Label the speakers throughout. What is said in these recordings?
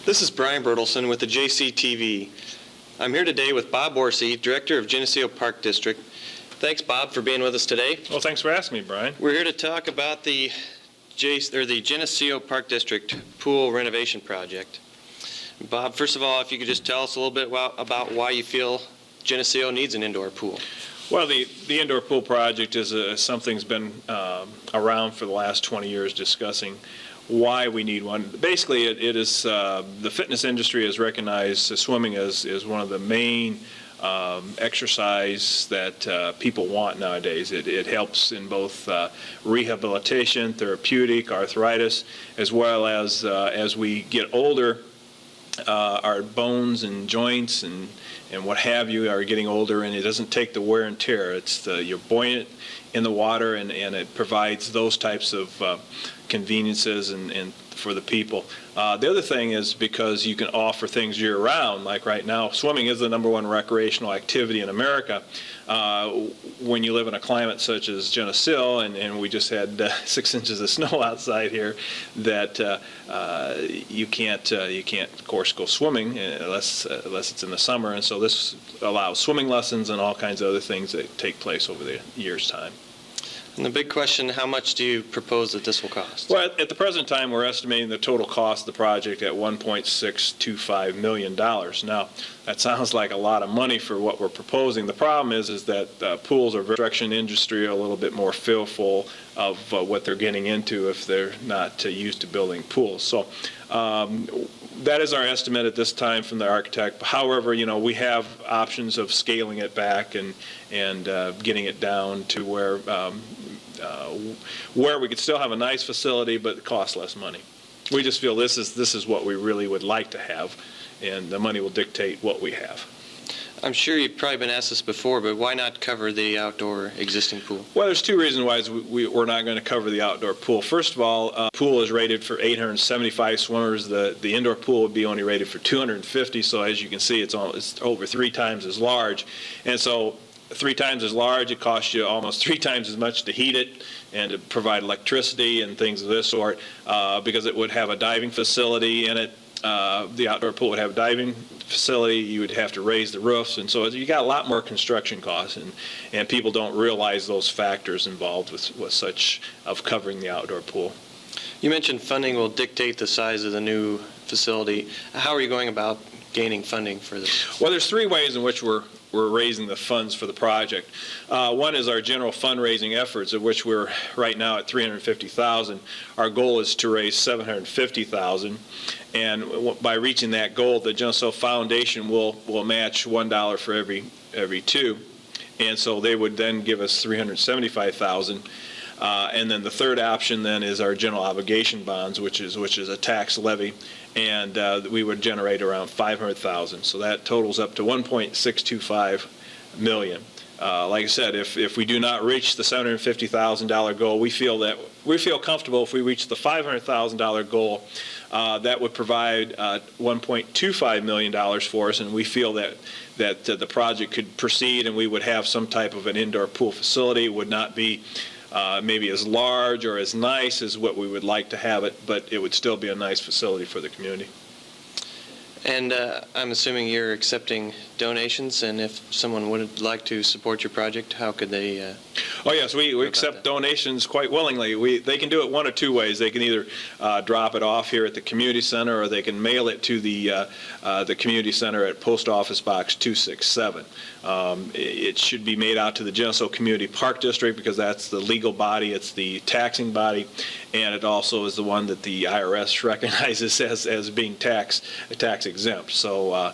Speaker 1: This is Brian Bertelson with the JCTV. I'm here today with Bob Orsey, Director of Geneseo Park District. Thanks, Bob, for being with us today.
Speaker 2: Well, thanks for asking me, Brian.
Speaker 1: We're here to talk about the Geneseo Park District pool renovation project. Bob, first of all, if you could just tell us a little bit about why you feel Geneseo needs an indoor pool.
Speaker 2: Well, the indoor pool project is something's been around for the last 20 years, discussing why we need one. Basically, it is the fitness industry has recognized swimming as one of the main exercise that people want nowadays. It helps in both rehabilitation, therapeutic, arthritis, as well as we get older, our bones and joints and what have you are getting older, and it doesn't take the wear and tear. You're buoyant in the water, and it provides those types of conveniences and for the people. The other thing is because you can offer things year-round, like right now, swimming is the #1 recreational activity in America. When you live in a climate such as Geneseo, and we just had 6 inches of snow outside here, that you can't, of course, go swimming unless it's in the summer. And so this allows swimming lessons and all kinds of other things that take place over the year's time.
Speaker 1: And the big question, how much do you propose that this will cost?
Speaker 2: Well, at the present time, we're estimating the total cost of the project at $1.625 million. Now, that sounds like a lot of money for what we're proposing. The problem is that pools are construction industry are a little bit more fearful of what they're getting into if they're not used to building pools. So that is our estimate at this time from the architect. However, we have options of scaling it back and getting it down to where we could still have a nice facility, but cost less money. We just feel this is what we really would like to have, and the money will dictate what we have.
Speaker 1: I'm sure you've probably been asked this before, but why not cover the outdoor existing pool?
Speaker 2: Well, there's 2 reasons why we're not going to cover the outdoor pool. First of all, pool is rated for 875 swimmers. The indoor pool would be only rated for 250. So as you can see, it's over 3 times as large, and so 3 times as large, it costs you almost 3 times as much to heat it and to provide electricity and things of this sort, because it would have a diving facility in it. The outdoor pool would have a diving facility. You would have to raise the roofs, and so you got a lot more construction costs, and people don't realize those factors involved with such of covering the outdoor pool.
Speaker 1: You mentioned funding will dictate the size of the new facility. How are you going about gaining funding for this?
Speaker 2: Well, there's 3 ways in which we're raising the funds for the project. One is our general fundraising efforts, of which we're right now at $350,000. Our goal is to raise $750,000, and by reaching that goal, the Geneseo Foundation will match $1 for every 2, and so they would then give us $375,000. And then the third option then is our general obligation bonds, which is a tax levy, and we would generate around $500,000. So that totals up to $1.625 million. Like I said, if we do not reach the $750,000 goal, we feel comfortable if we reach the $500,000 goal. That would provide $1.25 million for us, and we feel that the project could proceed, and we would have some type of an indoor pool facility. It would not be maybe as large or as nice as what we would like to have it, but it would still be a nice facility for the community.
Speaker 1: And I'm assuming you're accepting donations, and if someone would like to support your project, how could they?
Speaker 2: Oh yes, we accept donations quite willingly. They can do it 1 of 2 ways. They can either drop it off here at the community center, or they can mail it to the community center at Post Office Box 267. It should be made out to the Geneseo Community Park District because that's the legal body, it's the taxing body, and it also is the one that the IRS recognizes as being tax exempt. So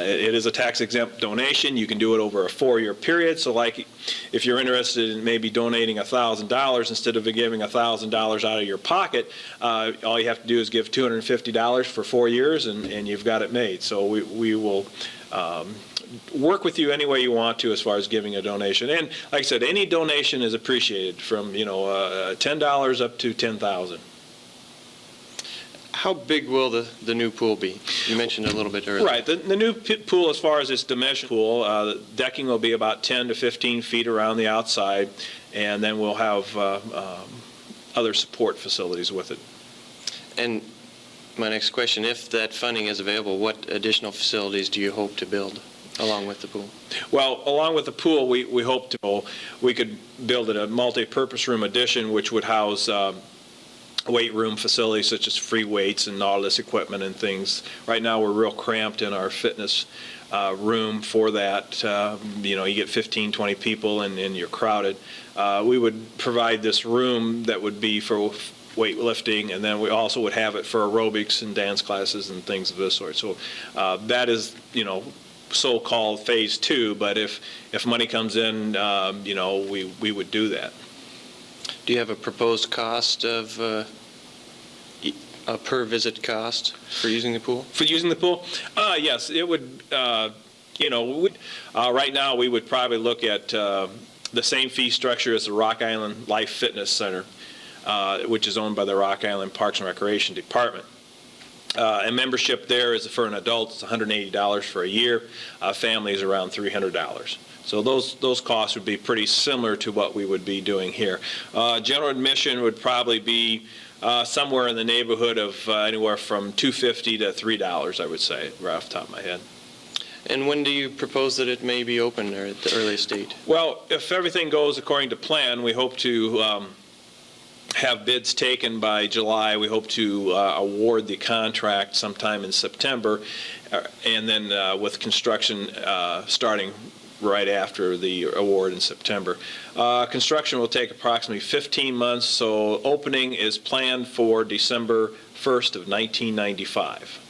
Speaker 2: it is a tax exempt donation. You can do it over a 4-year period. So like if you're interested in maybe donating $1,000 instead of giving $1,000 out of your pocket, all you have to do is give $250 for 4 years, and you've got it made. So we will work with you any way you want to as far as giving a donation. And like I said, any donation is appreciated, from $10 up to $10,000.
Speaker 1: How big will the new pool be? You mentioned it a little bit earlier.
Speaker 2: Right. The new pool, as far as its dimension pool, the decking will be about 10 to 15 feet around the outside, and then we'll have other support facilities with it.
Speaker 1: And my next question. If that funding is available, what additional facilities do you hope to build along with the pool?
Speaker 2: Well, along with the pool, we hope we could build a multi-purpose room addition, which would house weight room facilities such as free weights and all this equipment and things. Right now, we're real cramped in our fitness room for that. You get 15, 20 people and you're crowded. We would provide this room that would be for weightlifting, and then we also would have it for aerobics and dance classes and things of this sort. So that is, so-called phase 2, but if money comes in, we would do that.
Speaker 1: Do you have a proposed cost of a per visit cost for using the pool?
Speaker 2: For using the pool? Yes, it would, right now we would probably look at the same fee structure as the Rock Island Life Fitness Center, which is owned by the Rock Island Parks and Recreation Department. And membership there is for an adult, it's $180 for a year. Family is around $300. So those costs would be pretty similar to what we would be doing here. General admission would probably be somewhere in the neighborhood of anywhere from $2.50 to $3, I would say, right off the top of my head.
Speaker 1: And when do you propose that it may be open, or at the earliest date?
Speaker 2: Well, if everything goes according to plan, we hope to have bids taken by July. We hope to award the contract sometime in September, and then with construction starting right after the award in September. Construction will take approximately 15 months, so opening is planned for December 1st of 1995.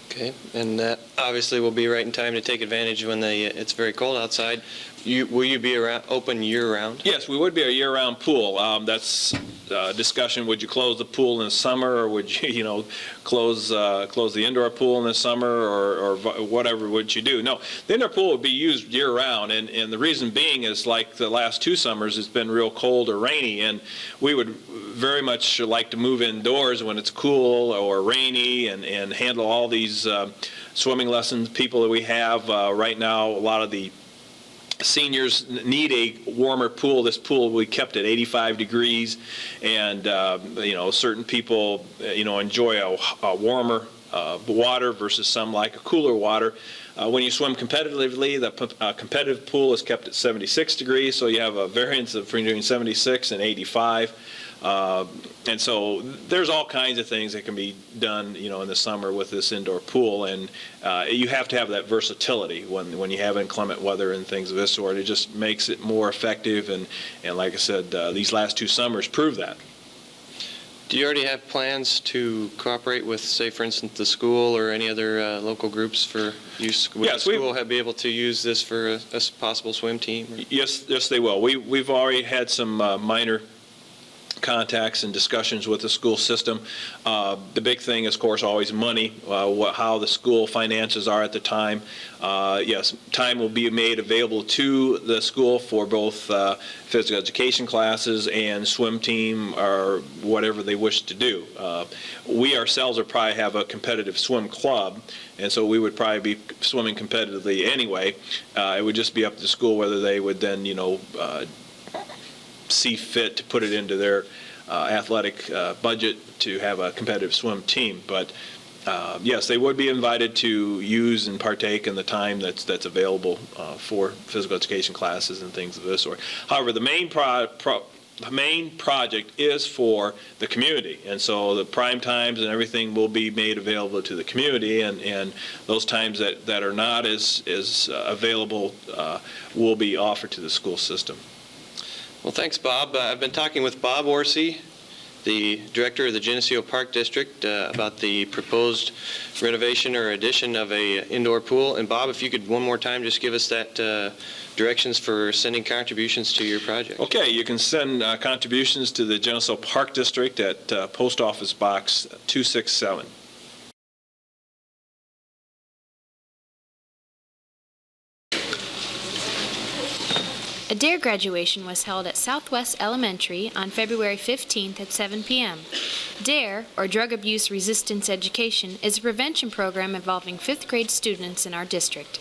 Speaker 1: Okay, and that obviously will be right in time to take advantage when it's very cold outside. Will you be open year-round?
Speaker 2: Yes, we would be a year-round pool. That's discussion. Would you close the pool in the summer, or would you, close the indoor pool in the summer, or whatever would you do? No, the indoor pool would be used year-round, and the reason being is, like the last 2 summers, it's been real cold or rainy, and we would very much like to move indoors when it's cool or rainy and handle all these swimming lessons people that we have. Right now, a lot of the seniors need a warmer pool. This pool we kept at 85 degrees, and certain people enjoy a warmer water versus some like a cooler water. When you swim competitively, the competitive pool is kept at 76 degrees, so you have a variance of between 76 and 85. And so there's all kinds of things that can be done, in the summer with this indoor pool, and you have to have that versatility when you have inclement weather and things of this sort. It just makes it more effective, and like I said, these last 2 summers prove that.
Speaker 1: Do you already have plans to cooperate with, say, for instance, the school or any other local groups for use? Would
Speaker 2: Yes,
Speaker 1: the school be able to use this for a possible swim team?
Speaker 2: Yes, they will. We've already had some minor contacts and discussions with the school system. The big thing is, of course, always money, how the school finances are at the time. Yes, time will be made available to the school for both physical education classes and swim team or whatever they wish to do. We ourselves would probably have a competitive swim club, and so we would probably be swimming competitively anyway. It would just be up to the school whether they would then, see fit to put it into their athletic budget to have a competitive swim team. But yes, they would be invited to use and partake in the time that's available for physical education classes and things of this sort. However, the main project is for the community, and so the prime times and everything will be made available to the community, and those times that are not as available will be offered to the school system.
Speaker 1: Well, thanks, Bob. I've been talking with Bob Orsi, the director of the Geneseo Park District, about the proposed renovation or addition of a indoor pool. And Bob, if you could one more time just give us that directions for sending contributions to your project.
Speaker 2: Okay, you can send contributions to the Geneseo Park District at Post Office Box 267.
Speaker 3: A DARE graduation was held at Southwest Elementary on February 15th at 7 p.m. DARE, or Drug Abuse Resistance Education, is a prevention program involving 5th grade students in our district.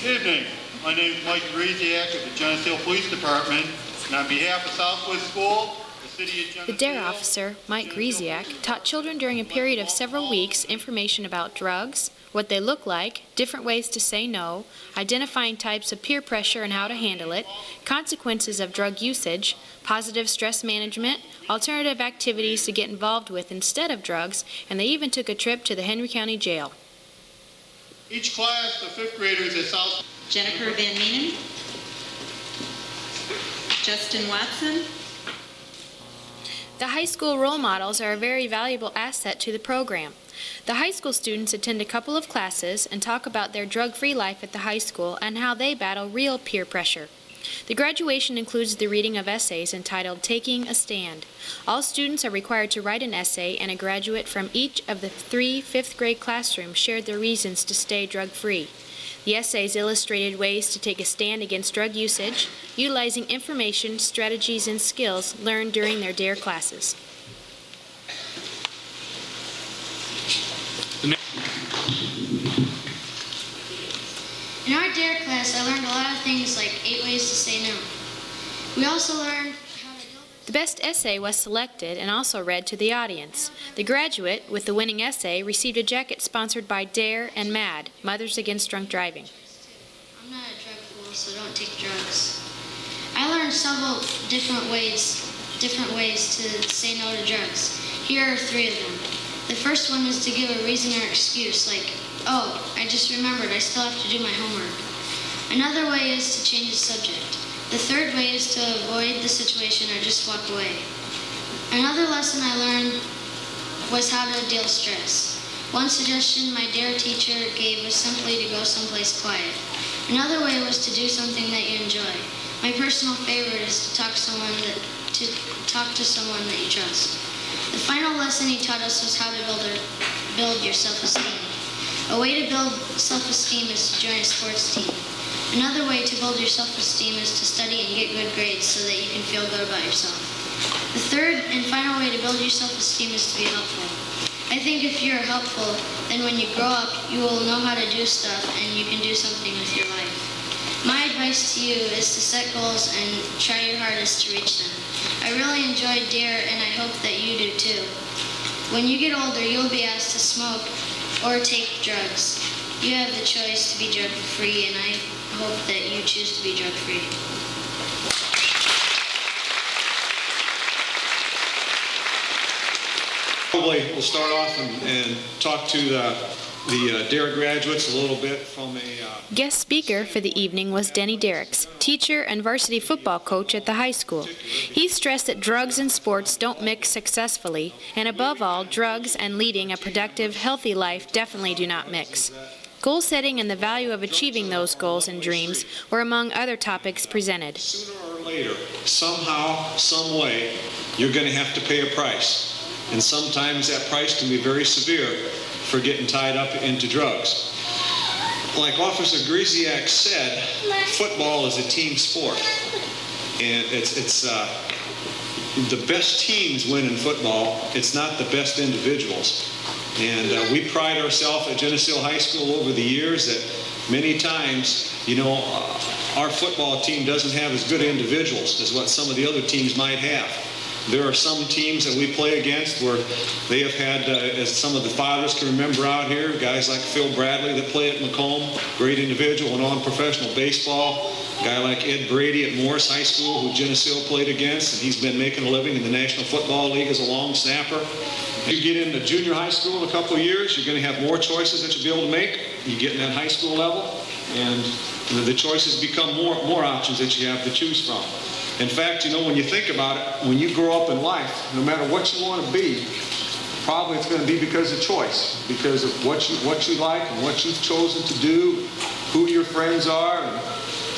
Speaker 4: Good evening. My name is Mike Greziak of the Geneseo Police Department, and on behalf of Southwest School, the City of
Speaker 3: The DARE
Speaker 4: Geneseo.
Speaker 3: officer, Mike Griesiak, taught children during a period of several weeks information about drugs, what they look like, different ways to say no, identifying types of peer pressure and how to handle it, consequences of drug usage, positive stress management, alternative activities to get involved with instead of drugs, and they even took a trip to the Henry County Jail.
Speaker 4: Each class of fifth graders at South
Speaker 5: Jennifer Van Meenen, Justin Watson,
Speaker 3: The high school role models are a very valuable asset to the program. The high school students attend a couple of classes and talk about their drug-free life at the high school and how they battle real peer pressure. The graduation includes the reading of essays entitled Taking a Stand. All students are required to write an essay, and a graduate from each of the 3 fifth-grade classrooms shared their reasons to stay drug-free. The essays illustrated ways to take a stand against drug usage, utilizing information, strategies, and skills learned during their DARE classes.
Speaker 6: In our DARE class, I learned a lot of things like 8 ways to say no. We also learned how to build.
Speaker 3: The best essay was selected and also read to the audience. The graduate with the winning essay received a jacket sponsored by DARE and MAD, Mothers Against Drunk Driving.
Speaker 6: I'm not a drug fool, so don't take drugs. I learned several different ways to say no to drugs. Here are 3 of them. The first one is to give a reason or excuse, like, oh, I just remembered I still have to do my homework. Another way is to change the subject. The third way is to avoid the situation or just walk away. Another lesson I learned was how to deal stress. One suggestion my DARE teacher gave was simply to go someplace quiet. Another way was to do something that you enjoy. My personal favorite is to talk to someone that you trust. The final lesson he taught us was how to build your self-esteem. A way to build self-esteem is to join a sports team. Another way to build your self-esteem is to study and get good grades so that you can feel good about yourself. The third and final way to build your self-esteem is to be helpful. I think if you're helpful, then when you grow up, you will know how to do stuff and you can do something with your life. My advice to you is to set goals and try your hardest to reach them. I really enjoyed DARE and I hope that you do too. When you get older, you'll be asked to smoke or take drugs. You have the choice to be drug-free, and I hope that you choose to be drug-free.
Speaker 7: Probably we'll start off and talk to the DARE graduates a little bit from a...
Speaker 3: Guest speaker for the evening was Denny Derricks, teacher and varsity football coach at the high school. He stressed that drugs and sports don't mix successfully, and above all, drugs and leading a productive, healthy life definitely do not mix. Goal setting and the value of achieving those goals and dreams were among other topics presented.
Speaker 7: Sooner or later, somehow, some way, you're going to have to pay a price. And sometimes that price can be very severe for getting tied up into drugs. Like Officer Griesiak said, football is a team sport. And it's the best teams win in football. It's not the best individuals. And we pride ourselves at Geneseo High School over the years that many times, our football team doesn't have as good individuals as what some of the other teams might have. There are some teams that we play against where they have had, as some of the fathers can remember out here, guys like Phil Bradley that play at Macomb, great individual, went on professional baseball. A guy like Ed Brady at Morris High School, who Geneseo played against, and he's been making a living in the National Football League as a long snapper. You get into junior high school in a couple of years, you're going to have more choices that you'll be able to make. You get in that high school level, and the choices become more options that you have to choose from. In fact, when you think about it, when you grow up in life, no matter what you want to be, probably it's going to be because of choice, because of what you like and what you've chosen to do, who your friends are, and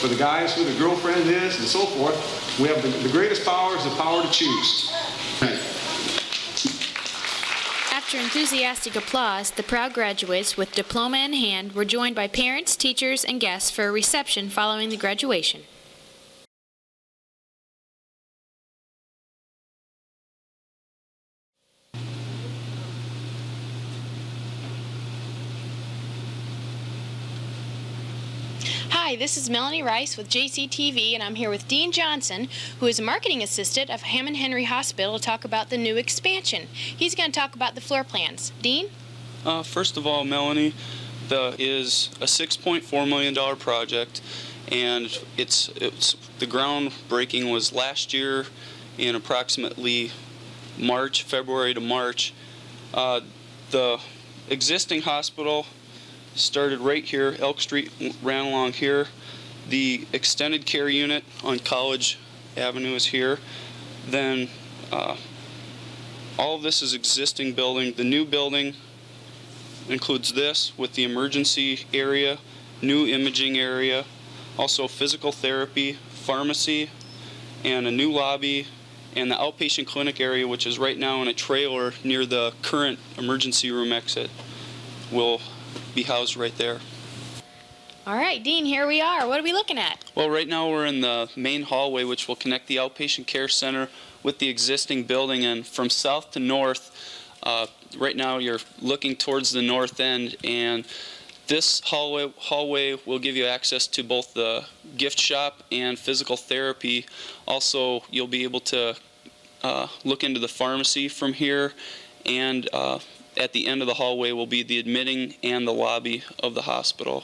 Speaker 7: for the guys who the girlfriend is, and so forth. We have the greatest power is the power to choose.
Speaker 3: After enthusiastic applause, the proud graduates with diploma in hand were joined by parents, teachers, and guests for a reception following the graduation.
Speaker 8: Hi,
Speaker 3: Hi, this is Melanie Rice with JCTV, and I'm here with Dean Johnson, who is a marketing assistant of Hammond Henry Hospital, to talk about the new expansion. He's going to talk about the floor plans. Dean?
Speaker 8: First of all, Melanie, is a $6.4 million project, and the groundbreaking was last year in approximately February to March. The existing hospital started right here. Elk Street ran along here. The extended care unit on College Avenue is here. Then all of this is existing building. The new building includes this with the emergency area, new imaging area, also physical therapy, pharmacy, and a new lobby, and the outpatient clinic area, which is right now in a trailer near the current emergency room exit, will be housed right there.
Speaker 3: All right, Dean, here we are. What are we looking at?
Speaker 8: Well, right now we're in the main hallway, which will connect the outpatient care center with the existing building, and from south to north, right now you're looking towards the north end, and this hallway will give you access to both the gift shop and physical therapy. Also, you'll be able to look into the pharmacy from here, and at the end of the hallway will be the admitting and the lobby of the hospital.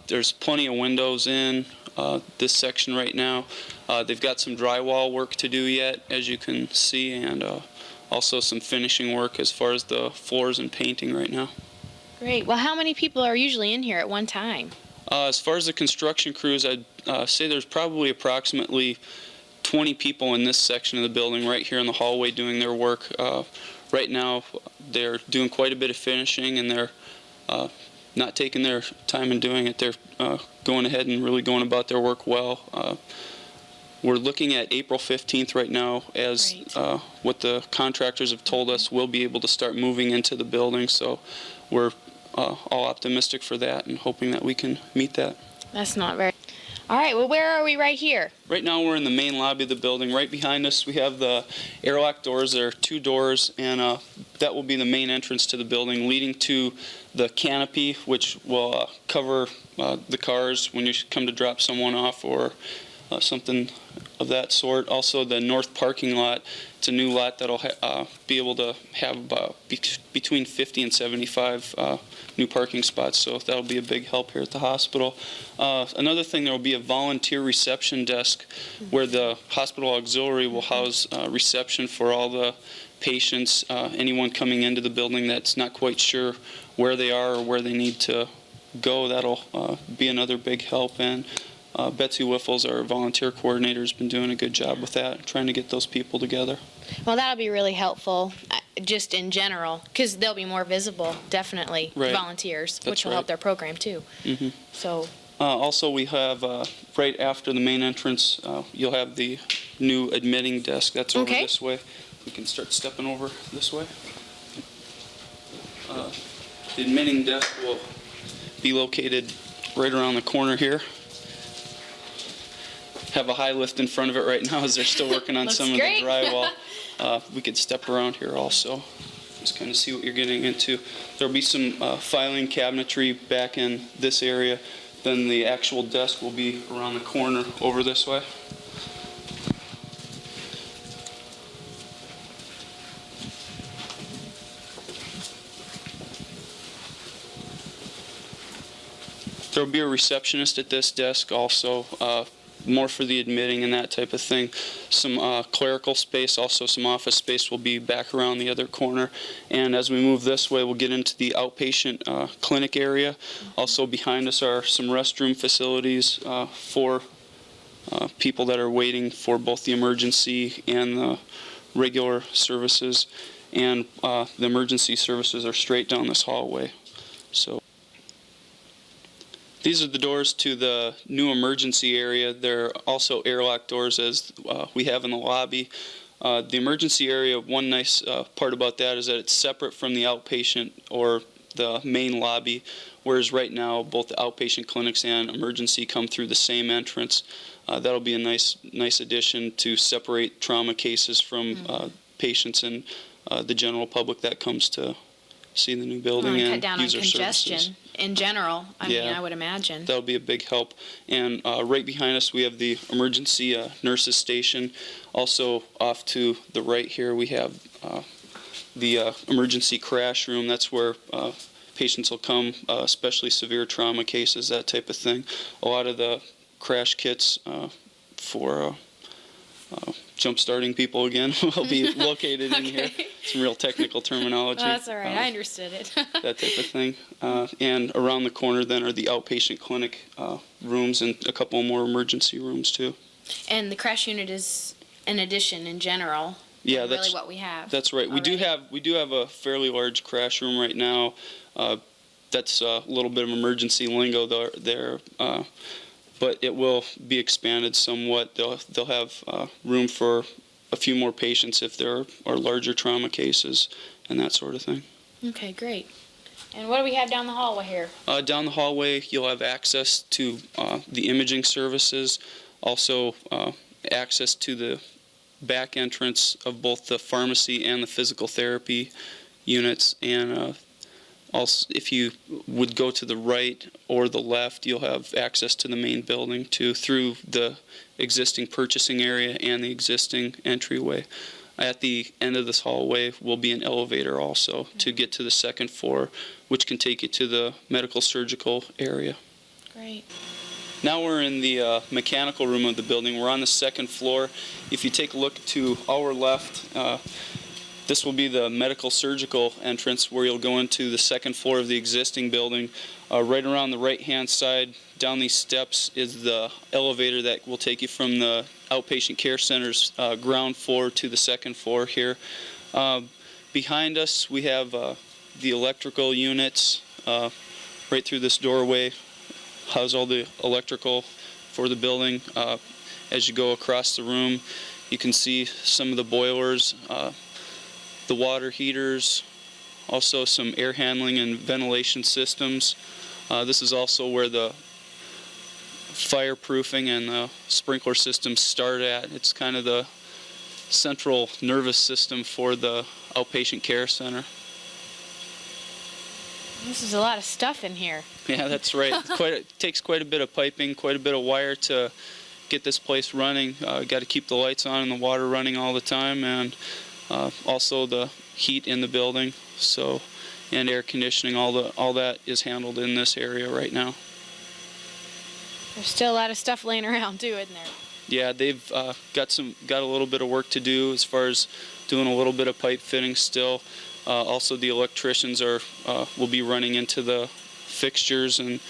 Speaker 8: There's plenty of windows in this section right now. They've got some drywall work to do yet, as you can see, and also some finishing work as far as the floors and painting right now.
Speaker 3: Great. Well, how many people are usually in here at one time?
Speaker 8: As far as the construction crews, I'd say there's probably approximately 20 people in this section of the building right here in the hallway doing their work. Right now, they're doing quite a bit of finishing, and they're not taking their time in doing it. They're going ahead and really going about their work well. We're looking at April 15th right now as what the contractors have told us we'll be able to start moving into the building. So we're all optimistic for that and hoping that we can meet that.
Speaker 3: That's not very... All right, well, where are we right here?
Speaker 8: Right now we're in the main lobby of the building. Right behind us we have the airlock doors. There are 2 doors, and that will be the main entrance to the building, leading to the canopy, which will cover the cars when you come to drop someone off or something of that sort. Also, the north parking lot, it's a new lot that'll be able to have between 50 and 75 new parking spots, so that'll be a big help here at the hospital. Another thing, there will be a volunteer reception desk where the hospital auxiliary will house reception for all the patients, anyone coming into the building that's not quite sure where they are or where they need to go. That'll be another big help. And Betsy Wiffles, our volunteer coordinator, has been doing a good job with that, trying to get those people together.
Speaker 3: Well, that'll be really helpful, just in general, because they'll be more visible, definitely, volunteers, which will help their program, too.
Speaker 8: Mm-hmm.
Speaker 3: So.
Speaker 8: Also, we have, right after the main entrance, you'll have the new admitting desk. That's over this way. We can start stepping over this way. The admitting desk will be located right around the corner here. Have a high lift in front of it right now as they're still working on some of the drywall. We could step around here also, just kind of see what you're getting into. There'll be some filing cabinetry back in this area. Then the actual desk will be around the corner over this way. There will be a receptionist at this desk also, more for the admitting and that type of thing. Some clerical space, also some office space will be back around the other corner. And as we move this way, we'll get into the outpatient clinic area. Also behind us are some restroom facilities for people that are waiting for both the emergency and the regular services. And the emergency services are straight down this hallway. So these are the doors to the new emergency area. They're also airlock doors as we have in the lobby. The emergency area, one nice part about that is that it's separate from the outpatient or the main lobby, whereas right now both the outpatient clinics and emergency come through the same entrance. That'll be a nice addition to separate trauma cases from patients and the general public that comes to see the new building
Speaker 3: Cut
Speaker 8: and
Speaker 3: down on
Speaker 8: use our services.
Speaker 3: congestion in general. I mean,
Speaker 8: Yeah.
Speaker 3: I would imagine.
Speaker 8: That'll be a big help. And right behind us, we have the emergency nurses station. Also off to the right here, we have the emergency crash room. That's where patients will come, especially severe trauma cases, that type of thing. A lot of the crash kits for jump-starting people again will be located in here. Some real technical terminology.
Speaker 3: Well, that's all right. I understood it.
Speaker 8: That type of thing. And around the corner then are the outpatient clinic rooms and a couple more emergency rooms too.
Speaker 3: And the crash unit is an addition in general.
Speaker 8: Yeah,
Speaker 3: really
Speaker 8: that's
Speaker 3: what we have.
Speaker 8: That's right. We do have a fairly large crash room right now. That's a little bit of emergency lingo there. But it will be expanded somewhat. They'll have room for a few more patients if there are larger trauma cases and that sort of thing.
Speaker 3: Okay, great. And what do we have down the hallway here?
Speaker 8: Down the hallway, you'll have access to the imaging services, also access to the back entrance of both the pharmacy and the physical therapy units, and also if you would go to the right or the left, you'll have access to the main building too through the existing purchasing area and the existing entryway. At the end of this hallway will be an elevator also to get to the second floor, which can take you to the medical surgical area.
Speaker 3: Great.
Speaker 8: Now we're in the mechanical room of the building. We're on the second floor. If you take a look to our left, this will be the medical surgical entrance where you'll go into the second floor of the existing building. Right around the right-hand side, down these steps, is the elevator that will take you from the outpatient care center's ground floor to the second floor here. Behind us, we have the electrical units right through this doorway. House all the electrical for the building. As you go across the room, you can see some of the boilers, the water heaters, also some air handling and ventilation systems. This is also where the fireproofing and the sprinkler systems start at. It's kind of the central nervous system for the outpatient care center.
Speaker 3: This is a lot of stuff in here.
Speaker 8: Yeah, that's right. It takes quite a bit of piping, quite a bit of wire to get this place running. Got to keep the lights on and the water running all the time, and also the heat in the building. So, and air conditioning, all that is handled in this area right now.
Speaker 3: There's still a lot of stuff laying around too, isn't there?
Speaker 8: Yeah, they've got a little bit of work to do as far as doing a little bit of pipe fitting still. Also, the electricians will be running into the fixtures and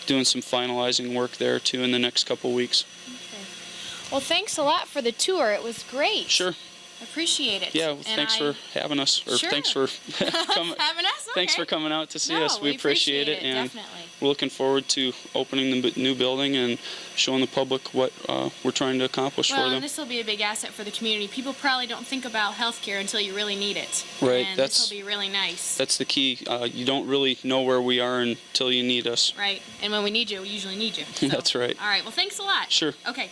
Speaker 8: doing some finalizing work there too in the next couple weeks.
Speaker 3: Okay. Well, thanks a lot for the tour. It was great.
Speaker 8: Sure.
Speaker 3: Appreciate it.
Speaker 8: Yeah, well, thanks for having us, or
Speaker 3: Sure.
Speaker 8: thanks for coming.
Speaker 3: Having us. Okay.
Speaker 8: Thanks for coming out to see
Speaker 3: No,
Speaker 8: us. We appreciate it, and
Speaker 3: definitely.
Speaker 8: we're looking forward to opening the new building and showing the public what we're trying to accomplish
Speaker 3: Well,
Speaker 8: for them.
Speaker 3: and this will be a big asset for the community. People probably don't think about healthcare until you really need it.
Speaker 8: Right,
Speaker 3: And this will be really nice.
Speaker 8: That's the key. You don't really know where we are until you need us.
Speaker 3: Right. And when we need you, we usually need you. So.
Speaker 8: That's right.
Speaker 3: All right. Well, thanks a lot.
Speaker 8: Sure.
Speaker 3: Okay.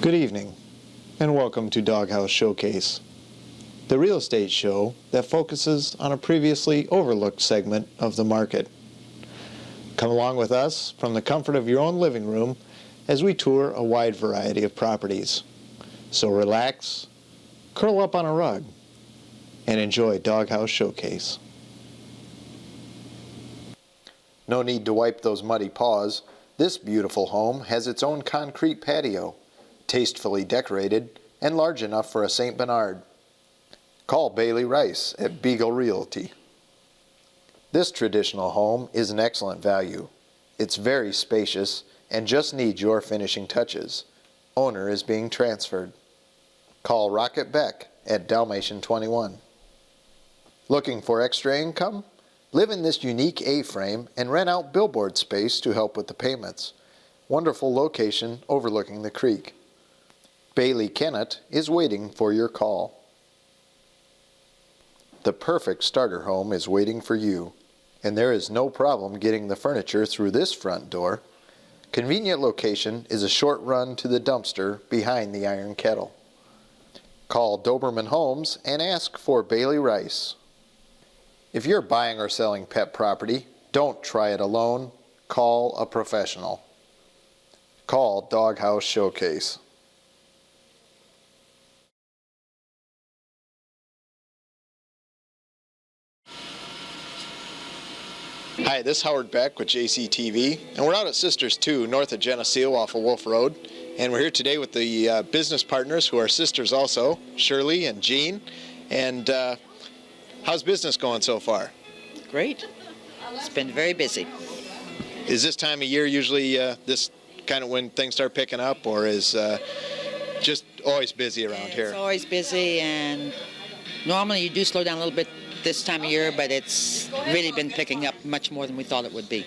Speaker 9: Good evening, and welcome to Doghouse Showcase, the real estate show that focuses on a previously overlooked segment of the market. Come along with us from the comfort of your own living room as we tour a wide variety of properties. So relax, curl up on a rug, and enjoy Doghouse Showcase. No need to wipe those muddy paws. This beautiful home has its own concrete patio, tastefully decorated and large enough for a St. Bernard. Call Bailey Rice at Beagle Realty. This traditional home is an excellent value. It's very spacious and just needs your finishing touches. Owner is being transferred. Call Rocket Beck at Dalmatian 21. Looking for extra income? Live in this unique A-frame and rent out billboard space to help with the payments. Wonderful location overlooking the creek. Bailey Kennett is waiting for your call. The perfect starter home is waiting for you, and there is no problem getting the furniture through this front door. convenient location is a short run to the dumpster behind the Iron Kettle. Call Doberman Homes and ask for Bailey Rice. If you're buying or selling pet property, don't try it alone. Call a professional. Call Doghouse Showcase. Hi, this is Howard Beck with JCTV, and we're out at Sisters 2, north of Geneseo off of Wolf Road. And we're here today with the business partners who are sisters also, Shirley and Jean. And how's business going so far?
Speaker 10: Great. It's been very busy.
Speaker 9: Is this time of year usually this kind of when things start picking up, or is just always busy around here?
Speaker 10: It's always busy, and normally you do slow down a little bit this time of year, but it's really been picking up much more than we thought it would be.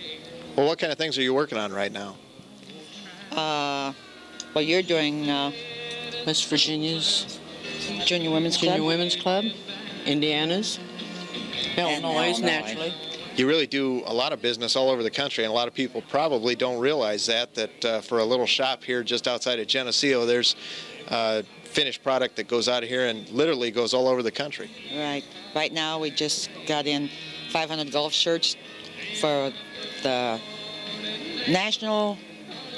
Speaker 9: Well, what kind of things are you working on right now?
Speaker 10: Well, you're doing
Speaker 11: West Virginia's
Speaker 10: Junior Women's Club?
Speaker 11: Junior Women's Club, Indiana's, Illinois, naturally.
Speaker 9: You really do a lot of business all over the country, and a lot of people probably don't realize that for a little shop here just outside of Geneseo, there's finished product that goes out of here and literally goes all over the country.
Speaker 10: Right. Right now we just got in 500 golf shirts for the National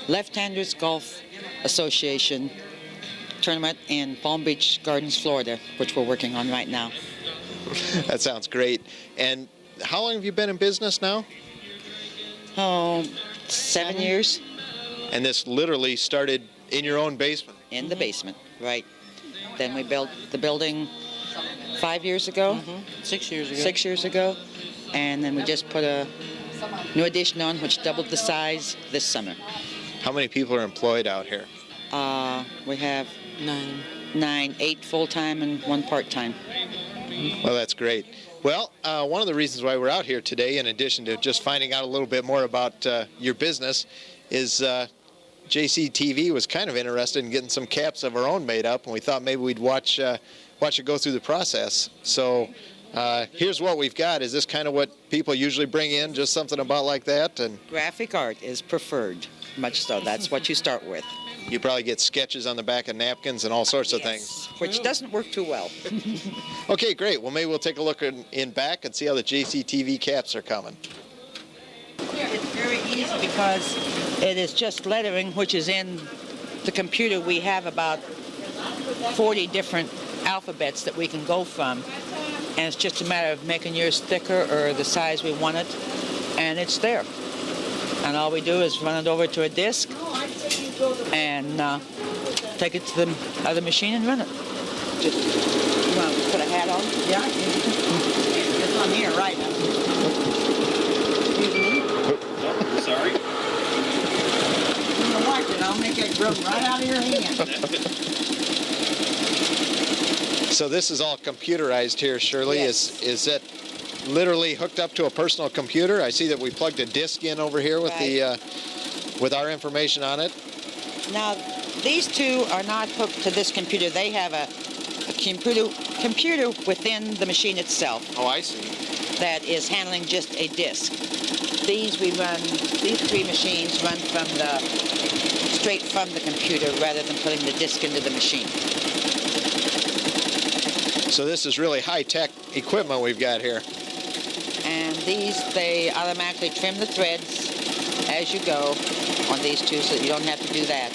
Speaker 10: Left-Handers Golf Association tournament in Palm Beach Gardens, Florida, which we're working on right now.
Speaker 9: That sounds great. And how long have you been in business now?
Speaker 10: Oh, 7 years.
Speaker 9: And this literally started in your own basement?
Speaker 10: In the basement, right. Then we built the building 5 years ago.
Speaker 11: 6 years ago.
Speaker 10: 6 years ago. And then we just put a new addition on, which doubled the size this summer.
Speaker 9: How many people are employed out here?
Speaker 10: We have
Speaker 11: 9.
Speaker 10: 8 full-time and 1 part-time.
Speaker 9: Well, that's great. Well, one of the reasons why we're out here today, in addition to just finding out a little bit more about your business, is JCTV was kind of interested in getting some caps of our own made up, and we thought maybe we'd watch it go through the process. So here's what we've got. Is this kind of what people usually bring in, just something about like that? And
Speaker 10: Graphic art is preferred, much so. That's what you start with.
Speaker 9: you probably get sketches on the back of napkins and all sorts of things.
Speaker 10: Which doesn't work too well.
Speaker 9: Okay, great. Well, maybe we'll take a look in back and see how the JCTV caps are coming.
Speaker 10: It's very easy because it is just lettering, which is in the computer. We have about 40 different alphabets that we can go from, and it's just a matter of making yours thicker or the size we want it, and it's there. And all we do is run it over to a disk and take it to the other machine and run it. Just, you want to put a hat on? Yeah. It's on here, right?
Speaker 2: Sorry.
Speaker 10: You don't like it, I'll make it rub right out of your hand.
Speaker 9: So this is all computerized here, Shirley.
Speaker 10: Yes.
Speaker 9: Is it literally hooked up to a personal computer? I see that we plugged a disk in over here with
Speaker 10: Right.
Speaker 9: with our information on it.
Speaker 10: Now, these two are not hooked to this computer. They have a computer within the machine itself
Speaker 9: Oh, I see.
Speaker 10: that is handling just a disk. These 3 machines run straight from the computer rather than putting the disk into the machine.
Speaker 9: So this is really high-tech equipment we've got here.
Speaker 10: And these, they automatically trim the threads as you go on these two so that you don't have to do that.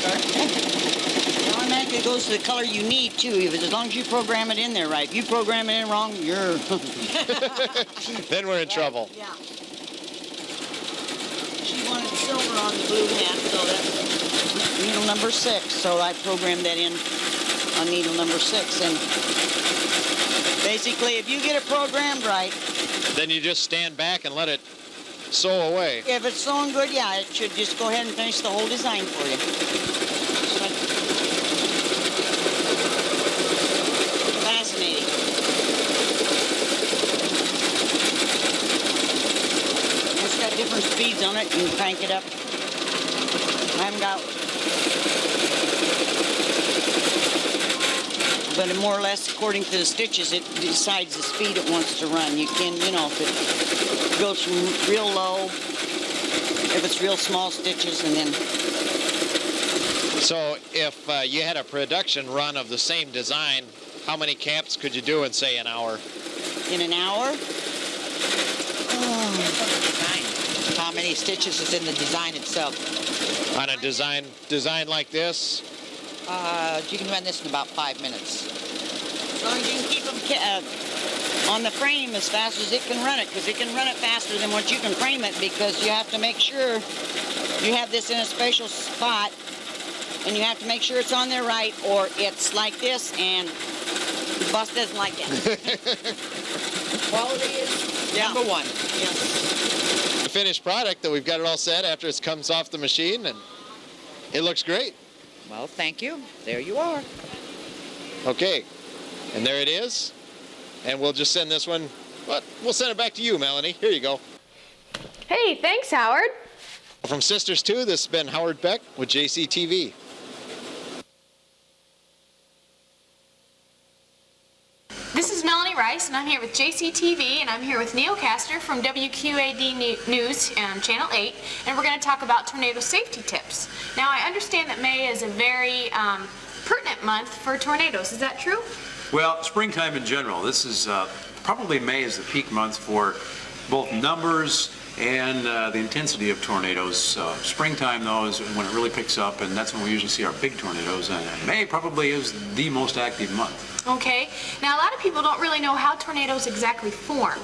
Speaker 12: It automatically goes to the color you need, too, as long as you program it in there right. If you program it in wrong, you're...
Speaker 9: Then we're in trouble.
Speaker 12: Yeah. She wanted silver on the blue hat, so that's needle number 6. So I programmed that in on needle number 6. And basically, if you get it programmed right...
Speaker 9: Then you just stand back and let it sew away.
Speaker 12: If it's sewing good, yeah, it should just go ahead and finish the whole design for you. Fascinating. It's got different speeds on it. You can crank it up. I haven't got... But more or less, according to the stitches, it decides the speed it wants to run. You can, if it goes from real low if it's real small stitches, and then
Speaker 9: So if you had a production run of the same design, how many caps could you do in, say, an hour?
Speaker 12: in an hour.
Speaker 10: How many stitches is in the design itself?
Speaker 9: On a design like this?
Speaker 10: You can run this in about 5 minutes.
Speaker 12: As long as you can keep them on the frame as fast as it can run it, because it can run it faster than what you can frame it, because you have to make sure you have this in a special spot, and you have to make sure it's on there right, or it's like this, and the boss doesn't like it.
Speaker 10: Quality is number one.
Speaker 9: The finished product that we've got it all set after it comes off the machine, and it looks great.
Speaker 10: Well, thank you. There you are.
Speaker 9: Okay, and there it is. And we'll just send this one, but we'll send it back to you, Melanie. Here you go.
Speaker 3: Hey, thanks, Howard.
Speaker 9: From Sisters 2, this has been Howard Beck with JCTV.
Speaker 3: This is Melanie Rice, and I'm here with JCTV, and I'm here with Neil Castor from WQAD News, Channel 8, and we're going to talk about tornado safety tips. Now, I understand that May is a very pertinent month for tornadoes. Is that true?
Speaker 13: Well, springtime in general. This is probably May is the peak month for both numbers and the intensity of tornadoes. Springtime, though, is when it really picks up, and that's when we usually see our big tornadoes. And May probably is the most active month.
Speaker 3: Okay. Now, a lot of people don't really know how tornadoes exactly form.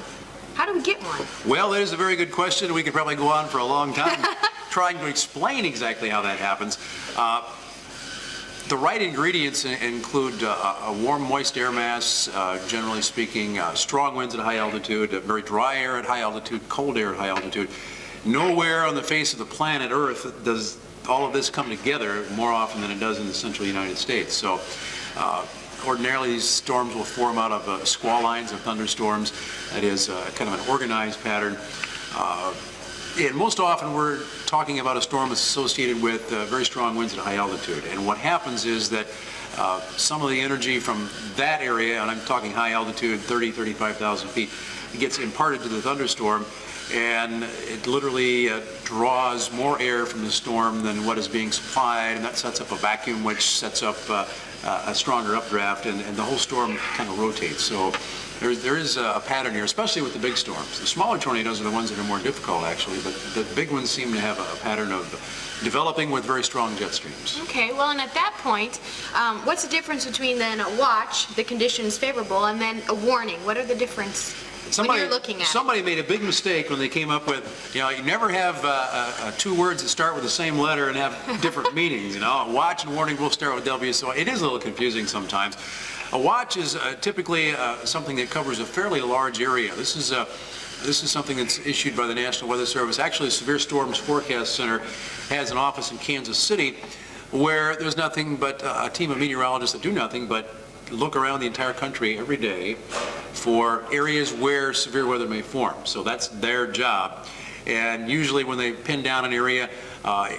Speaker 3: How do we get one?
Speaker 13: Well, that is a very good question. We could probably go on for a long time trying to explain exactly how that happens. The right ingredients include a warm, moist air mass, generally speaking, strong winds at high altitude, very dry air at high altitude, cold air at high altitude. Nowhere on the face of the planet Earth does all of this come together more often than it does in the central United States. So ordinarily these storms will form out of squall lines of thunderstorms. That is kind of an organized pattern. And most often we're talking about a storm that's associated with very strong winds at high altitude. And what happens is that some of the energy from that area, and I'm talking high altitude, 30, 35,000 feet, gets imparted to the thunderstorm, and it literally draws more air from the storm than what is being supplied, and that sets up a vacuum, which sets up a stronger updraft, and the whole storm kind of rotates. So there is a pattern here, especially with the big storms. The smaller tornadoes are the ones that are more difficult, actually, but the big ones seem to have a pattern of developing with very strong jet streams.
Speaker 3: Okay, well, and at that point, what's the difference between then a watch, the condition is favorable, and then a warning? What are the difference when you're looking at
Speaker 13: Somebody made a big mistake when they came up with, you never have two words that start with the same letter and have different meanings, Watch and warning both start with W, so it is a little confusing sometimes. A watch is typically something that covers a fairly large area. This is something that's issued by the National Weather Service. Actually, the Severe Storms Forecast Center has an office in Kansas City where there's nothing but a team of meteorologists that do nothing but look around the entire country every day for areas where severe weather may form. So that's their job. And usually when they pin down an area,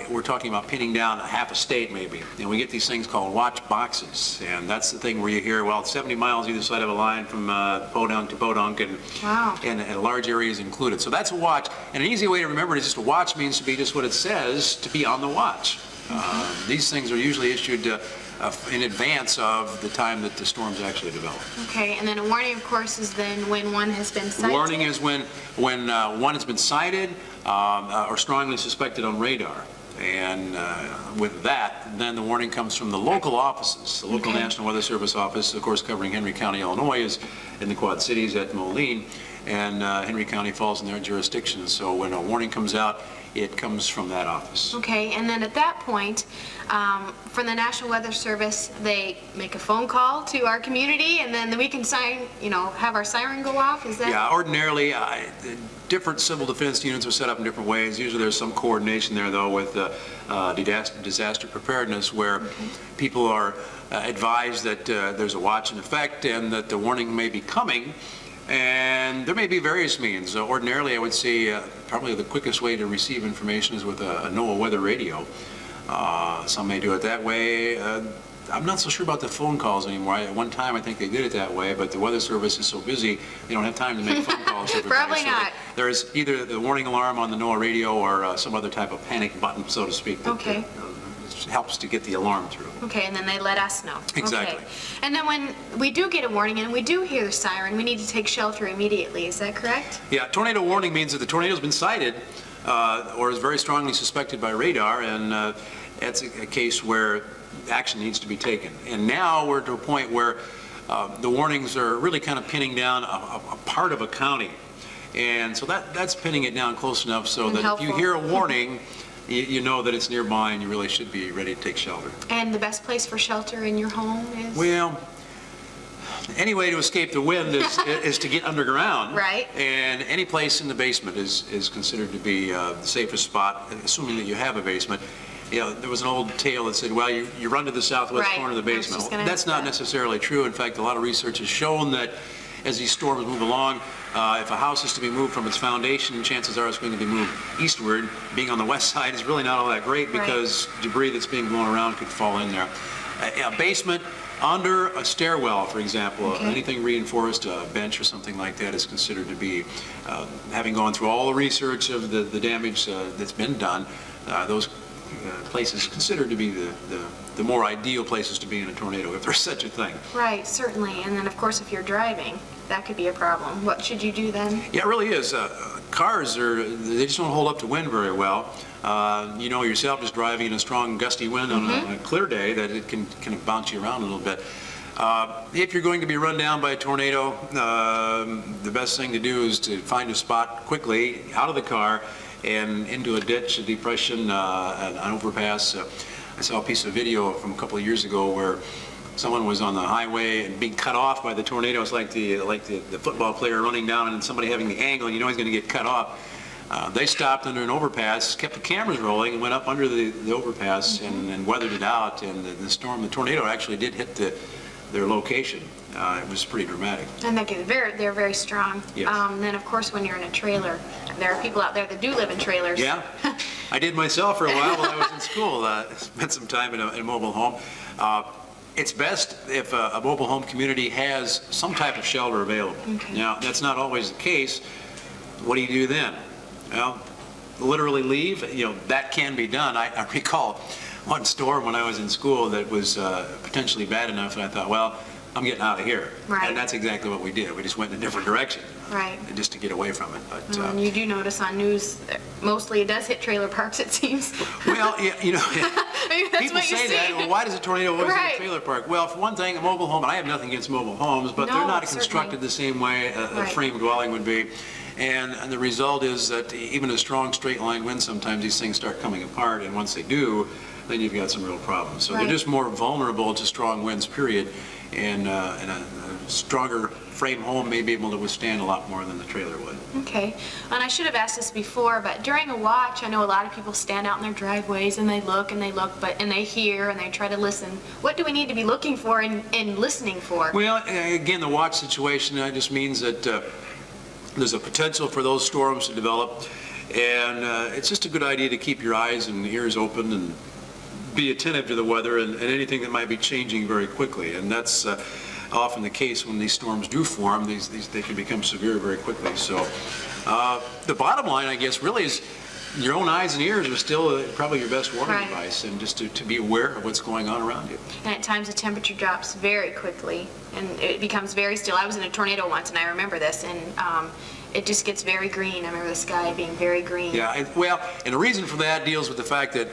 Speaker 13: we're talking about pinning down half a state maybe. And we get these things called watch boxes. And that's the thing where you hear, well, 70 miles either side of a line from Podunk to Podunk, and, and a large area is included. So that's a watch. And an easy way to remember it is just a watch means to be just what it says, to be on the watch. These things are usually issued in advance of the time that the storms actually develop.
Speaker 3: Okay, and then a warning, of course, is then when one has been sighted?
Speaker 13: Warning is when one has been sighted or strongly suspected on radar. And with that, then the warning comes from the local offices. The local National Weather Service office, of course, covering Henry County, Illinois, is in the Quad Cities at Moline, and Henry County falls in their jurisdiction. So when a warning comes out, it comes from that office.
Speaker 3: Okay, and then at that point, from the National Weather Service, they make a phone call to our community, and then we can have our siren go off. Is that?
Speaker 13: Yeah, ordinarily, different civil defense units are set up in different ways. Usually there's some coordination there, though, with disaster preparedness, where people are advised that there's a watch in effect and that the warning may be coming. And there may be various means. Ordinarily, I would say probably the quickest way to receive information is with a NOAA weather radio. Some may do it that way. I'm not so sure about the phone calls anymore. At one time, I think they did it that way, but the Weather Service is so busy, they don't have time to make phone calls to everybody.
Speaker 3: Probably
Speaker 13: So
Speaker 3: not.
Speaker 13: there is either the warning alarm on the NOAA radio or some other type of panic button, so to speak, that
Speaker 3: Okay.
Speaker 13: helps to get the alarm through.
Speaker 3: Okay, and then they let us know.
Speaker 13: Exactly.
Speaker 3: Okay. And then when we do get a warning and we do hear the siren, we need to take shelter immediately. Is that correct?
Speaker 13: Yeah, tornado warning means that the tornado's been sighted or is very strongly suspected by radar, and that's a case where action needs to be taken. And now we're to a point where the warnings are really kind of pinning down a part of a county. And so that's pinning it down close enough so
Speaker 3: And
Speaker 13: that if you
Speaker 3: helpful.
Speaker 13: hear a warning, you know that it's nearby and you really should be ready to take shelter.
Speaker 3: And the best place for shelter in your home is?
Speaker 13: Well, any way to escape the wind is to get underground.
Speaker 3: Right.
Speaker 13: And any place in the basement is considered to be the safest spot, assuming that you have a basement. You know, there was an old tale that said, well, you run to the southwest
Speaker 3: Right.
Speaker 13: corner of the
Speaker 3: I was
Speaker 13: basement.
Speaker 3: just gonna
Speaker 13: That's
Speaker 3: ask
Speaker 13: not
Speaker 3: that.
Speaker 13: necessarily true. In fact, a lot of research has shown that as these storms move along, if a house is to be moved from its foundation, chances are it's going to be moved eastward. Being on the west side is really not all that great
Speaker 3: Right.
Speaker 13: because debris that's being blown around could fall in there. A basement under a stairwell, for example,
Speaker 3: Okay.
Speaker 13: anything reinforced, a bench or something like that is considered to be, having gone through all the research of the damage that's been done, those places considered to be the more ideal places to be in a tornado, if there's such a thing.
Speaker 3: Right, certainly. And then, of course, if you're driving, that could be a problem. What should you do then?
Speaker 13: Yeah, it really is. Cars they just don't hold up to wind very well. You know yourself, just driving in a strong gusty wind on a clear day, that it can bounce you around a little bit. If you're going to be run down by a tornado, the best thing to do is to find a spot quickly out of the car and into a ditch, a depression, an overpass. I saw a piece of video from a couple of years ago where someone was on the highway and being cut off by the tornado. It's like the football player running down and somebody having the angle, and you know he's going to get cut off. They stopped under an overpass, kept the cameras rolling, and went up under the overpass and weathered it out. And the tornado actually did hit their location. It was pretty dramatic.
Speaker 3: And they're very strong.
Speaker 13: Yes.
Speaker 3: Then, of course, when you're in a trailer, there are people out there that do live in trailers.
Speaker 13: Yeah, I did myself for a while I was in school. Spent some time in a mobile home. It's best if a mobile home community has some type of shelter available.
Speaker 3: Okay.
Speaker 13: Now, that's not always the case. What do you do then? Well, literally leave. You know, that can be done. I recall one storm when I was in school that was potentially bad enough, and I thought, well, I'm getting out of here.
Speaker 3: Right.
Speaker 13: And that's exactly what we did. We just went in a different direction.
Speaker 3: Right.
Speaker 13: Just to get away from it. But
Speaker 3: And you do notice on news, that mostly it does hit trailer parks, it seems.
Speaker 13: well, you know,
Speaker 3: I mean, that's
Speaker 13: people
Speaker 3: what you
Speaker 13: say
Speaker 3: see.
Speaker 13: that. Well, why does a tornado always hit
Speaker 3: Right.
Speaker 13: a trailer park? Well, for one thing, a mobile home, and I have nothing against mobile homes, but
Speaker 3: No,
Speaker 13: they're not
Speaker 3: certainly.
Speaker 13: constructed the same way a
Speaker 3: Right.
Speaker 13: frame dwelling would be. And the result is that even a strong straight line wind, sometimes these things start coming apart, and once they do, then you've got some real problems. So
Speaker 3: Right.
Speaker 13: they're just more vulnerable to strong winds, period. And a stronger frame home may be able to withstand a lot more than the trailer would.
Speaker 3: Okay, and I should have asked this before, but during a watch, I know a lot of people stand out in their driveways and they look, and they hear and they try to listen. What do we need to be looking for and listening for?
Speaker 13: Well, again, the watch situation just means that there's a potential for those storms to develop, and it's just a good idea to keep your eyes and ears open and be attentive to the weather and anything that might be changing very quickly. And that's often the case when these storms do form. They can become severe very quickly. So the bottom line, I guess, really is your own eyes and ears are still probably your best warning
Speaker 3: Right.
Speaker 13: device, and just to be aware of what's going on around you.
Speaker 3: And at times the temperature drops very quickly and it becomes very still. I was in a tornado once and I remember this, and it just gets very green. I remember the sky being very green.
Speaker 13: Yeah, and the reason for that deals with the fact that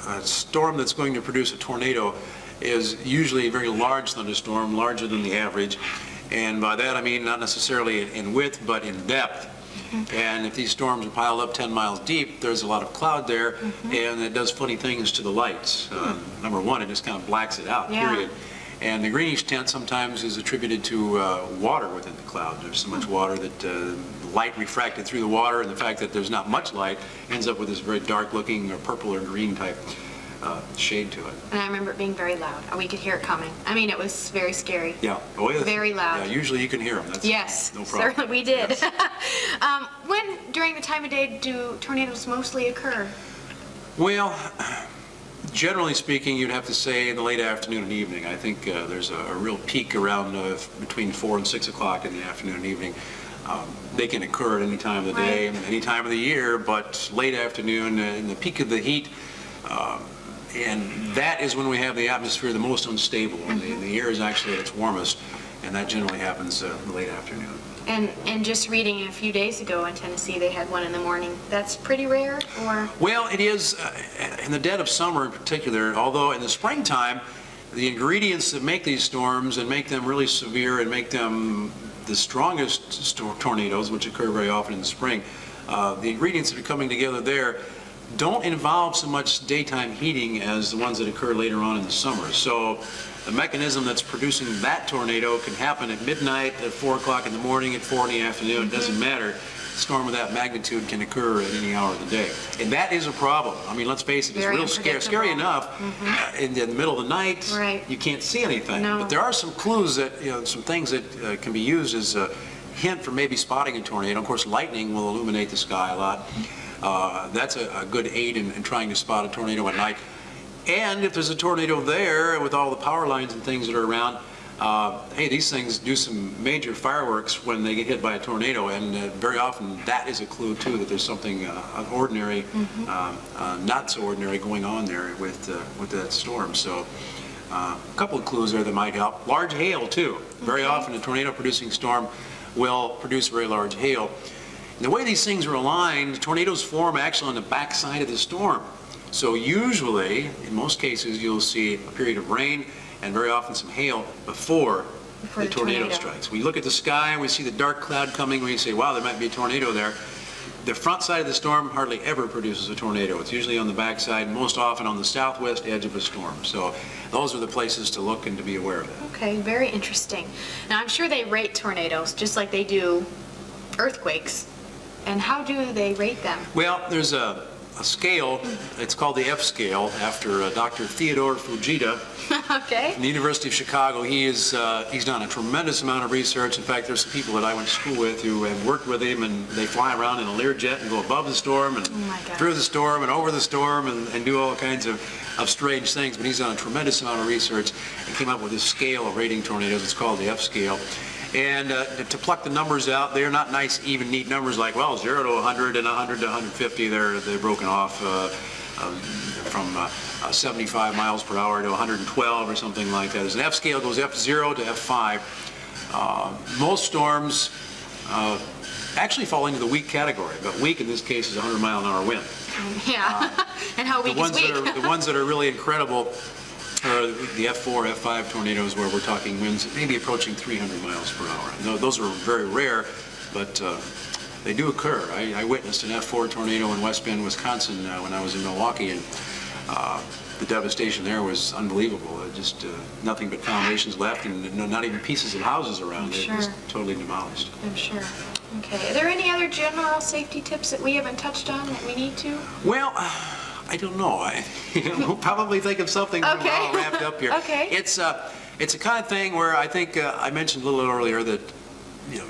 Speaker 13: a storm that's going to produce a tornado is usually a very large thunderstorm, larger than the average. And by that I mean not necessarily in width, but in depth. And if these storms are piled up 10 miles deep, there's a lot of cloud there, and it does funny things to the lights. Number one, it just kind of blacks it out,
Speaker 3: Yeah.
Speaker 13: period. And the greenish tint sometimes is attributed to water within the cloud. There's so much water that light refracted through the water, and the fact that there's not much light ends up with this very dark-looking or purple or green type shade to it.
Speaker 3: And I remember it being very loud. We could hear it coming. I mean, it was very scary.
Speaker 13: Yeah. Oh, yeah.
Speaker 3: Very loud.
Speaker 13: Yeah, usually you can hear them. That's
Speaker 3: Yes,
Speaker 13: no problem.
Speaker 3: certainly we did.
Speaker 13: Yes.
Speaker 3: When, during the time of day, do tornadoes mostly occur?
Speaker 13: Well, Generally speaking, you'd have to say in the late afternoon and evening. I think there's a real peak around between 4 and 6 o'clock in the afternoon and evening. They can occur at any time of the day, any time of the year, but late afternoon, in the peak of the heat, and that is when we have the atmosphere the most unstable. And the air is actually at its warmest, and that generally happens in the late afternoon.
Speaker 3: And just reading a few days ago in Tennessee, they had one in the morning. That's pretty rare, or?
Speaker 13: Well, it is in the dead of summer in particular, although in the springtime, the ingredients that make these storms and make them really severe and make them the strongest tornadoes, which occur very often in the spring, the ingredients that are coming together there don't involve so much daytime heating as the ones that occur later on in the summer. So the mechanism that's producing that tornado can happen at midnight, at 4 o'clock in the morning, at 4 in the afternoon. It doesn't matter. A storm of that magnitude can occur at any hour of the day. And that is a problem. I mean, let's face it, it's real scary enough. In the middle of the night, you can't see anything. But there are some clues that, some things that can be used as a hint for maybe spotting a tornado. Of course, lightning will illuminate the sky a lot. That's a good aid in trying to spot a tornado at night. And if there's a tornado there with all the power lines and things that are around, hey, these things do some major fireworks when they get hit by a tornado, and very often that is a clue too that there's something ordinary, not so ordinary going on there with that storm. So a couple of clues there that might help. Large hail too. Very often a tornado-producing storm will produce very large hail. And the way these things are aligned, tornadoes form actually on the backside of the storm. So usually, in most cases, you'll see a period of rain and very often some hail before the tornado strikes. We look at the sky and we see the dark cloud coming, we say, wow, there might be a tornado there. The front side of the storm hardly ever produces a tornado. It's usually on the backside, most often on the southwest edge of a storm. So those are the places to look and to be aware of it.
Speaker 3: Okay, very interesting. Now, I'm sure they rate tornadoes just like they do earthquakes. And how do they rate them?
Speaker 13: Well, there's a scale, it's called the F scale, after Dr. Theodore Fujita
Speaker 3: Okay.
Speaker 13: from the University of Chicago. He's done a tremendous amount of research. In fact, there's some people that I went to school with who have worked with him, and they fly around in a Learjet and go above the storm and through the storm and over the storm and do all kinds of strange things. But he's done a tremendous amount of research and came up with this scale of rating tornadoes. It's called the F scale. And to pluck the numbers out, they're not nice, even, neat numbers like, well, 0 to 100 and 100 to 150. They're broken off from 75 miles per hour to 112 or something like that. As an F scale goes F0 to F5. Most storms actually fall into the weak category, but weak in this case is 100-mile-an-hour wind.
Speaker 3: Yeah, and how weak is weak?
Speaker 13: The ones that are really incredible are the F4, F5 tornadoes, where we're talking winds maybe approaching 300 miles per hour. Those are very rare, but they do occur. I witnessed an F4 tornado in West Bend, Wisconsin when I was in Milwaukee, and the devastation there was unbelievable. Just nothing but foundations left, and not even pieces of houses around. It was totally demolished.
Speaker 3: I'm sure. Okay. Are there any other general safety tips that we haven't touched on that we need to?
Speaker 13: Well, I don't know. We'll probably think of something when we're all wrapped up here.
Speaker 3: Okay.
Speaker 13: It's a kind of thing where I think I mentioned a little earlier that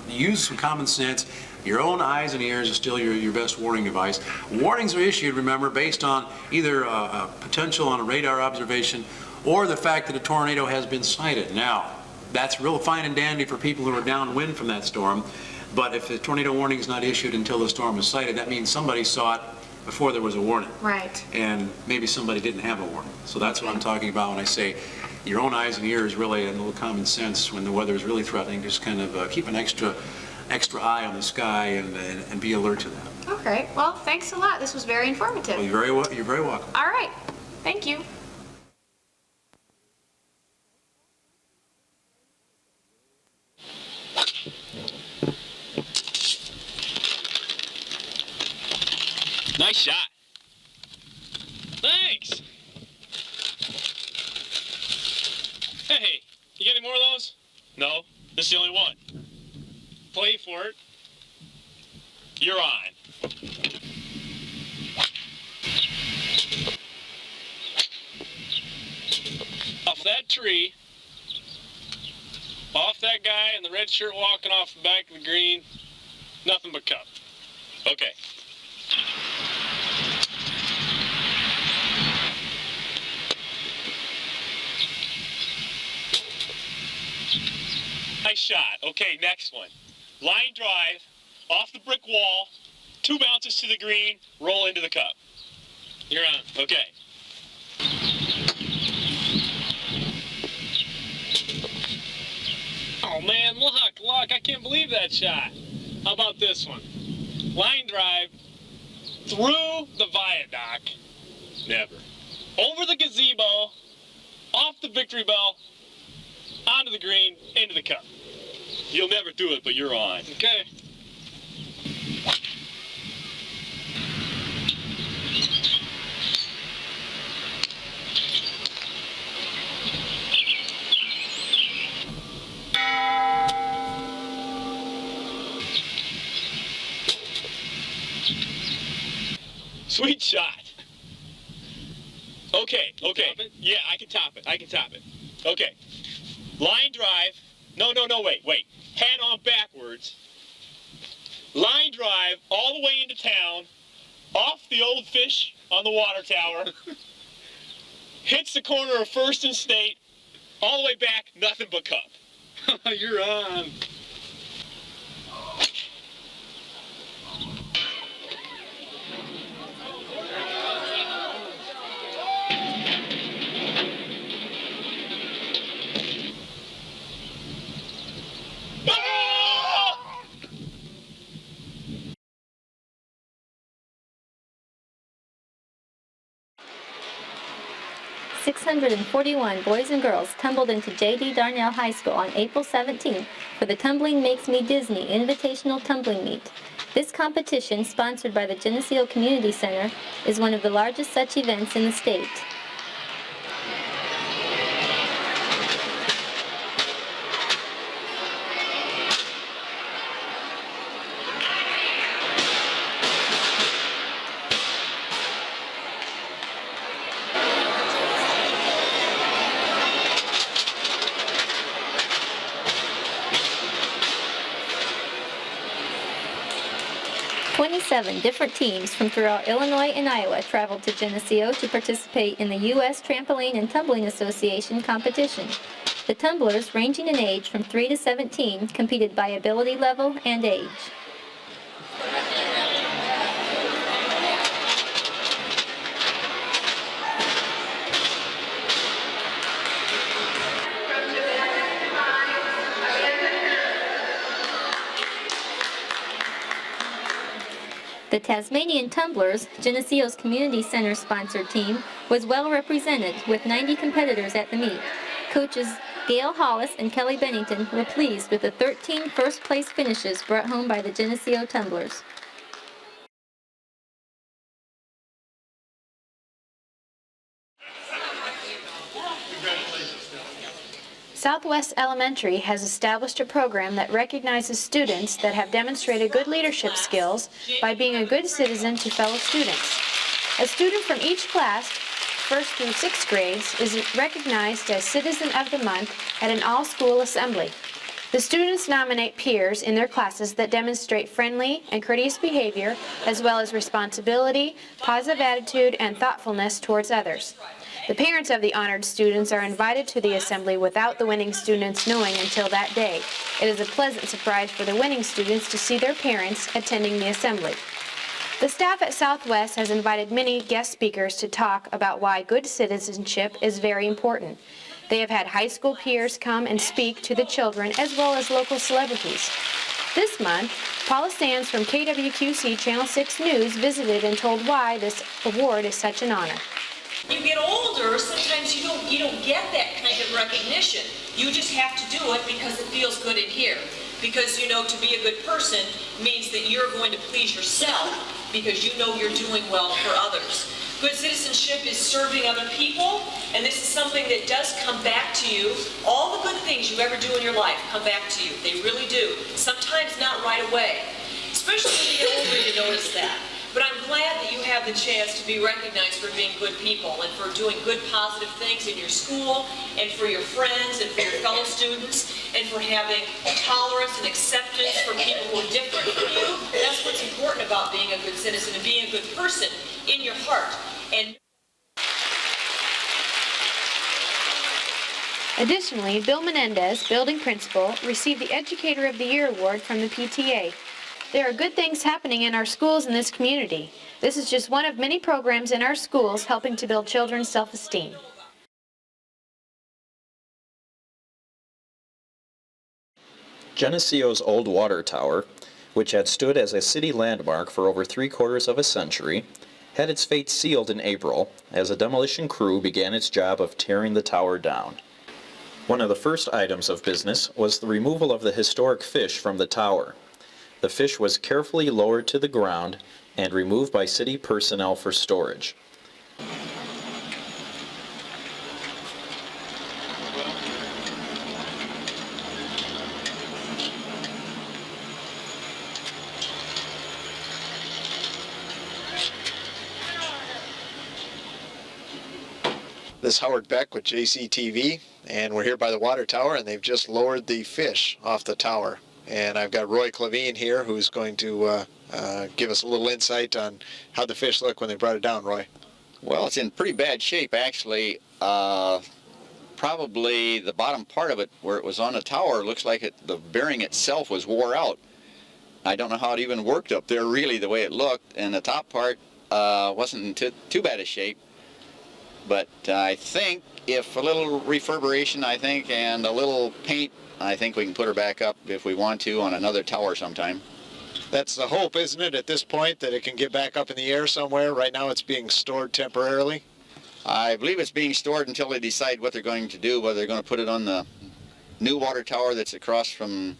Speaker 13: use some common sense. Your own eyes and ears are still your best warning device. Warnings are issued, remember, based on either a potential on a radar observation or the fact that a tornado has been sighted. Now, that's real fine and dandy for people who are downwind from that storm, but if the tornado warning is not issued until the storm is sighted, that means somebody saw it before there was a warning.
Speaker 3: Right.
Speaker 13: And maybe somebody didn't have a warning. So that's what I'm talking about when I say your own eyes and ears, really, and a little common sense when the weather is really threatening. Just kind of keep an extra eye on the sky and be alert to that.
Speaker 3: Okay. Well, thanks a lot. This was very informative.
Speaker 13: Well, you're very welcome.
Speaker 3: All right. Thank you.
Speaker 14: Nice shot. Thanks. Hey, you get any more of those? No, this is the only one. Play for it. You're on. Off that tree, off that guy in the red shirt walking off the back of the green, nothing but cup. Okay. shot. Okay, next one. Line drive, off the brick wall, 2 bounces to the green, roll into the cup. You're on. Okay. Oh man, look, I can't believe that shot. How about this one? Line drive, through the viaduct, never. Over the gazebo, off the victory bell, onto the green, into the cup. You'll never do it, but you're on. Okay. Sweet shot. Okay. Yeah, I can top it. Okay. Line drive. No, wait. Head on backwards. Line drive all the way into town, off the old fish on the water tower, hits the corner of First and State, all the way back, nothing but cup. You're on. Ah!
Speaker 15: 641 boys and girls tumbled into J.D. Darnell High School on April 17th for the Tumbling Makes Me Disney Invitational Tumbling Meet. This competition, sponsored by the Geneseo Community Center, is one of the largest such events in the state. Seven different teams from throughout Illinois and Iowa traveled to Geneseo to participate in the U.S. Trampoline and Tumbling Association competition. The tumblers, ranging in age from 3 to 17, competed by ability level and age. The Tasmanian Tumblers, Geneseo's Community Center-sponsored team, was well represented with 90 competitors at the meet. Coaches Gail Hollis and Kelly Bennington were pleased with the 13 first-place finishes brought home by the Geneseo Tumblers.
Speaker 3: Southwest Elementary has established a program that recognizes students that have demonstrated good leadership skills by being a good citizen to fellow students. A student from each class, 1st through 6th grades, is recognized as Citizen of the Month at an all-school assembly. The students nominate peers in their classes that demonstrate friendly and courteous behavior, as well as responsibility, positive attitude, and thoughtfulness towards others. The parents of the honored students are invited to the assembly without the winning students knowing until that day. It is a pleasant surprise for the winning students to see their parents attending the assembly. The staff at Southwest has invited many guest speakers to talk about why good citizenship is very important. They have had high school peers come and speak to the children as well as local celebrities. This month, Paula Sands from KWQC Channel 6 News visited and told why this award is such an honor.
Speaker 16: You get older, sometimes you don't get that kind of recognition. You just have to do it because it feels good in here. Because you know to be a good person means that you're going to please yourself because you know you're doing well for others. Good citizenship is serving other people, and this is something that does come back to you. All the good things you ever do in your life come back to you. They really do. Sometimes not right away. Especially when you get older, you notice that. But I'm glad that you have the chance to be recognized for being good people and for doing good positive things in your school and for your friends and for your fellow students and for having tolerance and acceptance for people who are different from you. That's what's important about being a good citizen and being a good person in your heart. And
Speaker 3: Additionally, Bill Menendez, building principal, received the Educator of the Year award from the PTA. There are good things happening in our schools in this community. This is just one of many programs in our schools helping to build children's self-esteem.
Speaker 17: Geneseo's old water tower, which had stood as a city landmark for over 3/4 of a century, had its fate sealed in April as a demolition crew began its job of tearing the tower down. One of the first items of business was the removal of the historic fish from the tower. The fish was carefully lowered to the ground and removed by city personnel for storage.
Speaker 9: This is Howard Beck with JCTV, and we're here by the water tower, and they've just lowered the fish off the tower. And I've got Roy Clavine here, who's going to give us a little insight on how the fish look when they brought it down. Roy.
Speaker 18: Well, it's in pretty bad shape, actually. Probably the bottom part of it, where it was on the tower, looks like the bearing itself was wore out. I don't know how it even worked up there, really, the way it looked. And the top part wasn't in too bad a shape. But I think if a little reverberation, and a little paint, I think we can put her back up if we want to on another tower sometime.
Speaker 9: That's the hope, isn't it, at this point, that it can get back up in the air somewhere? Right now it's being stored temporarily?
Speaker 18: I believe it's being stored until they decide what they're going to do, whether they're going to put it on the new water tower that's across from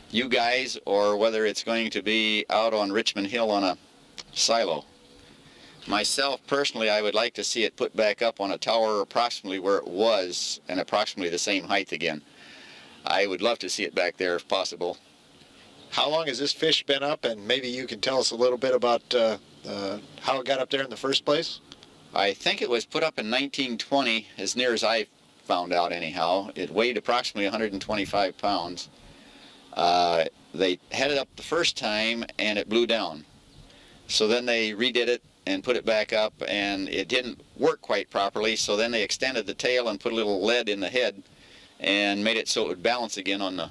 Speaker 18: you guys, or whether it's going to be out on Richmond Hill on a silo. Myself, personally, I would like to see it put back up on a tower approximately where it was and approximately the same height again. I would love to see it back there if possible.
Speaker 9: How long has this fish been up, and maybe you can tell us a little bit about how it got up there in the first place?
Speaker 18: I think it was put up in 1920, as near as I found out anyhow. It weighed approximately 125 pounds. They had it up the first time and it blew down. So then they redid it and put it back up, and it didn't work quite properly, so then they extended the tail and put a little lead in the head and made it so it would balance again on the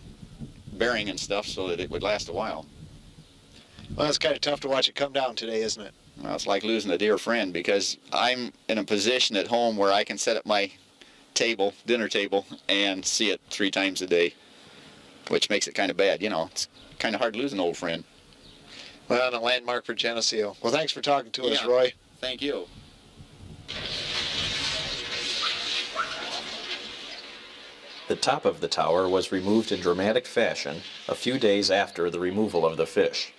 Speaker 18: bearing and stuff so that it would last a while.
Speaker 9: Well, it's kind of tough to watch it come down today, isn't it?
Speaker 18: Well, it's like losing a dear friend, because I'm in a position at home where I can set up my table, dinner table, and see it 3 times a day, which makes it kind of bad. It's kind of hard to lose an old friend.
Speaker 9: Well, and a landmark for Geneseo. Well, thanks for talking to us, Roy.
Speaker 18: Thank you.
Speaker 17: The top of the tower was removed in dramatic fashion a few days after the removal of the fish.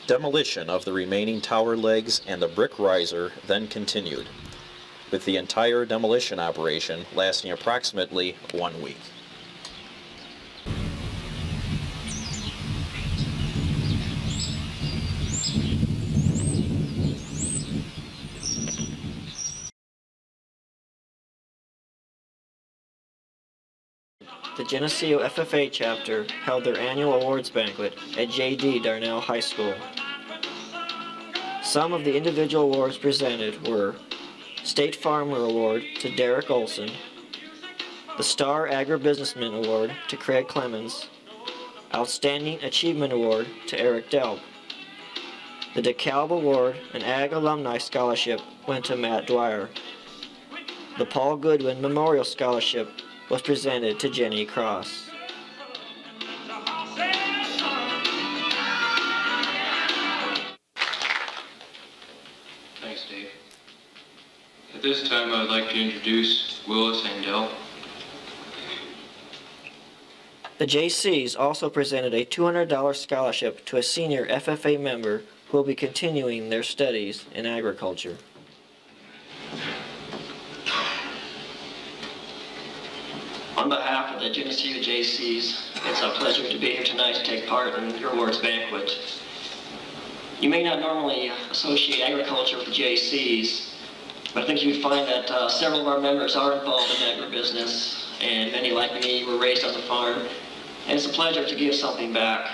Speaker 17: Demolition of the remaining tower legs and the brick riser then continued, with the entire demolition operation lasting approximately 1 week.
Speaker 19: The Geneseo FFA chapter held their annual awards banquet at J.D. Darnell High School. Some of the individual awards presented were State Farmer Award to Derek Olson, the Star Agribusinessman Award to Craig Clemens, Outstanding Achievement Award to Eric Delp. The DeKalb Award, an Ag Alumni Scholarship, went to Matt Dwyer. The Paul Goodwin Memorial Scholarship was presented to Jenny Cross.
Speaker 20: Thanks, Dave. At this time, I would like to introduce Willis, and Dell.
Speaker 19: The JCs also presented a $200 scholarship to a senior FFA member who will be continuing their studies in agriculture.
Speaker 21: On behalf of the Geneseo JCs, it's a pleasure to be here tonight to take part in your awards banquet. You may not normally associate agriculture with the JCs, but I think you would find that several of our members are involved in agribusiness, and many like me were raised on the farm, and it's a pleasure to give something back.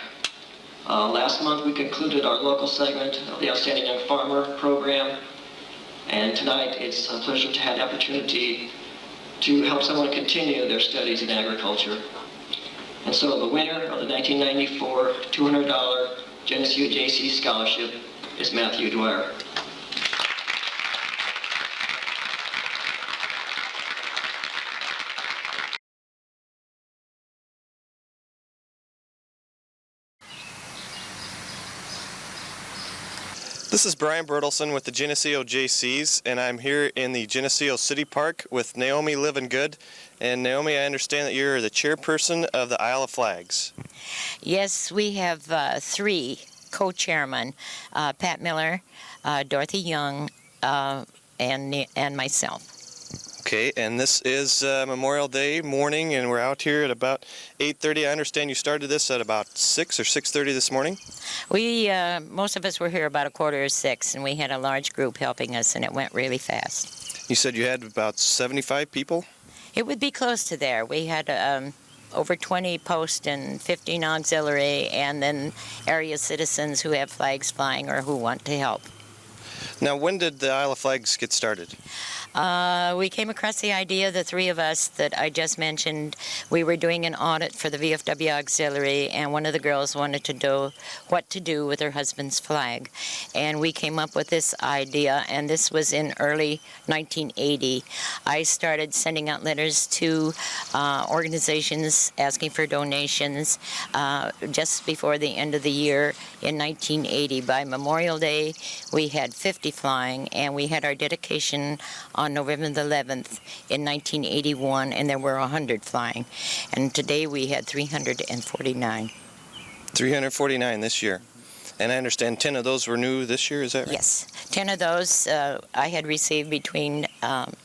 Speaker 21: Last month we concluded our local segment of the Outstanding Young Farmer program, and tonight it's a pleasure to have the opportunity to help someone continue their studies in agriculture. And so the winner of the 1994 $200 Geneseo JC Scholarship is Matthew Dwyer.
Speaker 1: This is Brian Bertelson with the Geneseo JCs, and I'm here in the Geneseo City Park with Naomi Living Good. And Naomi, I understand that you're the chairperson of the Isle of Flags.
Speaker 22: Yes, we have three co-chairmen, Pat Miller, Dorothy Young, and myself.
Speaker 1: Okay, and this is Memorial Day morning, and we're out here at about 8:30. I understand you started this at about 6 or 6:30 this morning?
Speaker 22: We, most of us were here about 5:45, and we had a large group helping us, and it went really fast.
Speaker 1: You said you had about 75 people?
Speaker 22: It would be close to there. We had over 20 post and 15 auxiliary, and then area citizens who have flags flying or who want to help.
Speaker 1: Now, when did the Isle of Flags get started?
Speaker 22: We came across the idea, the three of us that I just mentioned. We were doing an audit for the VFW Auxiliary, and one of the girls wanted to know what to do with her husband's flag. And we came up with this idea, and this was in early 1980. I started sending out letters to organizations asking for donations just before the end of the year in 1980. By Memorial Day, we had 50 flying, and we had our dedication on November the 11th in 1981, and there were 100 flying. And today we had 349.
Speaker 1: 349 this year. And I understand 10 of those were new this year, is that right?
Speaker 22: Yes. 10 of those I had received between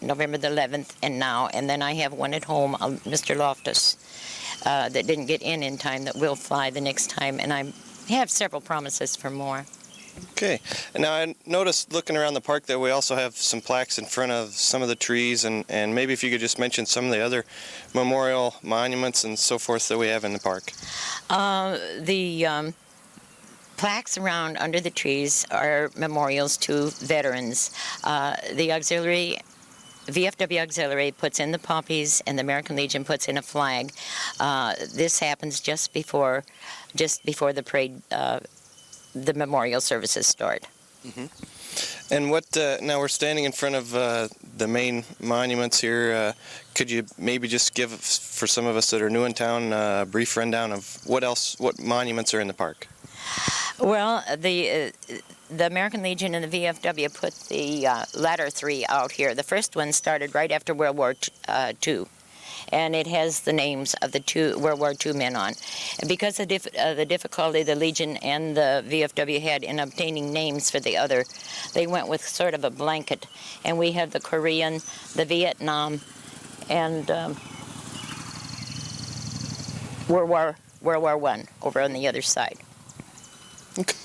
Speaker 22: November the 11th and now, and then I have one at home, Mr. Loftus, that didn't get in time that will fly the next time, and I have several promises for more.
Speaker 1: Okay. And now I noticed looking around the park that we also have some plaques in front of some of the trees, and maybe if you could just mention some of the other memorial monuments and so forth that we have in the park.
Speaker 22: The plaques around under the trees are memorials to veterans. The auxiliary, VFW Auxiliary, puts in the poppies, and the American Legion puts in a flag. This happens just before the parade. The memorial services start.
Speaker 1: Mm-hmm. And what, now we're standing in front of the main monuments here. Could you maybe just give, for some of us that are new in town, a brief rundown of what monuments are in the park?
Speaker 22: Well, the American Legion and the VFW put the latter three out here. The first one started right after World War II. And it has the names of the two World War II men on. And because of the difficulty the Legion and the VFW had in obtaining names for the other, they went with sort of a blanket. And we have the Korean, the Vietnam, and World War I over on the other side.
Speaker 1: Okay.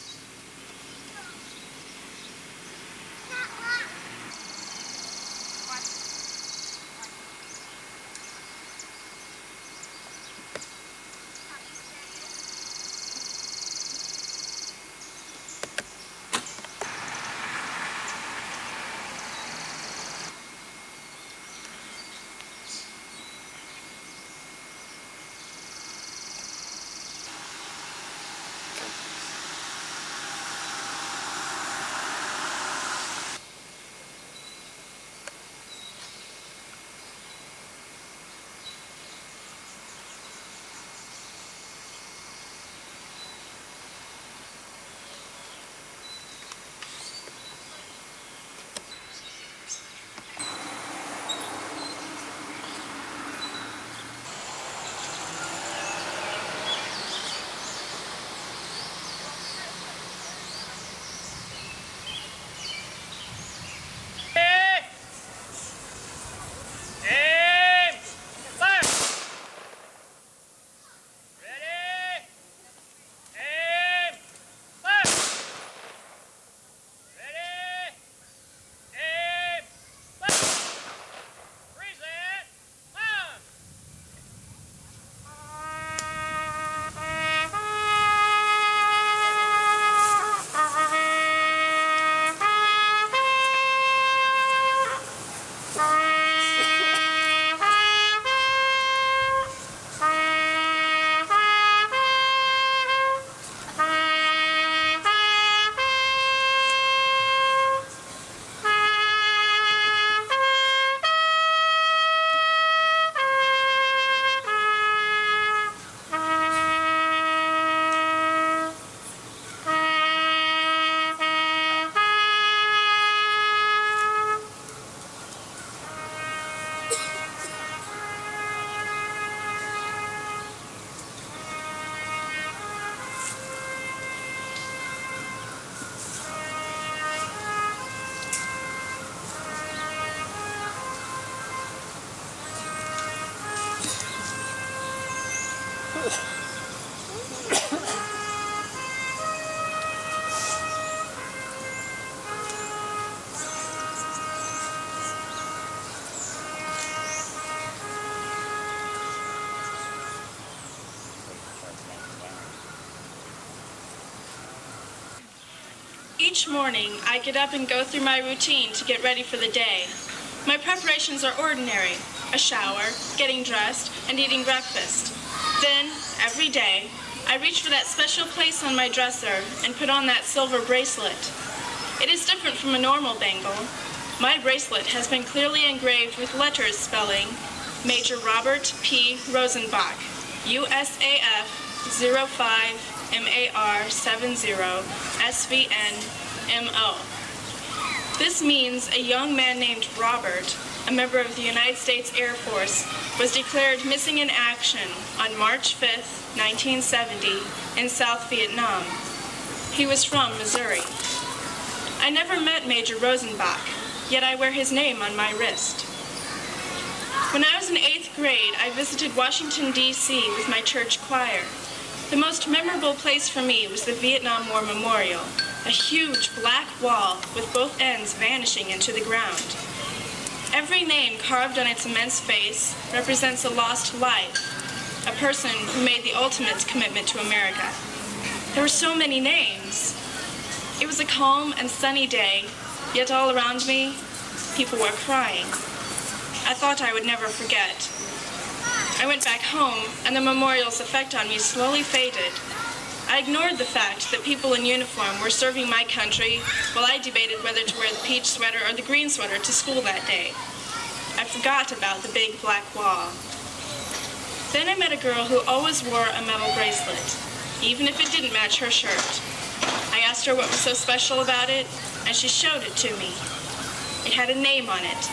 Speaker 4: Each morning, I get up and go through my routine to get ready for the day. My preparations are ordinary: a shower, getting dressed, and eating breakfast. Then, every day, I reach for that special place on my dresser and put on that silver bracelet. It is different from a normal bangle. My bracelet has been clearly engraved with letters spelling Major Robert P. Rosenbach, USAF 05 MAR 70 SVN MO. This means a young man named Robert, a member of the United States Air Force, was declared missing in action on March 5, 1970, in South Vietnam. He was from Missouri. I never met Major Rosenbach, yet I wear his name on my wrist. When I was in 8th grade, I visited Washington, D.C. with my church choir. The most memorable place for me was the Vietnam War Memorial, a huge black wall with both ends vanishing into the ground. Every name carved on its immense face represents a lost life, a person who made the ultimate commitment to America. There were so many names. It was a calm and sunny day, yet all around me, people were crying. I thought I would never forget. I went back home, and the memorial's effect on me slowly faded. I ignored the fact that people in uniform were serving my country while I debated whether to wear the peach sweater or the green sweater to school that day. I forgot about the big black wall. Then I met a girl who always wore a metal bracelet, even if it didn't match her shirt. I asked her what was so special about it, and she showed it to me. It had a name on it,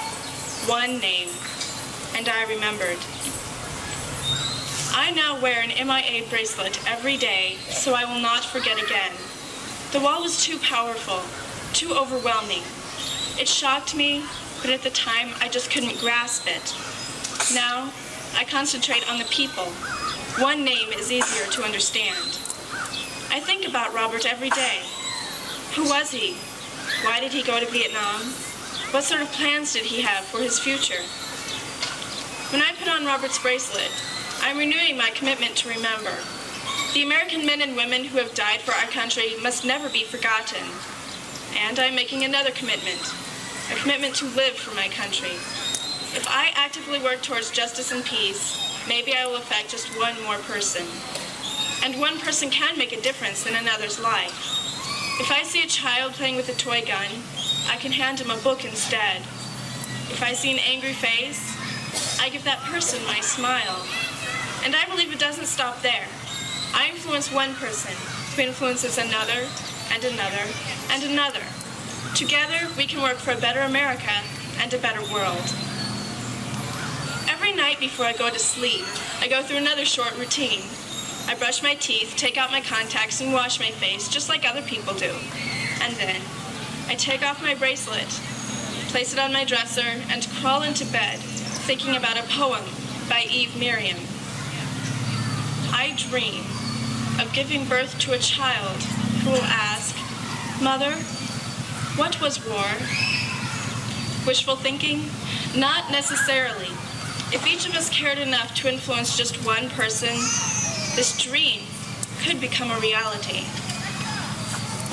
Speaker 4: one name, and I remembered. I now wear an MIA bracelet every day, so I will not forget again. The wall was too powerful, too overwhelming. It shocked me, but at the time I just couldn't grasp it. Now, I concentrate on the people. One name is easier to understand. I think about Robert every day. Who was he? Why did he go to Vietnam? What sort of plans did he have for his future? When I put on Robert's bracelet, I'm renewing my commitment to remember. The American men and women who have died for our country must never be forgotten. And I'm making another commitment, a commitment to live for my country. If I actively work towards justice and peace, maybe I will affect just one more person. And one person can make a difference in another's life. If I see a child playing with a toy gun, I can hand him a book instead. If I see an angry face, I give that person my smile. And I believe it doesn't stop there. I influence one person who influences another, and another, and another. Together, we can work for a better America and a better world. Every night before I go to sleep, I go through another short routine. I brush my teeth, take out my contacts, and wash my face, just like other people do. And then, I take off my bracelet, place it on my dresser, and crawl into bed, thinking about a poem by Eve Miriam. I dream of giving birth to a child who will ask, "Mother, what was war?" Wishful thinking? Not necessarily. If each of us cared enough to influence just one person, this dream could become a reality.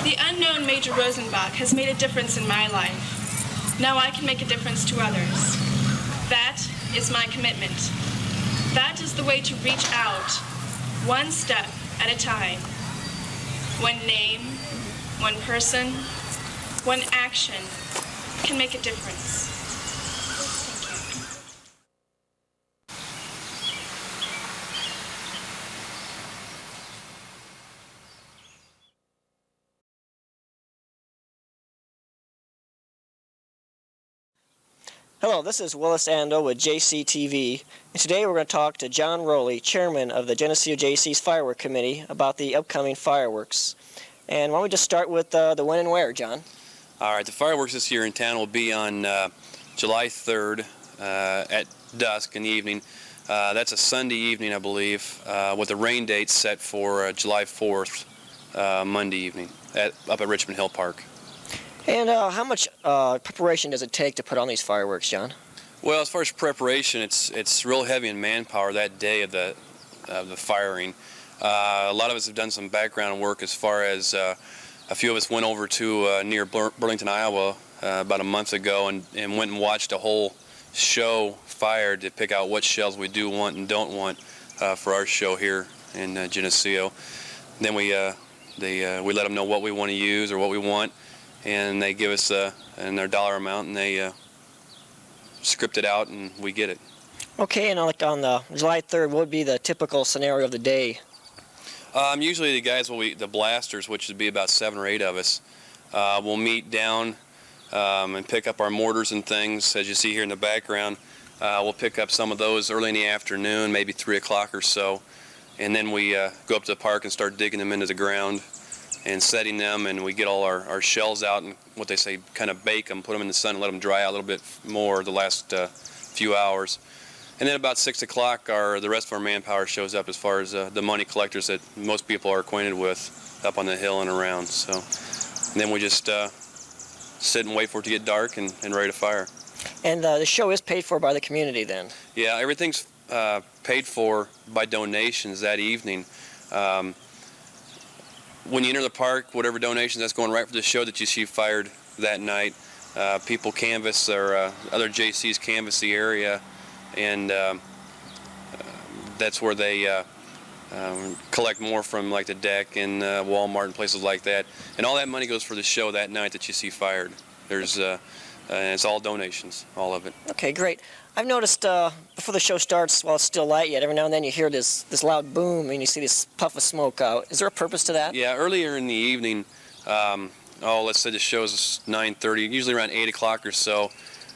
Speaker 4: The unknown Major Rosenbach has made a difference in my life. Now I can make a difference to others. That is my commitment. That is the way to reach out, one step at a time. One name, one person, one action can make a difference.
Speaker 20: Hello, this is Willis Ando with JCTV, and today we're going to talk to John Rowley, chairman of the Geneseo JC's Firework Committee, about the upcoming fireworks. And why don't we just start with the when and where, John?
Speaker 23: All right, the fireworks this year in town will be on July 3rd at dusk in the evening. That's a Sunday evening, I believe, with the rain date set for July 4th, Monday evening, up at Richmond Hill Park.
Speaker 20: And how much preparation does it take to put on these fireworks, John?
Speaker 23: Well, as far as preparation, it's real heavy in manpower that day of the firing. A lot of us have done some background work as far as a few of us went over to near Burlington, Iowa about a month ago and went and watched a whole show fired to pick out what shells we do want and don't want for our show here in Geneseo. Then we let them know what we want to use or what we want, and they give us their dollar amount, and they script it out, and we get it.
Speaker 20: Okay, and like on the July 3rd, what would be the typical scenario of the day?
Speaker 23: Usually the guys the blasters, which would be about 7 or 8 of us, will meet down and pick up our mortars and things. As you see here in the background, we'll pick up some of those early in the afternoon, maybe 3 o'clock or so, and then we go up to the park and start digging them into the ground and setting them, and we get all our shells out and what they say, kind of bake them, put them in the sun and let them dry out a little bit more the last few hours. And then about 6 o'clock, the rest of our manpower shows up as far as the money collectors that most people are acquainted with up on the hill and around. So and then we just sit and wait for it to get dark and ready to fire.
Speaker 20: And the show is paid for by the community then?
Speaker 23: Yeah, everything's paid for by donations that evening. When you enter the park, whatever donations that's going right for the show that you see fired that night, people canvass, or other JCs canvass the area, and that's where they collect more from, like the deck and Walmart and places like that. And all that money goes for the show that night that you see fired. There's it's all donations, all of it.
Speaker 20: Okay, great. I've noticed before the show starts, while it's still light yet, every now and then you hear this loud boom and you see this puff of smoke out. Is there a purpose to that?
Speaker 23: Yeah, earlier in the evening, let's say the show's 9:30, usually around 8 o'clock or so,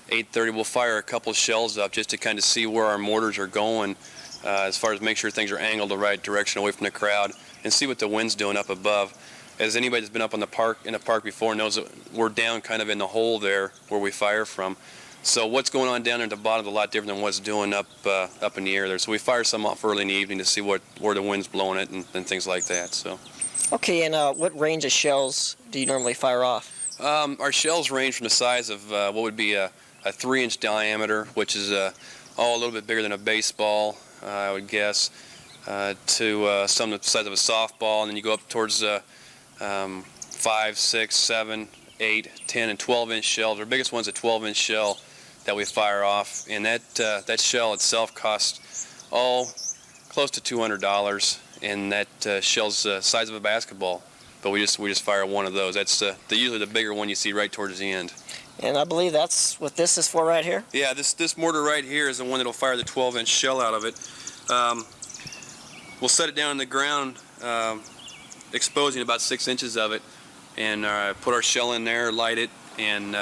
Speaker 23: 8:30, we'll fire a couple shells up just to kind of see where our mortars are going, as far as make sure things are angled the right direction away from the crowd, and see what the wind's doing up above. As anybody that's been up in the park before knows that we're down kind of in the hole there where we fire from. So what's going on down there at the bottom is a lot different than what's doing up in the air there. So we fire some off early in the evening to see where the wind's blowing it and things like that. So.
Speaker 20: Okay, and what range of shells do you normally fire off?
Speaker 23: Our shells range from the size of what would be a 3-inch diameter, which is a little bit bigger than a baseball, I would guess, to some the size of a softball, and then you go up towards 5, 6, 7, 8, 10, and 12-inch shells. Our biggest one's a 12-inch shell that we fire off, and that shell itself costs close to $200, and that shell's the size of a basketball. But we just fire one of those. That's usually the bigger one you see right towards the end.
Speaker 20: And I believe that's what this is for right here?
Speaker 23: Yeah, this mortar right here is the one that'll fire the 12-inch shell out of it. We'll set it down in the ground, exposing about 6 inches of it, and put our shell in there, light it, and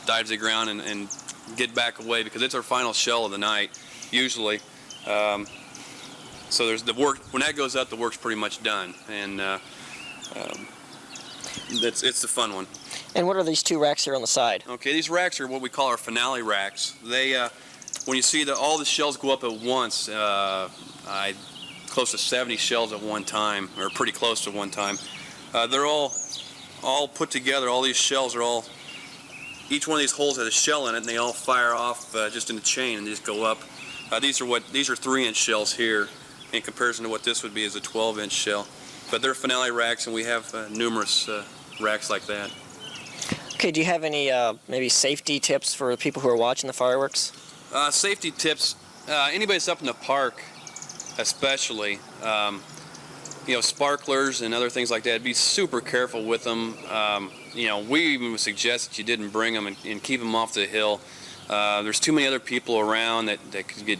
Speaker 23: dive to the ground and get back away, because it's our final shell of the night, usually. So there's the work. When that goes up, the work's pretty much done, and it's the fun one.
Speaker 20: And what are these two racks here on the side?
Speaker 23: Okay, these racks are what we call our finale racks. They, when you see all the shells go up at once, close to 70 shells at one time, or pretty close to one time. They're all put together. All these shells are each one of these holes has a shell in it, and they all fire off just in a chain and just go up. These are 3-inch shells here, in comparison to what this would be as a 12-inch shell. But they're finale racks, and we have numerous racks like that.
Speaker 20: Okay, do you have any maybe safety tips for people who are watching the fireworks?
Speaker 23: Safety tips, anybody that's up in the park especially, sparklers and other things like that, be super careful with them. We even would suggest that you didn't bring them and keep them off the hill. There's too many other people around that could get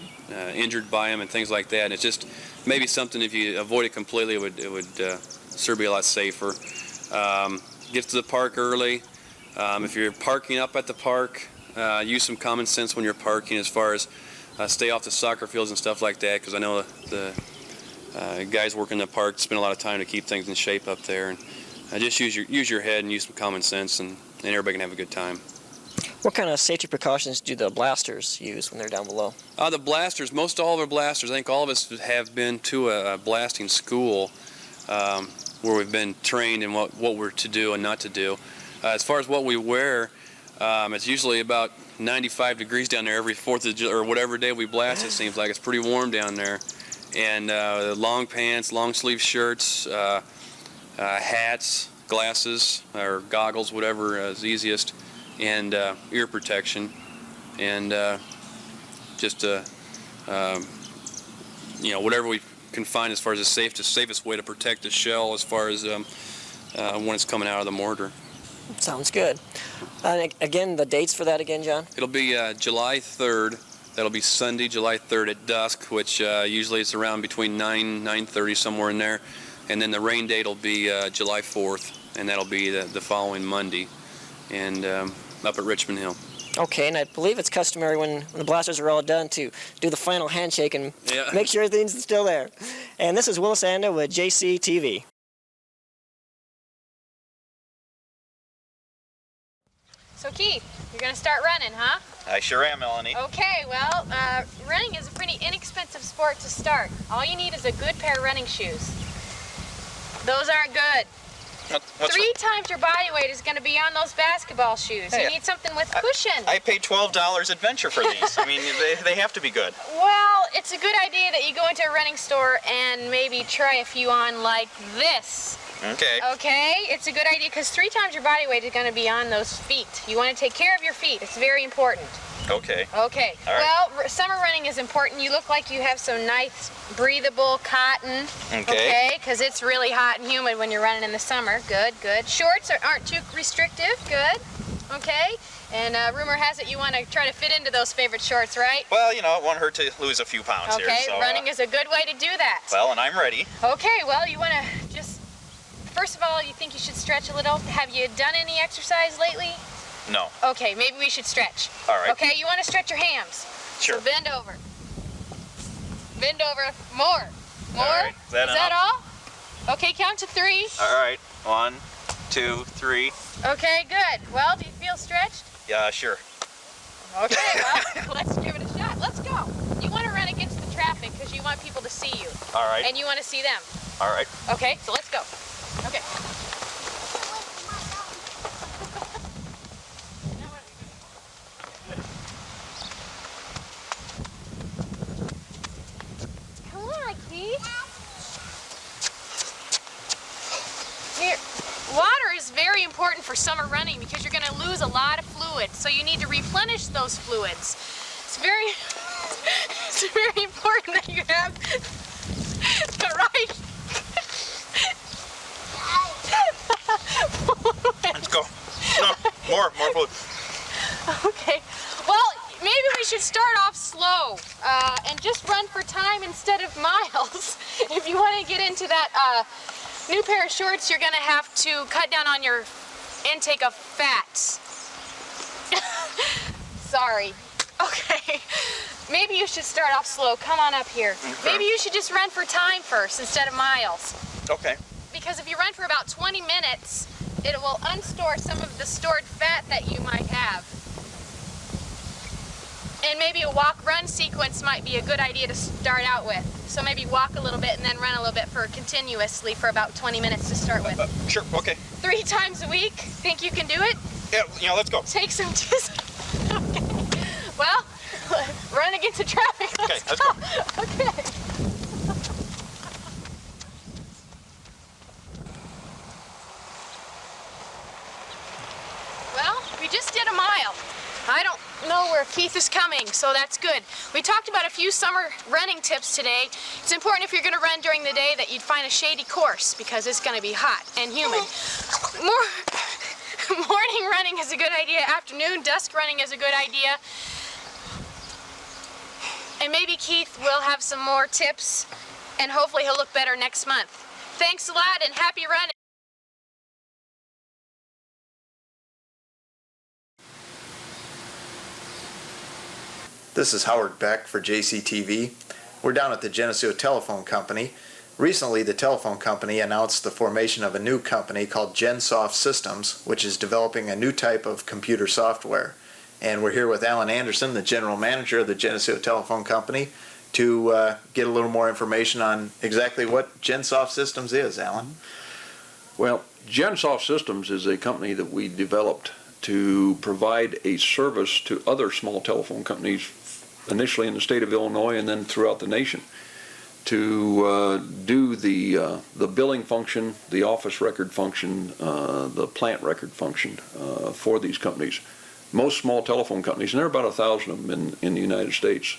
Speaker 23: injured by them and things like that. And it's just maybe something, if you avoid it completely, it would sure be a lot safer. Get to the park early. If you're parking up at the park, use some common sense when you're parking, as far as stay off the soccer fields and stuff like that, because I know the guys working in the park spend a lot of time to keep things in shape up there. And just use your head and use some common sense, and everybody can have a good time.
Speaker 20: What kind of safety precautions do the blasters use when they're down below?
Speaker 23: The blasters, most all of our blasters, I think all of us have been to a blasting school where we've been trained in what we're to do and not to do. As far as what we wear, it's usually about 95 degrees down there every 4th of July, or whatever day we blast. It seems like it's pretty warm down there. And long pants, long sleeve shirts, hats, glasses or goggles, whatever is easiest, and ear protection, and just whatever we can find as far as the safest way to protect the shell as far as when it's coming out of the mortar.
Speaker 20: Sounds good. Again, the dates for that again, John?
Speaker 23: It'll be July 3rd. That'll be Sunday, July 3rd at dusk, which usually it's around between 9:30, somewhere in there. And then the rain date will be July 4th, and that'll be the following Monday, and up at Richmond Hill.
Speaker 20: Okay, and I believe it's customary when the blasters are all done to do the final handshake and make sure everything's still there. And this is Willis Ando with JCTV.
Speaker 3: So Keith, you're going to start running, huh?
Speaker 17: I sure am, Melanie.
Speaker 3: Okay, well, running is a pretty inexpensive sport to start. All you need is a good pair of running shoes. Those aren't good.
Speaker 17: What's
Speaker 3: 3 times your body weight is going to be on those basketball shoes.
Speaker 17: Hey,
Speaker 3: you need something with cushion.
Speaker 17: I paid $12 adventure for these. I mean, they have to be good.
Speaker 3: Well, it's a good idea that you go into a running store and maybe try a few on like this.
Speaker 17: Okay.
Speaker 3: Okay, it's a good idea because 3 times your body weight is going to be on those feet. You want to take care of your feet. It's very important.
Speaker 17: Okay.
Speaker 3: Okay.
Speaker 17: All right.
Speaker 3: Well, summer running is important. You look like you have some nice, breathable cotton.
Speaker 17: Okay.
Speaker 3: Because it's really hot and humid when you're running in the summer. Good, good. Shorts aren't too restrictive. Good. Okay. And rumor has it you want to try to fit into those favorite shorts, right?
Speaker 17: Well, it won't hurt to lose a few pounds here.
Speaker 3: Okay,
Speaker 17: So,
Speaker 3: running is a good way to do that.
Speaker 17: Well, and I'm ready.
Speaker 3: Okay, well, you want to just, first of all, you think you should stretch a little. Have you done any exercise lately?
Speaker 17: No.
Speaker 3: Okay, maybe we should stretch.
Speaker 17: All right.
Speaker 3: Okay, you want to stretch your hams.
Speaker 17: Sure.
Speaker 3: So bend over. Bend over. More. More.
Speaker 17: All right. Is that
Speaker 3: all? Okay, count to 3.
Speaker 17: All right. 1, 2, 3.
Speaker 3: Okay, good. Well, do you feel stretched?
Speaker 17: Yeah, sure.
Speaker 3: Okay, well, let's give it a shot. Let's go. You want to run against the traffic because you want people to see you.
Speaker 17: All right.
Speaker 3: And you want to see them.
Speaker 17: All right.
Speaker 3: Okay, so let's go. Okay. Come on, Keith. Here, water is very important for summer running because you're going to lose a lot of fluid, so you need to replenish those fluids. It's very important that you have the right.
Speaker 17: Let's go. No, more fluid.
Speaker 3: Okay. Well, maybe we should start off slow and just run for time instead of miles. If you want to get into that new pair of shorts, you're going to have to cut down on your intake of fats. Sorry. Okay. Maybe you should start off slow. Come on up here.
Speaker 17: Okay.
Speaker 3: Maybe you should just run for time first instead of miles.
Speaker 17: Okay.
Speaker 3: Because if you run for about 20 minutes, it will unstore some of the stored fat that you might have. And maybe a walk-run sequence might be a good idea to start out with. So maybe walk a little bit and then run a little bit continuously for about 20 minutes to start with.
Speaker 17: Sure, okay.
Speaker 3: 3 times a week? Think you can do it?
Speaker 17: Yeah, let's go.
Speaker 3: Take some Okay. Well, run against the traffic. Let's go. Okay. Well, we just did a mile. I don't know where Keith is coming, so that's good. We talked about a few summer running tips today. It's important if you're going to run during the day that you'd find a shady course because it's going to be hot and humid. Morning running is a good idea. Afternoon, dusk running is a good idea. And maybe Keith will have some more tips, and hopefully he'll look better next month. Thanks a lot, and happy running.
Speaker 9: This is Howard Beck for JCTV. We're down at the Geneseo Telephone Company. Recently, the telephone company announced the formation of a new company called GenSoft Systems, which is developing a new type of computer software. And we're here with Alan Anderson, the general manager of the Geneseo Telephone Company, to get a little more information on exactly what GenSoft Systems is. Alan?
Speaker 5: Well, GenSoft Systems is a company that we developed to provide a service to other small telephone companies, initially in the state of Illinois and then throughout the nation. to do the billing function, the office record function, the plant record function for these companies. Most small telephone companies, and there are about 1,000 of them in the United States,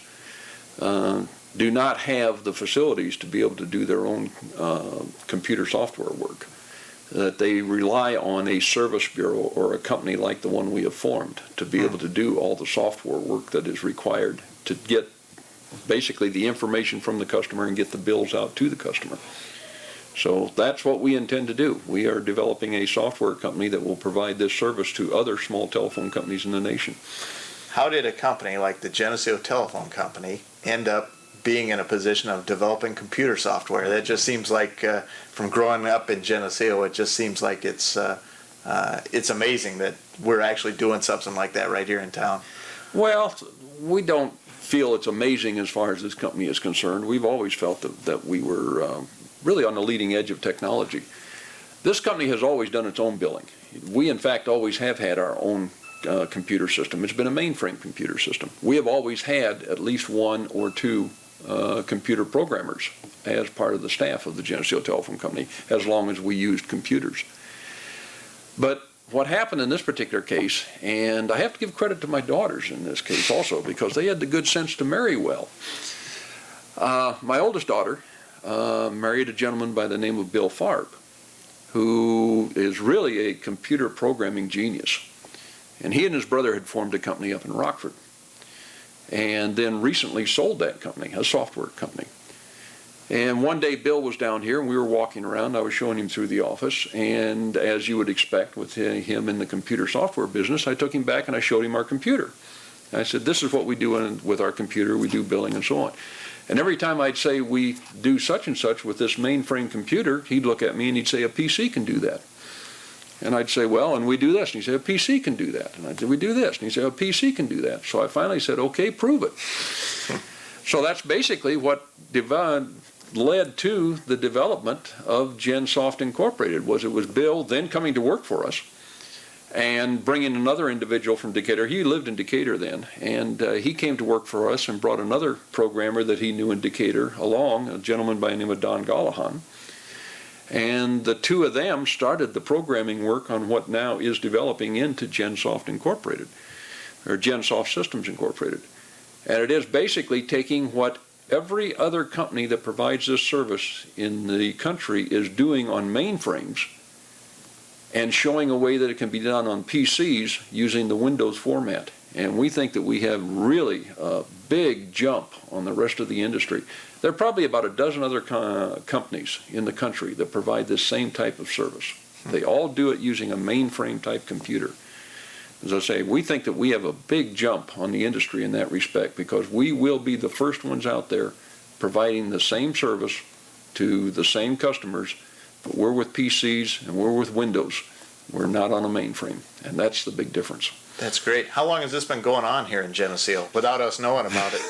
Speaker 5: do not have the facilities to be able to do their own computer software work. That they rely on a service bureau or a company like the one we have formed to be able to do all the software work that is required to get basically the information from the customer and get the bills out to the customer. So that's what we intend to do. We are developing a software company that will provide this service to other small telephone companies in the nation.
Speaker 9: How did a company like the Geneseo Telephone Company end up being in a position of developing computer software? That just seems like, from growing up in Geneseo, it just seems like it's amazing that we're actually doing something like that right here in town.
Speaker 5: Well, we don't feel it's amazing as far as this company is concerned. We've always felt that we were really on the leading edge of technology. This company has always done its own billing. We, in fact, always have had our own computer system. It's been a mainframe computer system. We have always had at least one or two computer programmers as part of the staff of the Geneseo Telephone Company, as long as we used computers. But what happened in this particular case, and I have to give credit to my daughters in this case also, because they had the good sense to marry well. My oldest daughter married a gentleman by the name of Bill Farb, who is really a computer programming genius. And he and his brother had formed a company up in Rockford, and then recently sold that company, a software company. And one day Bill was down here and we were walking around. I was showing him through the office, and as you would expect with him in the computer software business, I took him back and I showed him our computer. And I said, this is what we do with our computer. We do billing and so on. And every time I'd say we do such and such with this mainframe computer, he'd look at me and he'd say, a PC can do that. And I'd say, well, and we do this. And he'd say, a PC can do that. And I'd say, we do this. And he'd say, a PC can do that. So I finally said, okay, prove it. So that's basically what led to the development of GenSoft Incorporated. It was Bill then coming to work for us and bringing another individual from Decatur. He lived in Decatur then, and he came to work for us and brought another programmer that he knew in Decatur along, a gentleman by the name of Don Gallahan. And the two of them started the programming work on what now is developing into GenSoft Incorporated, or GenSoft Systems Incorporated. And it is basically taking what every other company that provides this service in the country is doing on mainframes and showing a way that it can be done on PCs using the Windows format. And we think that we have really a big jump on the rest of the industry. There are probably about a dozen other companies in the country that provide this same type of service. They all do it using a mainframe type computer. As I say, we think that we have a big jump on the industry in that respect, because we will be the first ones out there providing the same service to the same customers, but we're with PCs and we're with Windows. We're not on a mainframe, and that's the big difference.
Speaker 9: That's great. How long has this been going on here in Geneseo without us knowing about it?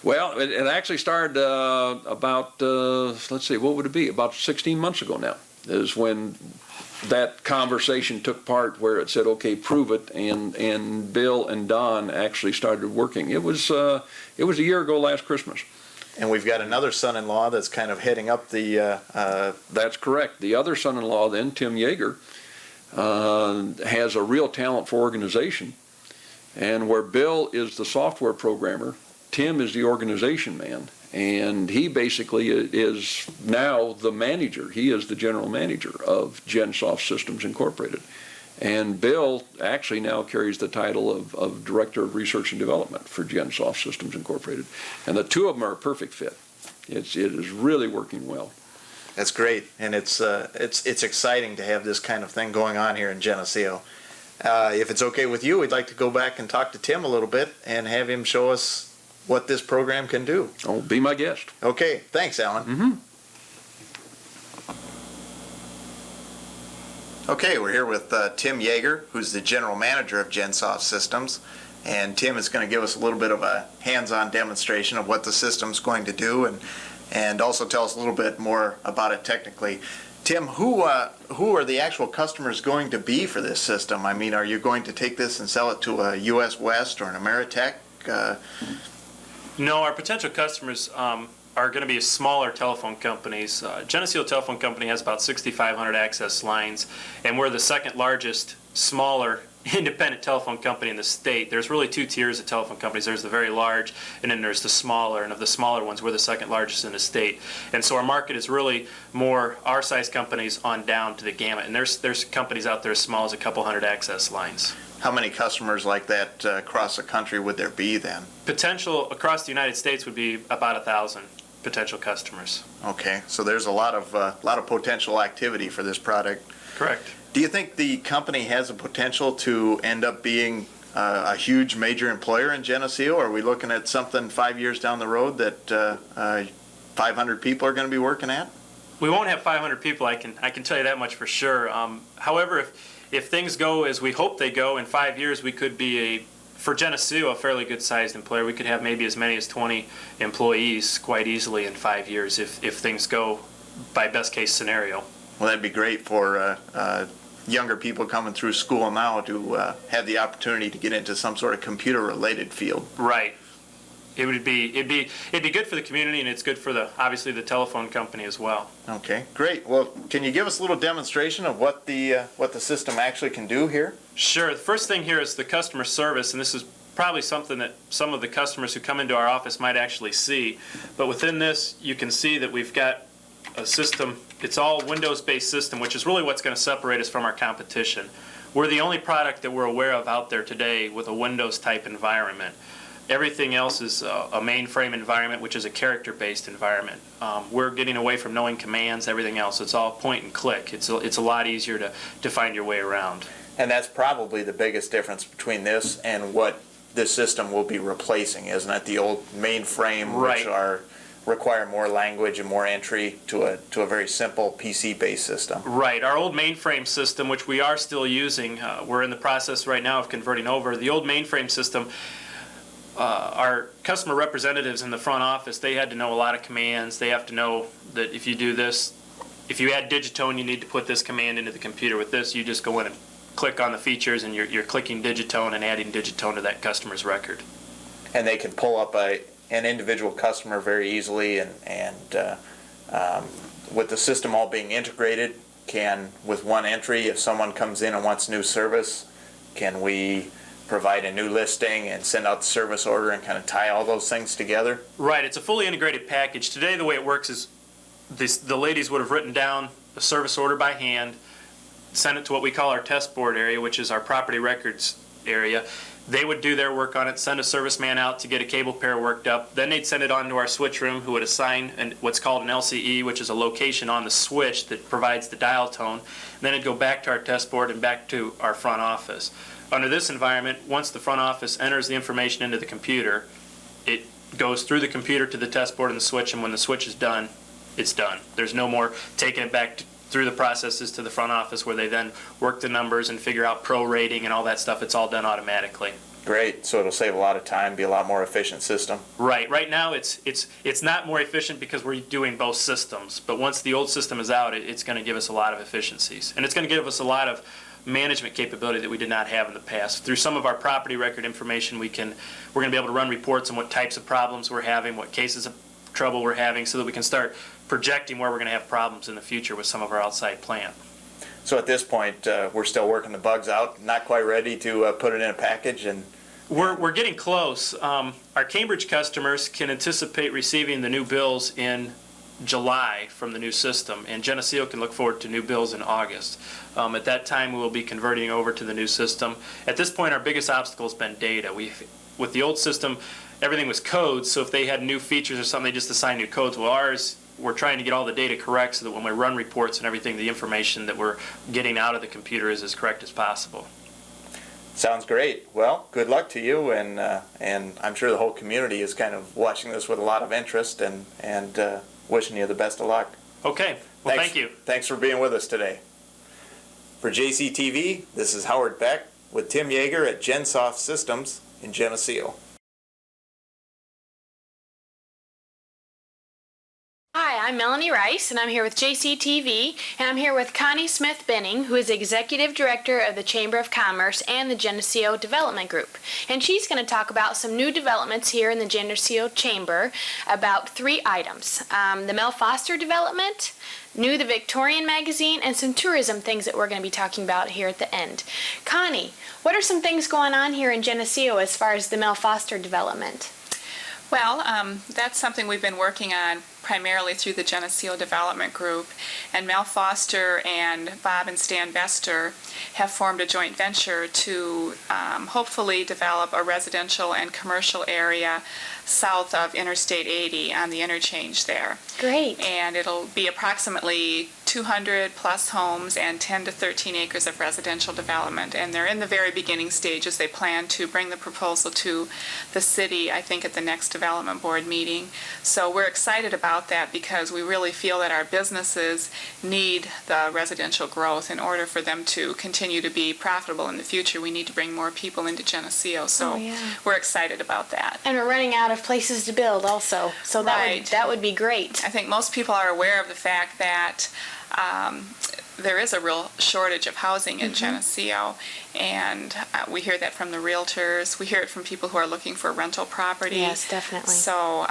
Speaker 5: Well, it actually started about, let's see, what would it be? About 16 months ago now is when that conversation took part, where it said, okay, prove it, and Bill and Don actually started working. It was a year ago last Christmas.
Speaker 9: And we've got another son-in-law that's kind of heading up the...
Speaker 5: That's correct. The other son-in-law then, Tim Yeager, has a real talent for organization. And where Bill is the software programmer, Tim is the organization man. And he basically is now the manager. He is the general manager of GenSoft Systems Incorporated. And Bill actually now carries the title of Director of Research and Development for GenSoft Systems Incorporated. And the two of them are a perfect fit. It is really working well.
Speaker 9: That's great, and it's exciting to have this kind of thing going on here in Geneseo. If it's okay with you, we'd like to go back and talk to Tim a little bit and have him show us what this program can do.
Speaker 5: Oh, be my guest.
Speaker 9: Okay, thanks, Alan.
Speaker 5: Mm-hmm.
Speaker 9: Okay, we're here with Tim Yeager, who's the general manager of GenSoft Systems, and Tim is going to give us a little bit of a hands-on demonstration of what the system's going to do, and also tell us a little bit more about it technically. Tim, who are the actual customers going to be for this system? I mean, are you going to take this and sell it to a US West or an Ameritech?
Speaker 6: No, our potential customers are going to be smaller telephone companies. Geneseo Telephone Company has about 6,500 access lines, and we're the second largest smaller independent telephone company in the state. There's really two tiers of telephone companies. There's the very large, and then there's the smaller, and of the smaller ones, we're the second largest in the state. And so our market is really more our size companies on down to the gamut, and there's companies out there as small as a couple hundred access lines.
Speaker 7: How many customers like that across the country would there be then?
Speaker 6: Potential across the United States would be about 1,000 potential customers.
Speaker 7: Okay, so there's a lot of potential activity for this product.
Speaker 6: Correct.
Speaker 7: Do you think the company has the potential to end up being a huge major employer in Geneseo? Are we looking at something 5 years down the road that 500 people are going to be working at?
Speaker 6: We won't have 500 people, I can tell you that much for sure. However, if things go as we hope they go, in 5 years we could be for Geneseo, a fairly good-sized employer. We could have maybe as many as 20 employees quite easily in 5 years if things go by best-case scenario.
Speaker 7: Well, that'd be great for younger people coming through school now to have the opportunity to get into some sort of computer-related field.
Speaker 6: Right. It'd be good for the community, and it's good for obviously the telephone company as well.
Speaker 7: Okay, great. Well, can you give us a little demonstration of what the system actually can do here?
Speaker 6: Sure. The first thing here is the customer service, and this is probably something that some of the customers who come into our office might actually see. But within this, you can see that we've got a system. It's all Windows-based system, which is really what's going to separate us from our competition. We're the only product that we're aware of out there today with a Windows-type environment. Everything else is a mainframe environment, which is a character-based environment. We're getting away from knowing commands, everything else. It's all point and click. It's a lot easier to find your way around.
Speaker 7: And that's probably the biggest difference between this and what this system will be replacing, isn't it? The old mainframe,
Speaker 6: right,
Speaker 7: which require more language and more entry to a very simple PC-based system.
Speaker 6: Right. Our old mainframe system, which we are still using, we're in the process right now of converting over. The old mainframe system, our customer representatives in the front office, they had to know a lot of commands. They have to know that if you do this, if you add digitone, you need to put this command into the computer. With this, you just go in and click on the features, and you're clicking digitone and adding digitone to that customer's record.
Speaker 7: And they can pull up an individual customer very easily, and with the system all being integrated, with one entry, if someone comes in and wants new service, can we provide a new listing and send out the service order and kind of tie all those things together?
Speaker 6: Right. It's a fully integrated package. Today, the way it works is the ladies would have written down a service order by hand, sent it to what we call our test board area, which is our property records area. They would do their work on it, send a serviceman out to get a cable pair worked up. Then they'd send it on to our switch room, who would assign what's called an LCE, which is a location on the switch that provides the dial tone. And then it'd go back to our test board and back to our front office. Under this environment, once the front office enters the information into the computer, it goes through the computer to the test board and the switch, and when the switch is done, it's done. There's no more taking it back through the processes to the front office where they then work the numbers and figure out prorating and all that stuff. It's all done automatically.
Speaker 7: Great. So it'll save a lot of time, be a lot more efficient system.
Speaker 6: Right. Right now it's not more efficient because we're doing both systems. But once the old system is out, it's going to give us a lot of efficiencies. And it's going to give us a lot of management capability that we did not have in the past. Through some of our property record information, we're going to be able to run reports on what types of problems we're having, what cases of trouble we're having, so that we can start projecting where we're going to have problems in the future with some of our outside plant.
Speaker 7: So at this point, we're still working the bugs out, not quite ready to put it in a package, and
Speaker 6: we're getting close. Our Cambridge customers can anticipate receiving the new bills in July from the new system, and Geneseo can look forward to new bills in August. At that time, we will be converting over to the new system. At this point, our biggest obstacle has been data. With the old system, everything was codes, so if they had new features or something, they just assigned new codes. Well, ours, we're trying to get all the data correct so that when we run reports and everything, the information that we're getting out of the computer is as correct as possible.
Speaker 7: Sounds great. Well, good luck to you, and I'm sure the whole community is kind of watching this with a lot of interest and wishing you the best of luck.
Speaker 6: Okay. Well, thank you.
Speaker 7: Thanks for being with us today. For JCTV, this is Howard Beck with Tim Yeager at GenSoft Systems in Geneseo.
Speaker 8: Hi,
Speaker 3: Hi, I'm Melanie Rice, and I'm here with JCTV, and I'm here with Connie Smith-Benning, who is Executive Director of the Chamber of Commerce and the Geneseo Development Group. And she's going to talk about some new developments here in the Geneseo Chamber about 3 items. The Mel Foster development, New the Victorian magazine, and some tourism things that we're going to be talking about here at the end. Connie, what are some things going on here in Geneseo as far as the Mel Foster development?
Speaker 2: Well, that's something we've been working on primarily through the Geneseo Development Group. And Mel Foster and Bob and Stan Vester have formed a joint venture to hopefully develop a residential and commercial area south of Interstate 80 on the interchange there.
Speaker 3: Great.
Speaker 2: And it'll be approximately 200 plus homes and 10 to 13 acres of residential development. And they're in the very beginning stages. They plan to bring the proposal to the city, I think, at the next development board meeting. So we're excited about that because we really feel that our businesses need the residential growth in order for them to continue to be profitable in the future. We need to bring more people into Geneseo. So we're excited about that.
Speaker 3: And we're running out of places to build also. So that would be great.
Speaker 2: I think most people are aware of the fact that there is a real shortage of housing in Geneseo, and we hear that from the realtors. We hear it from people who are looking for rental property.
Speaker 3: Yes, definitely.
Speaker 2: So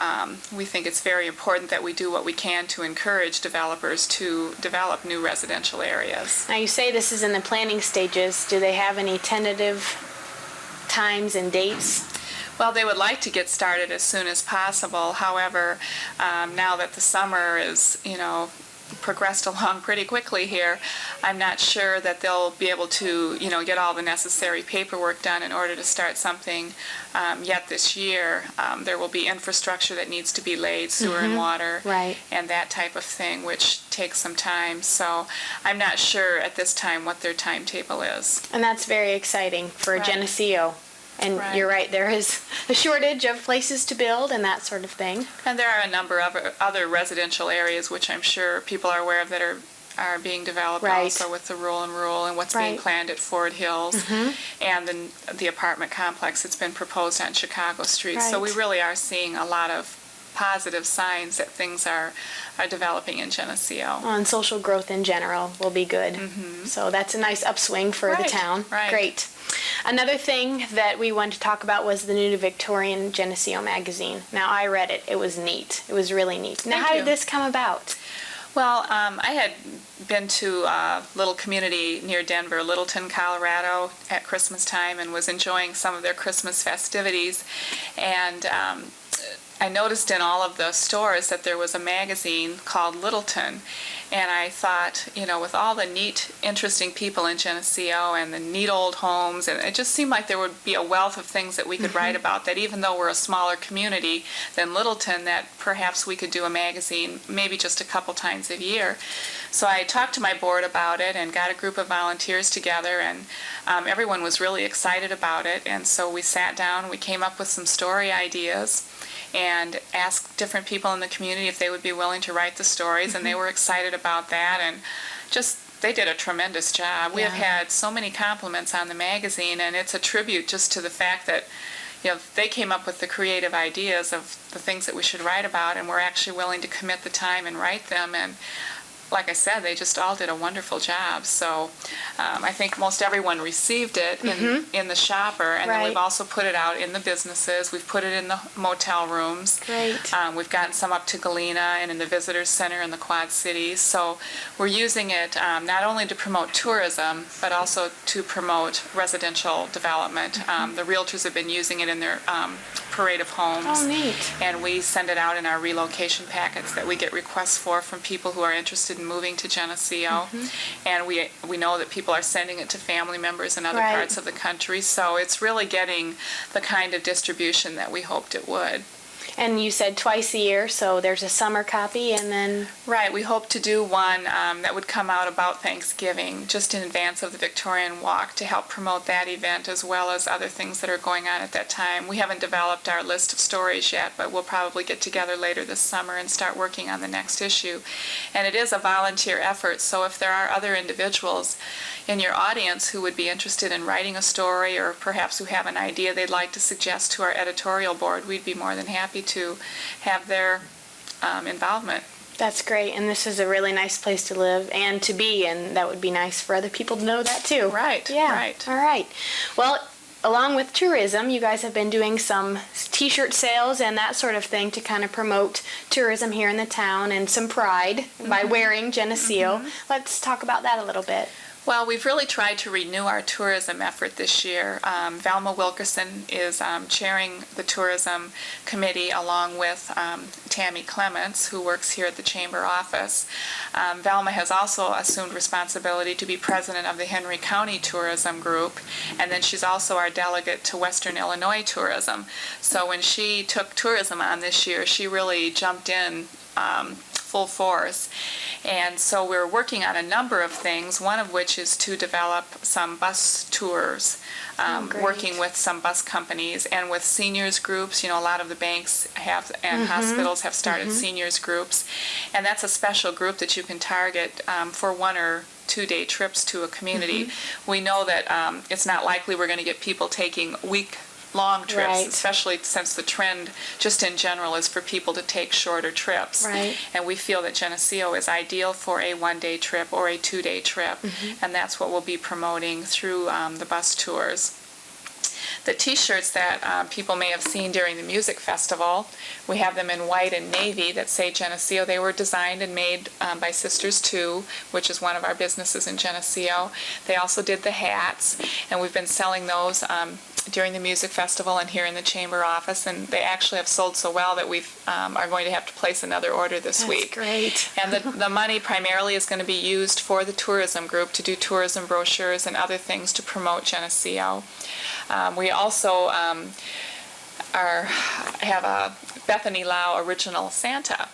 Speaker 2: we think it's very important that we do what we can to encourage developers to develop new residential areas.
Speaker 3: Now, you say this is in the planning stages. Do they have any tentative times and dates?
Speaker 2: Well, they would like to get started as soon as possible. However, now that the summer is, progressed along pretty quickly here, I'm not sure that they'll be able to, get all the necessary paperwork done in order to start something yet this year. There will be infrastructure that needs to be laid, sewer and water, and that type of thing, which takes some time. So I'm not sure at this time what their timetable is.
Speaker 3: And that's very exciting for Geneseo. And you're right, there is a shortage of places to build and that sort of thing.
Speaker 2: And there are a number of other residential areas which I'm sure people are aware of that are being developed also with the Rural and what's being planned at Ford Hills and then the apartment complex that's been proposed on Chicago Street. So we really are seeing a lot of positive signs that things are developing in Geneseo.
Speaker 3: And social growth in general will be good. So that's a nice upswing for the town. Great. Another thing that we wanted to talk about was the New Victorian Geneseo magazine. Now, I read it. It was neat. It was really neat. Now, how did this come about?
Speaker 2: Well, I had been to a little community near Denver, Littleton, Colorado, at Christmas time and was enjoying some of their Christmas festivities. And I noticed in all of the stores that there was a magazine called Littleton. And I thought, with all the neat, interesting people in Geneseo and the neat old homes, and it just seemed like there would be a wealth of things that we could write about, that even though we're a smaller community than Littleton, that perhaps we could do a magazine maybe just a couple times a year. So I talked to my board about it and got a group of volunteers together, and everyone was really excited about it. And so we sat down, we came up with some story ideas, and asked different people in the community if they would be willing to write the stories, and they were excited about that, and just they did a tremendous job. We have had so many compliments on the magazine, and it's a tribute just to the fact that they came up with the creative ideas of the things that we should write about, and we're actually willing to commit the time and write them. And like I said, they just all did a wonderful job. So I think most everyone received it in the shopper, and then we've also put it out in the businesses. We've put it in the motel rooms.
Speaker 3: Great.
Speaker 2: We've gotten some up to Galena and in the Visitors Center in the Quad Cities. So we're using it not only to promote tourism, but also to promote residential development. The realtors have been using it in their parade of homes.
Speaker 3: Oh, neat.
Speaker 2: And we send it out in our relocation packets that we get requests for from people who are interested in moving to Geneseo. And we know that people are sending it to family members in other parts of the country. So it's really getting the kind of distribution that we hoped it would.
Speaker 3: And you said twice a year, so there's a summer copy and then...
Speaker 2: Right, we hope to do one that would come out about Thanksgiving, just in advance of the Victorian Walk, to help promote that event as well as other things that are going on at that time. We haven't developed our list of stories yet, but we'll probably get together later this summer and start working on the next issue. And it is a volunteer effort, so if there are other individuals in your audience who would be interested in writing a story, or perhaps who have an idea they'd like to suggest to our editorial board, we'd be more than happy to have their involvement.
Speaker 3: That's great, and this is a really nice place to live and to be, and that would be nice for other people to know that too.
Speaker 2: Right,
Speaker 3: Yeah.
Speaker 2: right.
Speaker 3: All right. Well, along with tourism, you guys have been doing some t-shirt sales and that sort of thing to kind of promote tourism here in the town and some pride by wearing Geneseo. Let's talk about that a little bit.
Speaker 2: Well, we've really tried to renew our tourism effort this year. Velma Wilkerson is chairing the tourism committee along with Tammy Clements, who works here at the Chamber office. Velma has also assumed responsibility to be president of the Henry County Tourism Group, and then she's also our delegate to Western Illinois Tourism. So when she took tourism on this year, she really jumped in full force. And so we're working on a number of things, one of which is to develop some bus tours, working with some bus companies and with seniors groups. You know, a lot of the banks have and hospitals have started seniors groups, and that's a special group that you can target for 1 or 2 day trips to a community. We know that it's not likely we're going to get people taking week-long trips,
Speaker 3: Right.
Speaker 2: especially since the trend just in general is for people to take shorter trips.
Speaker 3: Right.
Speaker 2: And we feel that Geneseo is ideal for a 1 day trip or a 2 day trip, and that's what we'll be promoting through the bus tours. The t-shirts that people may have seen during the music festival, we have them in white and navy that say Geneseo. They were designed and made by Sisters 2, which is one of our businesses in Geneseo. They also did the hats, and we've been selling those during the music festival and here in the chamber office, and they actually have sold so well that we are going to have to place another order this week.
Speaker 3: Great.
Speaker 2: And the money primarily is going to be used for the tourism group to do tourism brochures and other things to promote Geneseo. We also have a Bethany Lau Original Santa,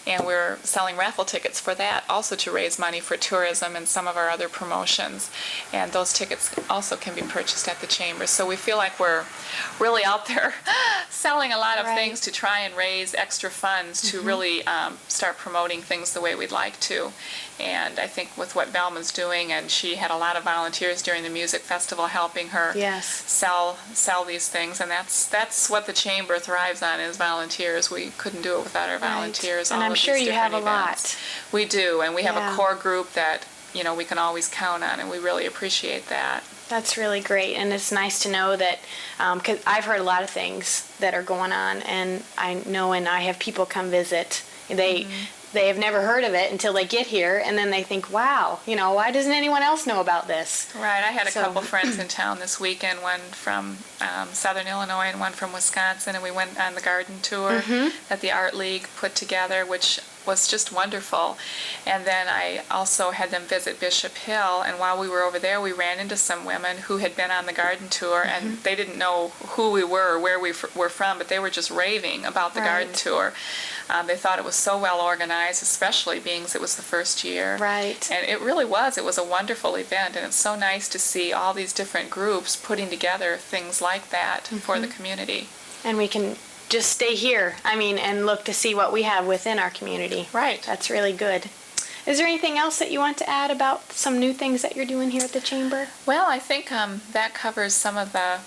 Speaker 2: and we're selling raffle tickets for that, also to raise money for tourism and some of our other promotions. And those tickets also can be purchased at the chamber. So we feel like we're really out there selling a lot of things to try and raise extra funds to really start promoting things the way we'd like to. And I think with what Velma's doing, and she had a lot of volunteers during the music festival helping her sell these things, and that's what the chamber thrives on, is volunteers. We couldn't do it without our volunteers.
Speaker 3: And
Speaker 2: all
Speaker 3: I'm
Speaker 2: of
Speaker 3: sure
Speaker 2: these
Speaker 3: you have a
Speaker 2: different events.
Speaker 3: lot.
Speaker 2: We do, and we have
Speaker 3: Yeah.
Speaker 2: a core group that we can always count on, and we really appreciate that.
Speaker 3: That's really great, and it's nice to know that, because I've heard a lot of things that are going on, and I know when I have people come visit, they have never heard of it until they get here, and then they think, wow, why doesn't anyone else know about this?
Speaker 2: Right, I had a couple friends in town this weekend, one from Southern Illinois and one from Wisconsin, and we went on the garden tour that the Art League put together, which was just wonderful. And then I also had them visit Bishop Hill, and while we were over there, we ran into some women who had been on the garden tour, and they didn't know who we were or where we were from, but they were just raving about the garden tour. They thought it was so well organized, especially being as it was the first year.
Speaker 3: Right.
Speaker 2: And it really was. It was a wonderful event, and it's so nice to see all these different groups putting together things like that for the community.
Speaker 3: And we can just stay here, and look to see what we have within our community.
Speaker 2: Right.
Speaker 3: That's really good. Is there anything else that you want to add about some new things that you're doing here at the chamber?
Speaker 2: Well, I think that covers some of the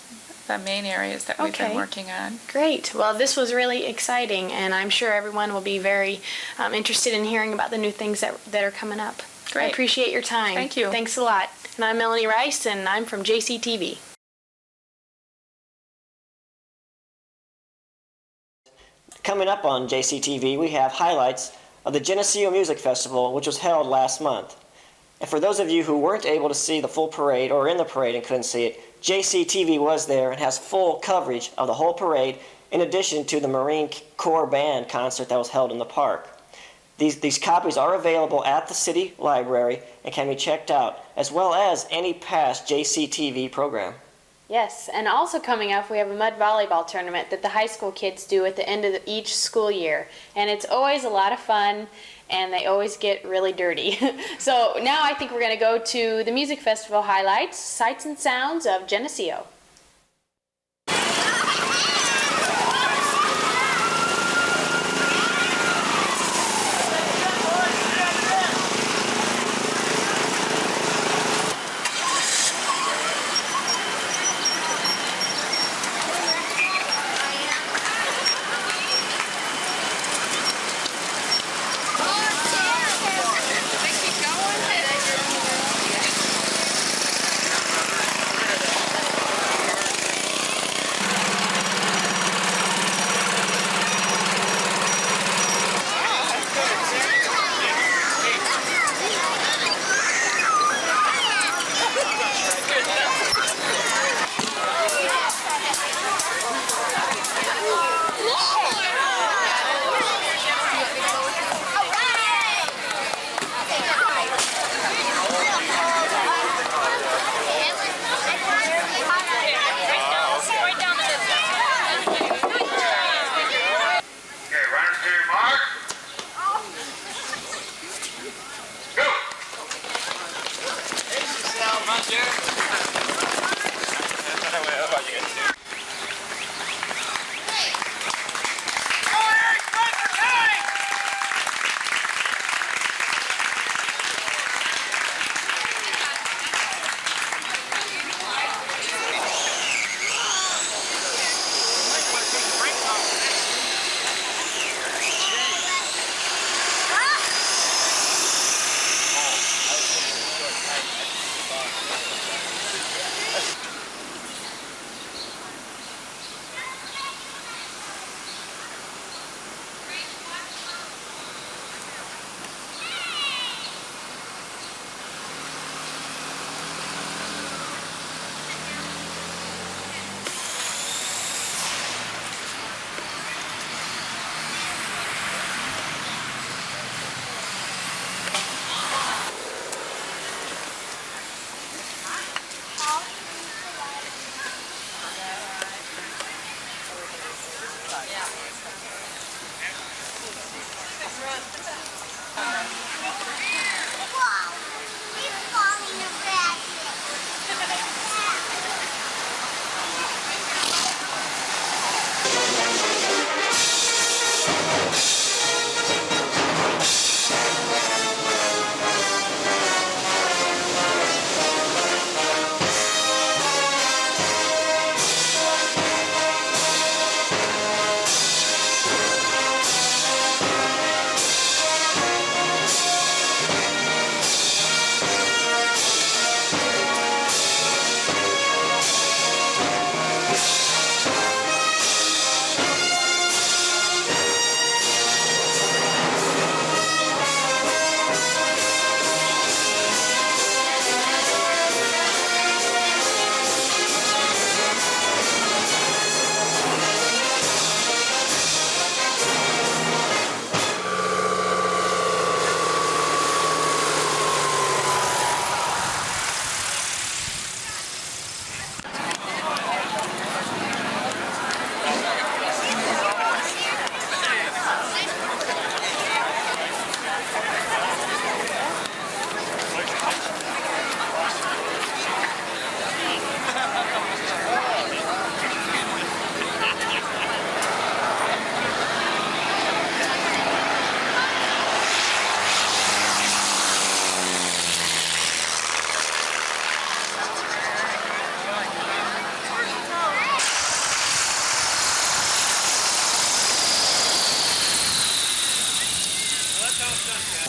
Speaker 2: main areas that we've been working on.
Speaker 3: Great. Well, this was really exciting, and I'm sure everyone will be very interested in hearing about the new things that are coming up.
Speaker 2: Great.
Speaker 3: I appreciate your time.
Speaker 2: Thank you.
Speaker 3: Thanks a lot. And I'm Melanie Rice, and I'm from JCTV.
Speaker 20: Coming up on JCTV, we have highlights of the Geneseo Music Festival, which was held last month. And for those of you who weren't able to see the full parade or in the parade and couldn't see it, JCTV was there and has full coverage of the whole parade, in addition to the Marine Corps Band concert that was held in the park. These copies are available at the City Library and can be checked out, as well as any past JCTV program.
Speaker 3: Yes, and also coming up, we have a mud volleyball tournament that the high school kids do at the end of each school year. And it's always a lot of fun, and they always get really dirty. So now I think we're going to go to the music festival highlights, sights and sounds of Geneseo.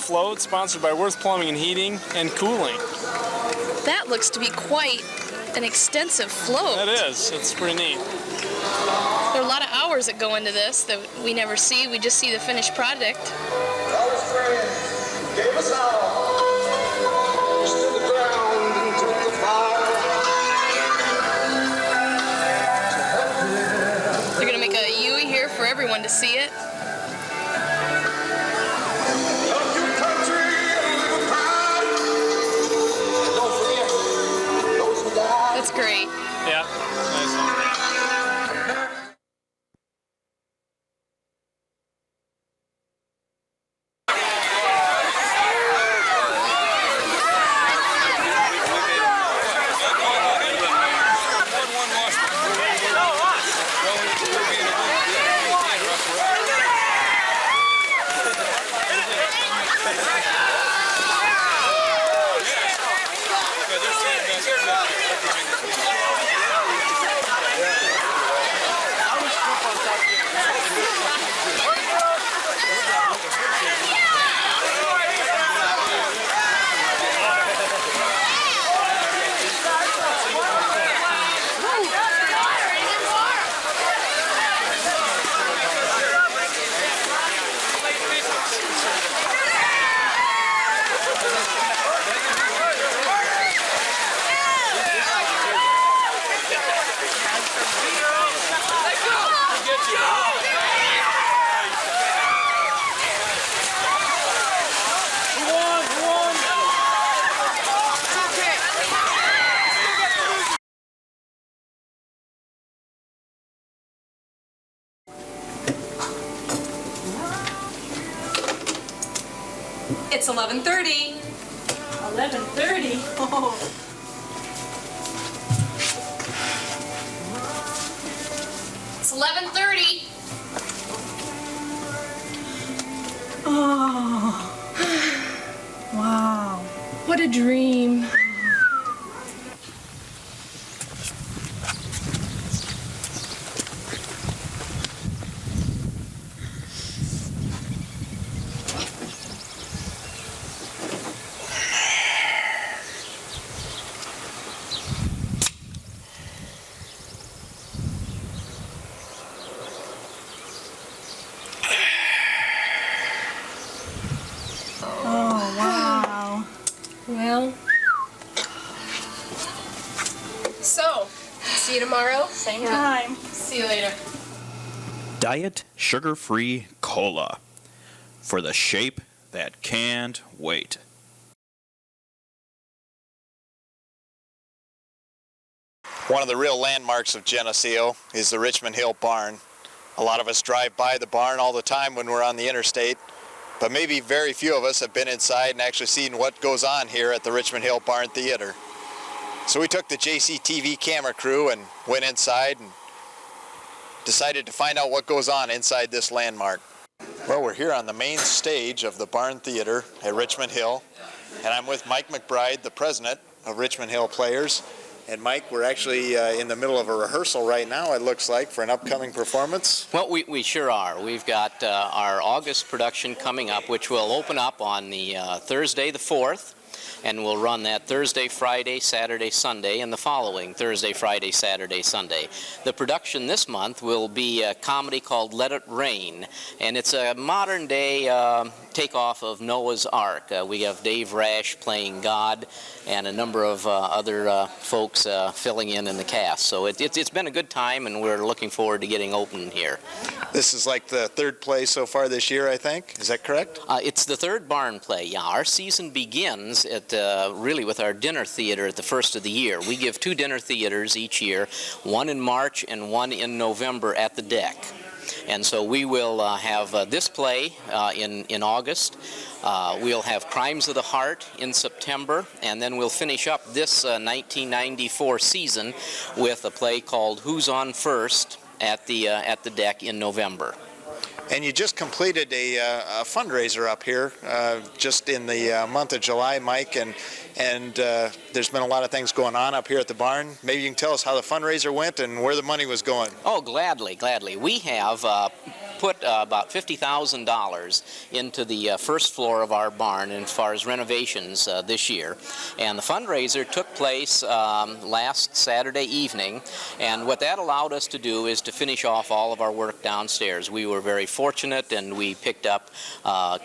Speaker 8: Float, sponsored by Worth Plumbing and Heating and Cooling.
Speaker 11: That looks to be quite an extensive float.
Speaker 8: That is. It's pretty neat.
Speaker 11: There are a lot of hours that go into this that we never see. We just see the finished product.
Speaker 12: Gave us all. Stood the ground and took the fire.
Speaker 11: They're going to make a Yui here for everyone to see it. That's great.
Speaker 8: Yeah. Nice one.
Speaker 16: It's 11:30.
Speaker 4: 11:30? Oh.
Speaker 11: It's 11:30.
Speaker 4: Oh. Wow.
Speaker 11: What a dream.
Speaker 4: Oh, wow.
Speaker 11: Well. So, see you tomorrow, same time. See you later.
Speaker 17: Diet Sugar-Free Cola for the shape that can't wait.
Speaker 7: One of the real landmarks of Geneseo is the Richmond Hill Barn.
Speaker 9: A lot of us drive by the barn all the time when we're on the interstate, but maybe very few of us have been inside and actually seen what goes on here at the Richmond Hill Barn Theater. So we took the JCTV camera crew and went inside and decided to find out what goes on inside this landmark. Well, we're here on the main stage of the Barn Theater at Richmond Hill, and I'm with Mike McBride, the president of Richmond Hill Players. And Mike, we're actually in the middle of a rehearsal right now, it looks like, for an upcoming performance.
Speaker 10: Well, we sure are. We've got our August production coming up, which will open up on the Thursday the 4th, and we'll run that Thursday, Friday, Saturday, Sunday, and the following Thursday, Friday, Saturday, Sunday. The production this month will be a comedy called Let It Rain, and it's a modern-day takeoff of Noah's Ark. We have Dave Rash playing God, and a number of other folks filling in the cast. So it's been a good time, and we're looking forward to getting open here.
Speaker 9: This is like the third play so far this year, I think. Is that correct?
Speaker 10: It's the third barn play, yeah. Our season begins at really with our dinner theater at the first of the year. We give 2 dinner theaters each year, one in March and one in November at the Deck. And so we will have this play in August. We'll have Crimes of the Heart in September, and then we'll finish up this 1994 season with a play called Who's On First at the Deck in November.
Speaker 9: And you just completed a fundraiser up here just in the month of July, Mike, and there's been a lot of things going on up here at the barn. Maybe you can tell us how the fundraiser went and where the money was going.
Speaker 10: Oh, gladly, gladly. We have put about $50,000 into the first floor of our barn as far as renovations this year. And the fundraiser took place last Saturday evening, and what that allowed us to do is to finish off all of our work downstairs. We were very fortunate, and we picked up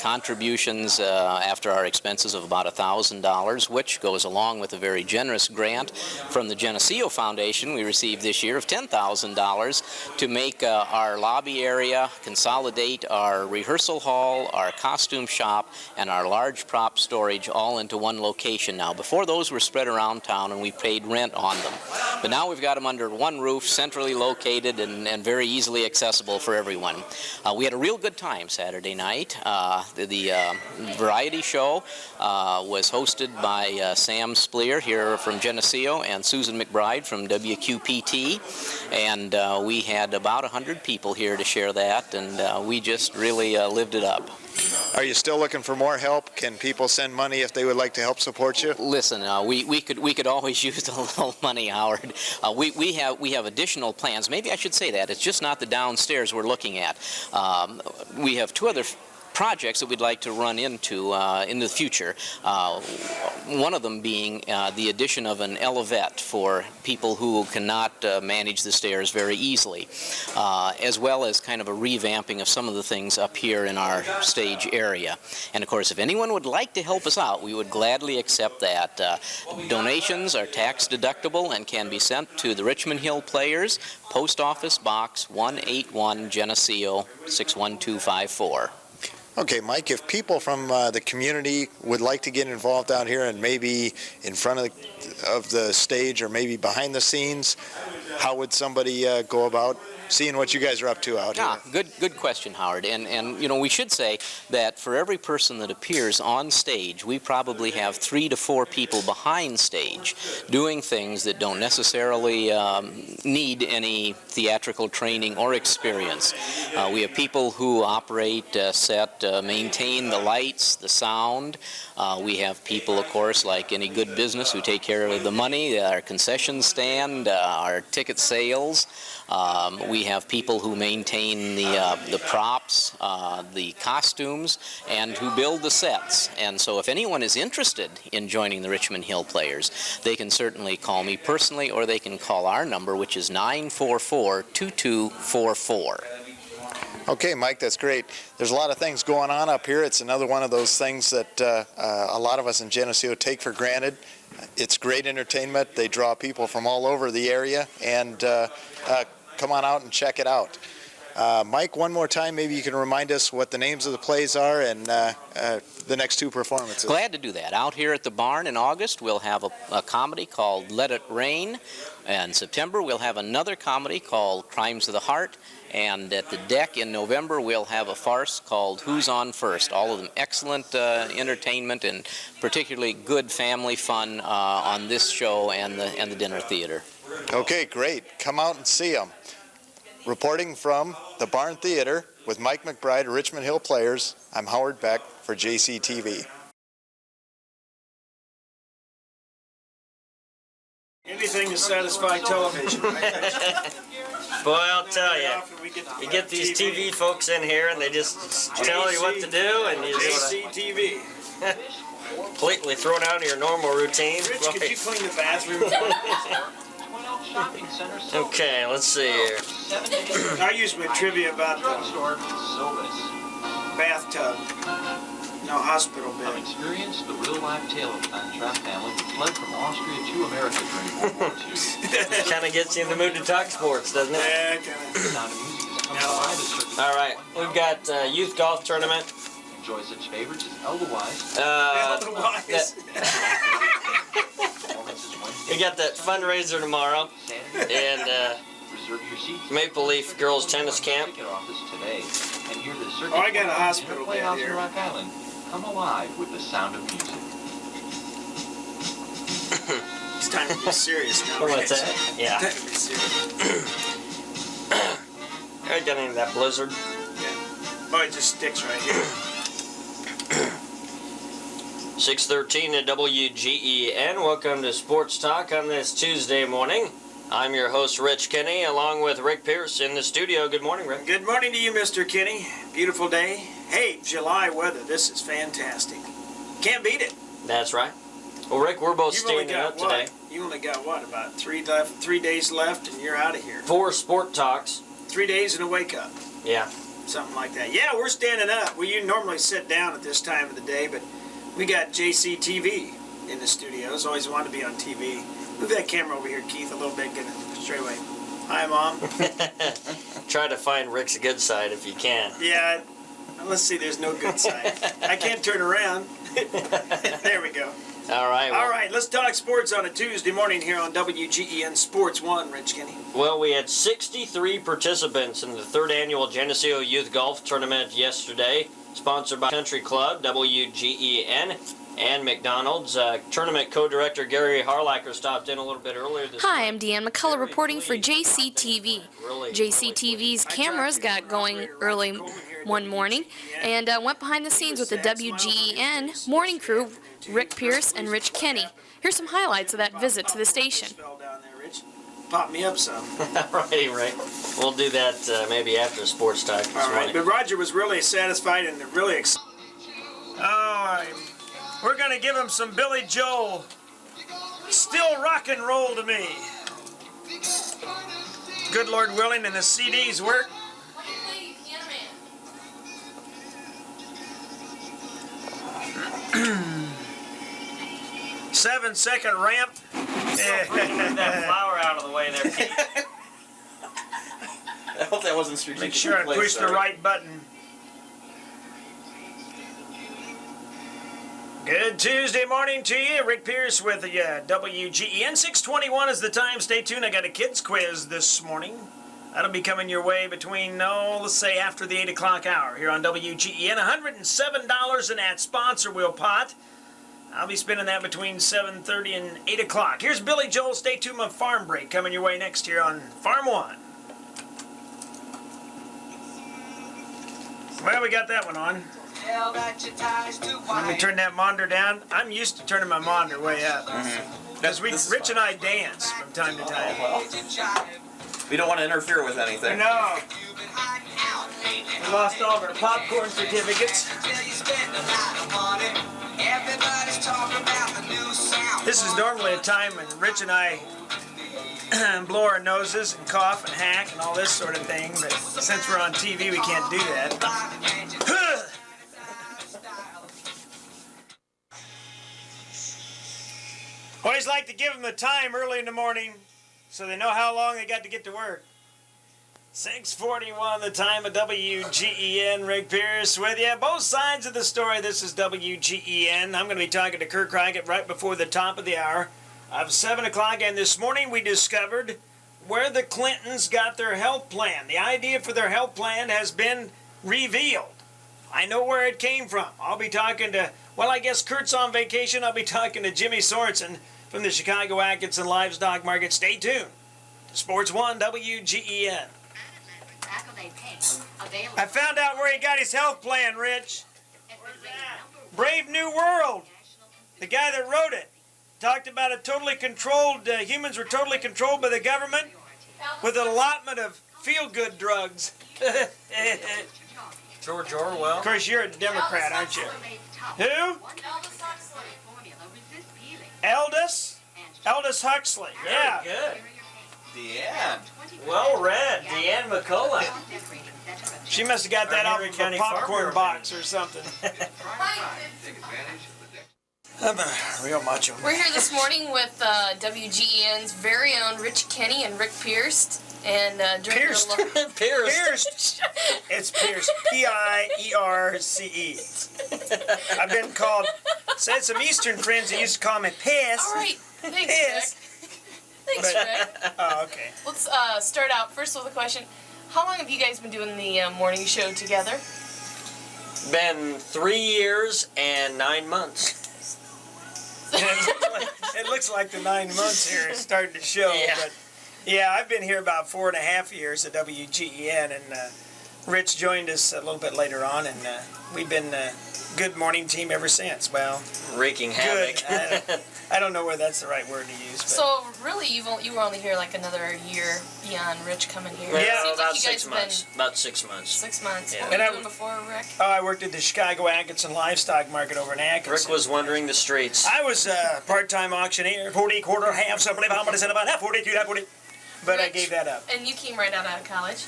Speaker 10: contributions after our expenses of about $1,000, which goes along with a very generous grant from the Geneseo Foundation we received this year of $10,000 to make our lobby area, consolidate our rehearsal hall, our costume shop, and our large prop storage all into one location now. Before, those were spread around town and we paid rent on them. But now we've got them under one roof, centrally located and very easily accessible for everyone. We had a real good time Saturday night. The variety show was hosted by Sam Spleer here from Geneseo and Susan McBride from WQPT, and we had about 100 people here to share that, and we just really lived it up.
Speaker 9: Are you still looking for more help? Can people send money if they would like to help support you?
Speaker 10: Listen, we could always use a little money, Howard. We have additional plans. Maybe I should say that. It's just not the downstairs we're looking at. We have 2 other projects that we'd like to run into in the future. One of them being the addition of an elevette for people who cannot manage the stairs very easily, as well as kind of a revamping of some of the things up here in our stage area. And of course, if anyone would like to help us out, we would gladly accept that. Donations are tax deductible and can be sent to the Richmond Hill Players, Post Office Box 181, Geneseo 61254.
Speaker 9: Okay, Mike, if people from the community would like to get involved out here and maybe in front of the stage or maybe behind the scenes, how would somebody go about seeing what you guys are up to out here?
Speaker 10: Good question, Howard. And you know, we should say that for every person that appears on stage, we probably have 3 to 4 people behind stage doing things that don't necessarily need any theatrical training or experience. We have people who operate set, maintain the lights, the sound. We have people, of course, like any good business, who take care of the money, our concession stand, our ticket sales. We have people who maintain the props, the costumes, and who build the sets. And so if anyone is interested in joining the Richmond Hill Players, they can certainly call me personally, or they can call our number, which is 944-2244.
Speaker 9: Okay, Mike, that's great. There's a lot of things going on up here. It's another one of those things that a lot of us in Geneseo take for granted. It's great entertainment. They draw people from all over the area, and come on out and check it out. Mike, one more time, maybe you can remind us what the names of the plays are and the next two performances.
Speaker 10: Glad to do that. Out here at the barn in August, we'll have a comedy called Let It Rain. In September, we'll have another comedy called Crimes of the Heart. And at the deck in November, we'll have a farce called Who's On First. All of them excellent entertainment and particularly good family fun on this show and the dinner theater.
Speaker 9: Okay, great. Come out and see them. Reporting from the Barn Theater with Mike McBride, Richmond Hill Players, I'm Howard Beck for JCTV.
Speaker 13: Anything to satisfy television.
Speaker 20: Boy, I'll tell you, you get these TV folks in here and they just tell you what to do, and you just
Speaker 13: JCTV.
Speaker 20: completely throw down your normal routine.
Speaker 13: Rich, could you clean the bathroom?
Speaker 20: Okay, let's see here.
Speaker 13: I used my trivia about the bathtub. No, hospital bed.
Speaker 14: Experienced the real-life tale of an trapped family who fled from Austria to America during World War II.
Speaker 20: Kind of gets you in the mood to talk sports, doesn't it?
Speaker 13: Yeah, kind of.
Speaker 20: All right, we've got youth golf tournament.
Speaker 14: Enjoy such favorites as Elderwise.
Speaker 20: We got that fundraiser tomorrow, and Maple Leaf Girls Tennis Camp.
Speaker 13: Oh, I got a hospital bed here.
Speaker 14: Come alive with the sound of music.
Speaker 13: It's time to be serious now.
Speaker 20: What's that? Yeah.
Speaker 13: It's time to be serious.
Speaker 20: I got any of that blizzard.
Speaker 13: Yeah. Oh, it just sticks right here.
Speaker 20: 6:13 at WGEN. Welcome to Sports Talk on this Tuesday morning. I'm your host, Rich Kenny, along with Rick Pierce in the studio. Good morning, Rick.
Speaker 13: Good morning to you, Mr. Kenny. Beautiful day. Hey, July weather. This is fantastic. Can't beat it.
Speaker 20: That's right. Well, Rick, we're both
Speaker 13: You've only
Speaker 20: standing
Speaker 13: got
Speaker 20: up today.
Speaker 13: You only got what? About 3 days left, and you're out of here.
Speaker 20: 4 sport talks.
Speaker 13: 3 days and a wake up.
Speaker 20: Yeah.
Speaker 13: Something like that. Yeah, we're standing up. Well, you normally sit down at this time of the day, but we got JCTV in the studios. Always wanted to be on TV. Move that camera over here, Keith, a little bit. Get it straight away. Hi, Mom.
Speaker 20: Try to find Rick's good side if you can.
Speaker 13: Yeah. Let's see. There's no good side. I can't turn around. There we go.
Speaker 20: All right. Well,
Speaker 13: All right. Let's talk sports on a Tuesday morning here on WGEN Sports 1, Rich Kenny.
Speaker 20: Well, we had 63 participants in the 3rd annual Geneseo Youth Golf Tournament yesterday, sponsored by Country Club, WGEN, and McDonald's. Tournament co-director Gary Harlacher stopped in a little bit earlier this
Speaker 3: Hi, I'm Deanne McCullough reporting for JCTV. JCTV's cameras got going early one morning and went behind the scenes with the WGEN morning crew, Rick Pierce and Rich Kenny. Here's some highlights of that visit to the station.
Speaker 13: Pop me up some.
Speaker 20: Righty, Rick. We'll do that maybe after Sports Talk this
Speaker 13: All right,
Speaker 20: morning.
Speaker 13: but Roger was really satisfied and really excited. All right, we're going to give him some Billy Joel. Still rock and roll to me. Good Lord willing, and the CDs work. Seven-second ramp.
Speaker 20: Get that flower out of the way there, Pete.
Speaker 15: I hope that wasn't strategic.
Speaker 13: Make sure I push the right button. Good Tuesday morning to you. Rick Pierce with the WGEN. 6:21 is the time. Stay tuned. I got a kids quiz this morning. That'll be coming your way between, let's say after the 8 o'clock hour here on WGEN. $107 in that sponsor wheel pot. I'll be spending that between 7:30 and 8 o'clock. Here's Billy Joel. Stay tuned on Farm Break coming your way next here on Farm One. Well, we got that one on. Let me turn that monitor down. I'm used to turning my monitor way up. Because Rich and I dance from time to time.
Speaker 15: We don't want to interfere with anything.
Speaker 13: No. We lost all of our popcorn certificates. This is normally a time when Rich and I blow our noses and cough and hack and all this sort of thing, but since we're on TV, we can't do that. Always like to give them the time early in the morning so they know how long they got to get to work. 6:41, the time of WGEN. Rick Pierce with you. Both sides of the story. This is WGEN. I'm going to be talking to Kurt Crockett right before the top of the hour of 7 o'clock. And this morning we discovered where the Clintons got their health plan. The idea for their health plan has been revealed. I know where it came from. I'll be talking to, well, I guess Kurt's on vacation. I'll be talking to Jimmy Sorensen from the Chicago Atkinson Livestock Market. Stay tuned. Sports 1 WGEN. I found out where he got his health plan, Rich. Brave New World. The guy that wrote it talked about a totally controlled, humans were totally controlled by the government with an allotment of feel-good drugs.
Speaker 15: George Orwell.
Speaker 13: Of course, you're a Democrat, aren't you? Who? Aldous Huxley. Yeah.
Speaker 15: Good. Deanne.
Speaker 13: Well read. Deanne McCullough. She must have got that out of a popcorn box or something. I'm a real macho.
Speaker 11: We're here this morning with WGEN's very own Rich Kenny and Rick Pierce. And
Speaker 13: Pierce. Pierce. It's Pierce. P-I-E-R-C-E. I've been called. Said some Eastern friends that used to call me Pierce.
Speaker 11: All right. Thanks, Rick. Thanks, Rick.
Speaker 13: Oh, okay.
Speaker 11: Let's start out first with a question. How long have you guys been doing the morning show together?
Speaker 18: Been 3 years and 9 months.
Speaker 13: It looks like the 9 months here is starting to show.
Speaker 18: Yeah.
Speaker 13: But yeah, I've been here about 4.5 years at WGEN, and Rich joined us a little bit later on, and we've been a good morning team ever since. Well,
Speaker 18: wreaking havoc.
Speaker 13: I don't know whether that's the right word to use. But.
Speaker 11: So really, you were only here like another year beyond Rich coming here.
Speaker 18: Yeah,
Speaker 11: Seems
Speaker 18: about
Speaker 11: like you
Speaker 18: 6
Speaker 11: guys
Speaker 18: months. About 6 months.
Speaker 11: 6 months.
Speaker 18: Yeah.
Speaker 11: What were you doing before, Rick?
Speaker 13: Oh, I worked at the Chicago Atkinson Livestock Market over in Atkinson.
Speaker 18: Rick was wandering the streets.
Speaker 13: I was a part-time auctioneer, 40, quarter, half, somebody, how much, about half, 42, half, 40. But Rich, I gave that up.
Speaker 11: And you came right out of college?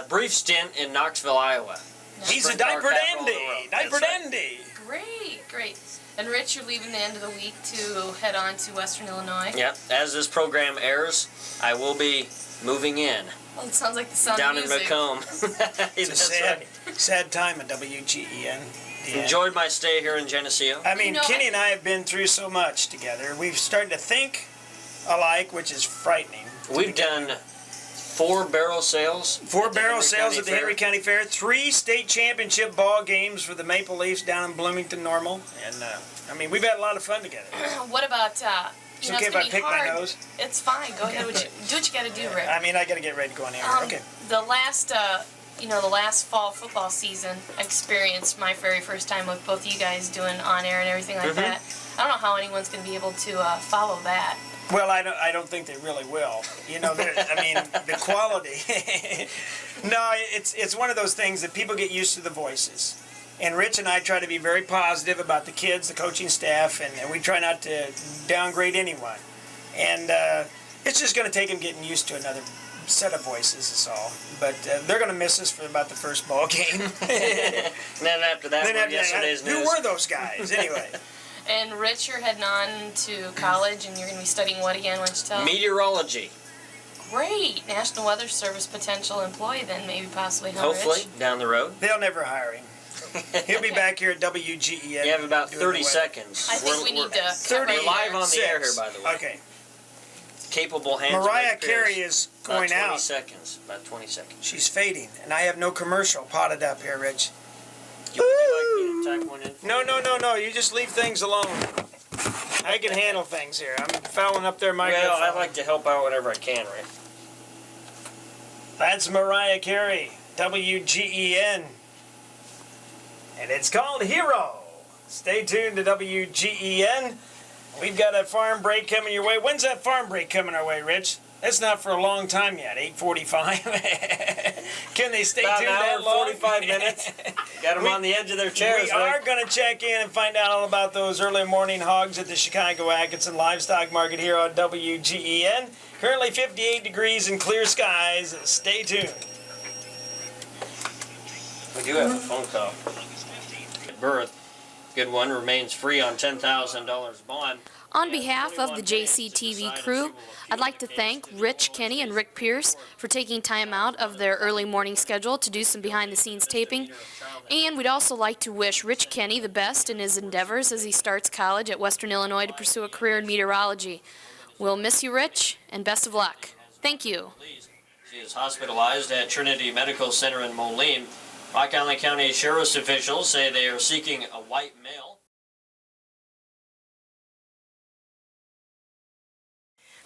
Speaker 18: Brief stint in Knoxville, Iowa.
Speaker 13: He's a diaper dandy. Diaper dandy.
Speaker 11: Great. And Rich, you're leaving the end of the week to head on to Western Illinois?
Speaker 18: Yep. As this program airs, I will be moving in.
Speaker 11: Well, it sounds like the sound
Speaker 18: down
Speaker 11: of music.
Speaker 18: in Macomb.
Speaker 13: It's a sad time at WGEN. Yeah.
Speaker 18: Enjoyed my stay here in Geneseo.
Speaker 13: I mean, Kenny and I have been through so much together. We've started to think alike, which is frightening.
Speaker 18: We've done 4 barrel sales.
Speaker 13: 4 barrel sales at the Henry County Fair. 3 state championship ball games for the Maple Leafs down in Bloomington Normal. And, I mean, we've had a lot of fun together.
Speaker 11: What about,
Speaker 13: it's okay if I pick my nose?
Speaker 11: It's fine. Go ahead. Do what you got to do, Rick.
Speaker 13: I mean, I got to get ready to go on here. Okay.
Speaker 11: The last, the last fall football season, I experienced my very first time with both you guys doing on-air and everything like that. I don't know how anyone's going to be able to follow that.
Speaker 13: Well, I don't think they really will. You know, I mean, the quality. No, it's one of those things that people get used to the voices. And Rich and I try to be very positive about the kids, the coaching staff, and we try not to downgrade anyone. And it's just going to take them getting used to another set of voices, is all. But they're going to miss us for about the first ball game.
Speaker 18: And then after that, yesterday's news.
Speaker 13: Who were those guys, anyway?
Speaker 11: And Rich, you're heading on to college, and you're going to be studying what again? Why don't you tell?
Speaker 18: Meteorology.
Speaker 11: Great. National Weather Service potential employee then, maybe possibly.
Speaker 18: Hopefully,
Speaker 11: Rich?
Speaker 18: down the road.
Speaker 13: They'll never hire him. He'll be back here at WGEN.
Speaker 18: You have about 30 seconds.
Speaker 11: I think we need to.
Speaker 13: 30
Speaker 18: We're live on the air here, by the way.
Speaker 13: Okay.
Speaker 18: Capable hands.
Speaker 13: Mariah Carey is going
Speaker 18: about 20
Speaker 13: out.
Speaker 18: seconds. About 20 seconds.
Speaker 13: She's fading, and I have no commercial potted up here, Rich.
Speaker 18: Would you like me to tack one in?
Speaker 13: No. You just leave things alone. I can handle things here. I'm fouling up their microphone.
Speaker 18: Well, I like to help out whenever I can, Rick.
Speaker 13: That's Mariah Carey, WGEN. And it's called Hero. Stay tuned to WGEN. We've got a farm break coming your way. When's that farm break coming our way, Rich? That's not for a long time yet, 8:45. Can they stay
Speaker 18: about
Speaker 13: tuned
Speaker 18: an hour
Speaker 13: that long?
Speaker 18: 45 minutes. Got them on the edge of their chairs.
Speaker 13: We are going to check in and find out all about those early morning hogs at the Chicago Atkinson Livestock Market here on WGEN. Currently 58 degrees and clear skies. Stay tuned.
Speaker 18: We do have a phone call. At birth, good one remains free on $10,000 bond.
Speaker 3: On behalf of the JCTV crew, I'd like to thank Rich Kenny and Rick Pierce for taking time out of their early morning schedule to do some behind-the-scenes taping. And we'd also like to wish Rich Kenny the best in his endeavors as he starts college at Western Illinois to pursue a career in meteorology. We'll miss you, Rich, and best of luck. Thank you.
Speaker 19: She is hospitalized at Trinity Medical Center in Moline. Rock Island County Sheriff's officials say they are seeking a white male.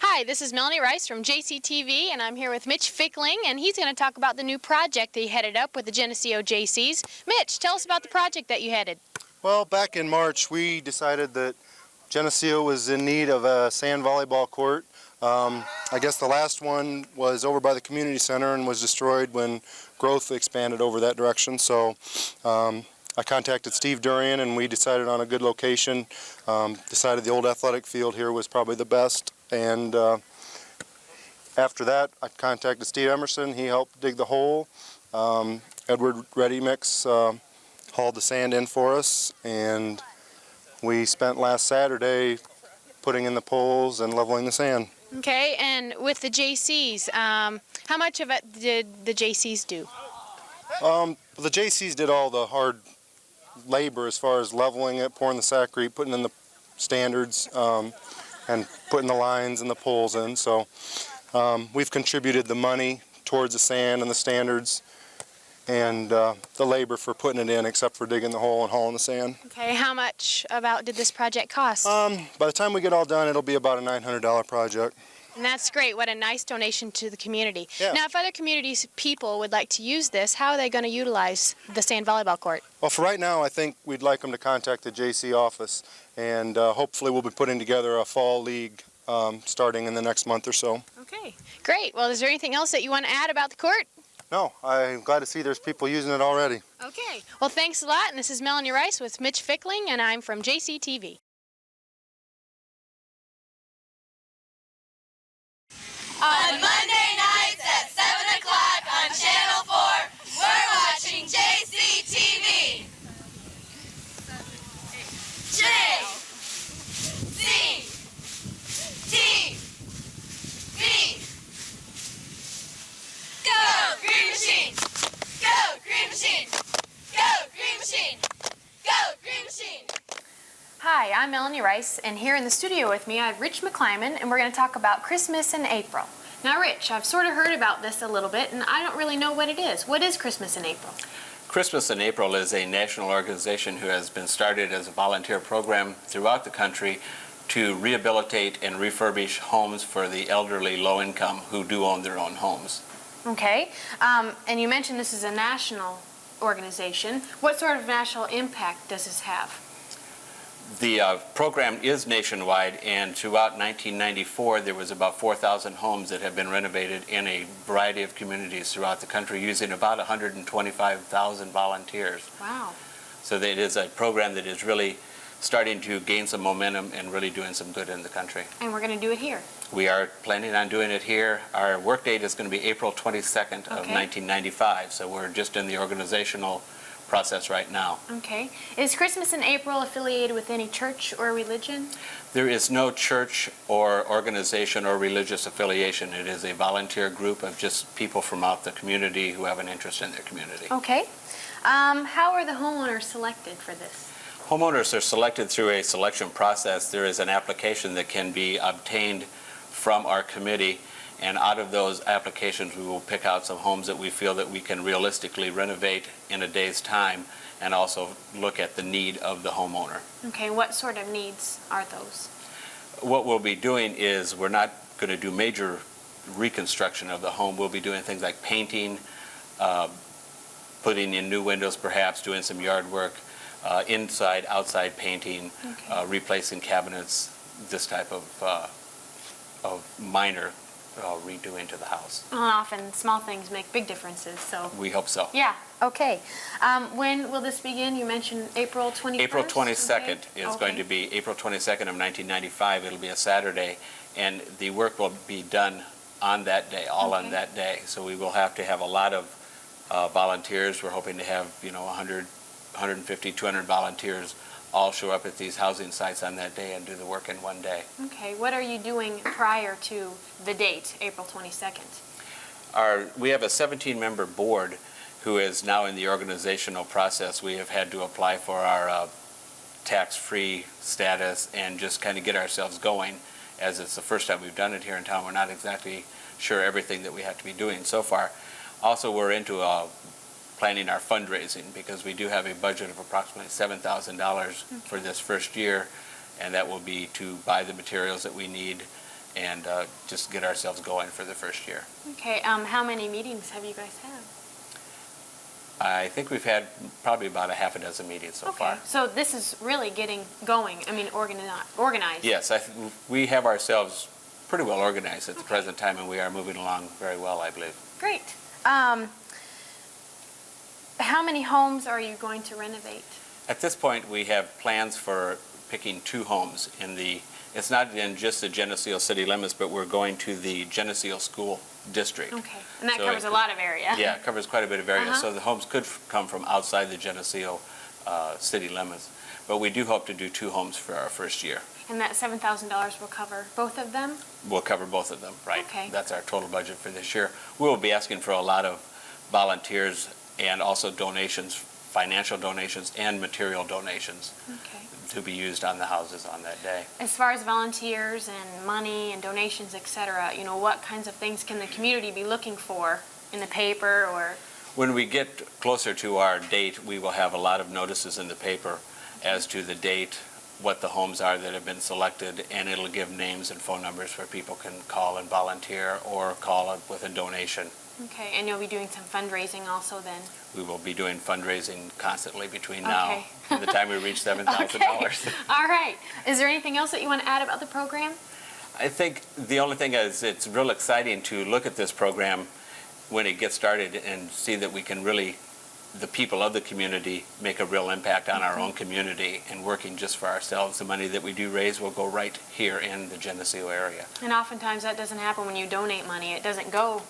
Speaker 3: Hi, this is Melanie Rice from JCTV, and I'm here with Mitch Fickling, and he's going to talk about the new project that he headed up with the Geneseo JCs. Mitch, tell us about the project that you headed.
Speaker 21: Well, back in March, we decided that Geneseo was in need of a sand volleyball court. I guess the last one was over by the community center and was destroyed when growth expanded over that direction. So I contacted Steve Durian, and we decided on a good location. Decided the old athletic field here was probably the best. And after that, I contacted Steve Emerson. He helped dig the hole. Edward Ready Mix hauled the sand in for us, and we spent last Saturday putting in the poles and leveling the sand.
Speaker 3: Okay, and with the JCs, how much of it did the JCs do?
Speaker 21: The JCs did all the hard labor as far as leveling it, pouring the saccharine, putting in the standards, and putting the lines and the poles in. So we've contributed the money towards the sand and the standards and the labor for putting it in, except for digging the hole and hauling the sand.
Speaker 3: Okay, how much about did this project cost?
Speaker 21: By the time we get all done, it'll be about a $900 project.
Speaker 3: And that's great. What a nice donation to the community.
Speaker 21: Yeah.
Speaker 3: Now, if other communities people would like to use this, how are they going to utilize the sand volleyball court?
Speaker 21: Well, for right now, I think we'd like them to contact the JC office, and hopefully we'll be putting together a fall league starting in the next month or so.
Speaker 3: Okay, great. Well, is there anything else that you want to add about the court?
Speaker 21: No, I'm glad to see there's people using it already.
Speaker 3: Okay. Well, thanks a lot. And this is Melanie Rice with Mitch Fickling, and I'm from JCTV.
Speaker 22: On Monday nights at 7 o'clock on Channel 4, we're watching JCTV. JCTV. Go Green Machine! Go Green Machine! Go Green Machine! Go Green Machine!
Speaker 3: Hi, I'm Melanie Rice, and here in the studio with me I have Rich McClyman, and we're going to talk about Christmas in April. Now, Rich, I've sort of heard about this a little bit, and I don't really know what it is. What is Christmas in April?
Speaker 23: Christmas in April is a national organization who has been started as a volunteer program throughout the country to rehabilitate and refurbish homes for the elderly low income who do own their own homes.
Speaker 3: Okay, and you mentioned this is a national organization. What sort of national impact does this have?
Speaker 23: The program is nationwide, and throughout 1994 there was about 4,000 homes that have been renovated in a variety of communities throughout the country using about 125,000 volunteers.
Speaker 3: Wow.
Speaker 23: So that it is a program that is really starting to gain some momentum and really doing some good in the country.
Speaker 3: And we're going to do it here.
Speaker 23: We are planning on doing it here. Our work date is going to be April 22nd of 1995, so we're just in the organizational process right now.
Speaker 3: Okay. Is Christmas in April affiliated with any church or religion?
Speaker 23: There is no church or organization or religious affiliation. It is a volunteer group of just people from out the community who have an interest in their community.
Speaker 3: Okay. How are the homeowners selected for this?
Speaker 23: Homeowners are selected through a selection process. There is an application that can be obtained from our committee, and out of those applications we will pick out some homes that we feel that we can realistically renovate in a day's time, and also look at the need of the homeowner.
Speaker 3: Okay, what sort of needs are those?
Speaker 23: What we'll be doing is we're not going to do major reconstruction of the home. We'll be doing things like painting, putting in new windows perhaps, doing some yard work, inside, outside painting, replacing cabinets, this type of minor redoing to the house.
Speaker 3: Well, often small things make big differences, so.
Speaker 23: We hope so.
Speaker 3: Yeah, okay. When will this begin? You mentioned April 21st?
Speaker 23: April 22nd is going to be April 22nd of 1995. It'll be a Saturday, and the work will be done on that day, all on that day. So we will have to have a lot of volunteers. We're hoping to have, 100, 150, 200 volunteers
Speaker 1: all show up at these housing sites on that day and do the work in one day.
Speaker 3: Okay, what are you doing prior to the date, April 22nd?
Speaker 1: We have a 17-member board who is now in the organizational process. We have had to apply for our tax-free status and just kind of get ourselves going, as it's the first time we've done it here in town. We're not exactly sure everything that we have to be doing so far. Also, we're into planning our fundraising, because we do have a budget of approximately $7,000 for this first year, and that will be to buy the materials that we need and just get ourselves going for the first year.
Speaker 3: Okay, how many meetings have you guys had?
Speaker 1: I think we've had probably about a half a dozen meetings so far.
Speaker 3: So this is really getting going, I mean organized.
Speaker 1: Yes, we have ourselves pretty well organized at the present time, and we are moving along very well, I believe.
Speaker 3: Great. How many homes are you going to renovate?
Speaker 1: At this point, we have plans for picking 2 homes in it's not in just the Geneseo city limits, but we're going to the Geneseo school district.
Speaker 3: Okay, and that covers a lot of area.
Speaker 1: Yeah, it covers quite a bit of area. So the homes could come from outside the Geneseo city limits. But we do hope to do 2 homes for our first year.
Speaker 3: And that $7,000 will cover both of them?
Speaker 1: We'll cover both of them, right.
Speaker 3: Okay.
Speaker 1: That's our total budget for this year. We will be asking for a lot of volunteers and also donations, financial donations and material donations to be used on the houses on that day.
Speaker 3: As far as volunteers and money and donations, etc., you know, what kinds of things can the community be looking for in the paper or?
Speaker 1: When we get closer to our date, we will have a lot of notices in the paper as to the date, what the homes are that have been selected, and it'll give names and phone numbers where people can call and volunteer or call up with a donation.
Speaker 3: Okay, and you'll be doing some fundraising also then?
Speaker 1: We will be doing fundraising constantly between now and the time we reach $7,000.
Speaker 3: All right. Is there anything else that you want to add about the program?
Speaker 1: I think the only thing is it's real exciting to look at this program when it gets started and see that we can really, the people of the community, make a real impact on our own community and working just for ourselves. The money that we do raise will go right here in the Geneseo area.
Speaker 3: And oftentimes that doesn't happen when you donate money. It doesn't go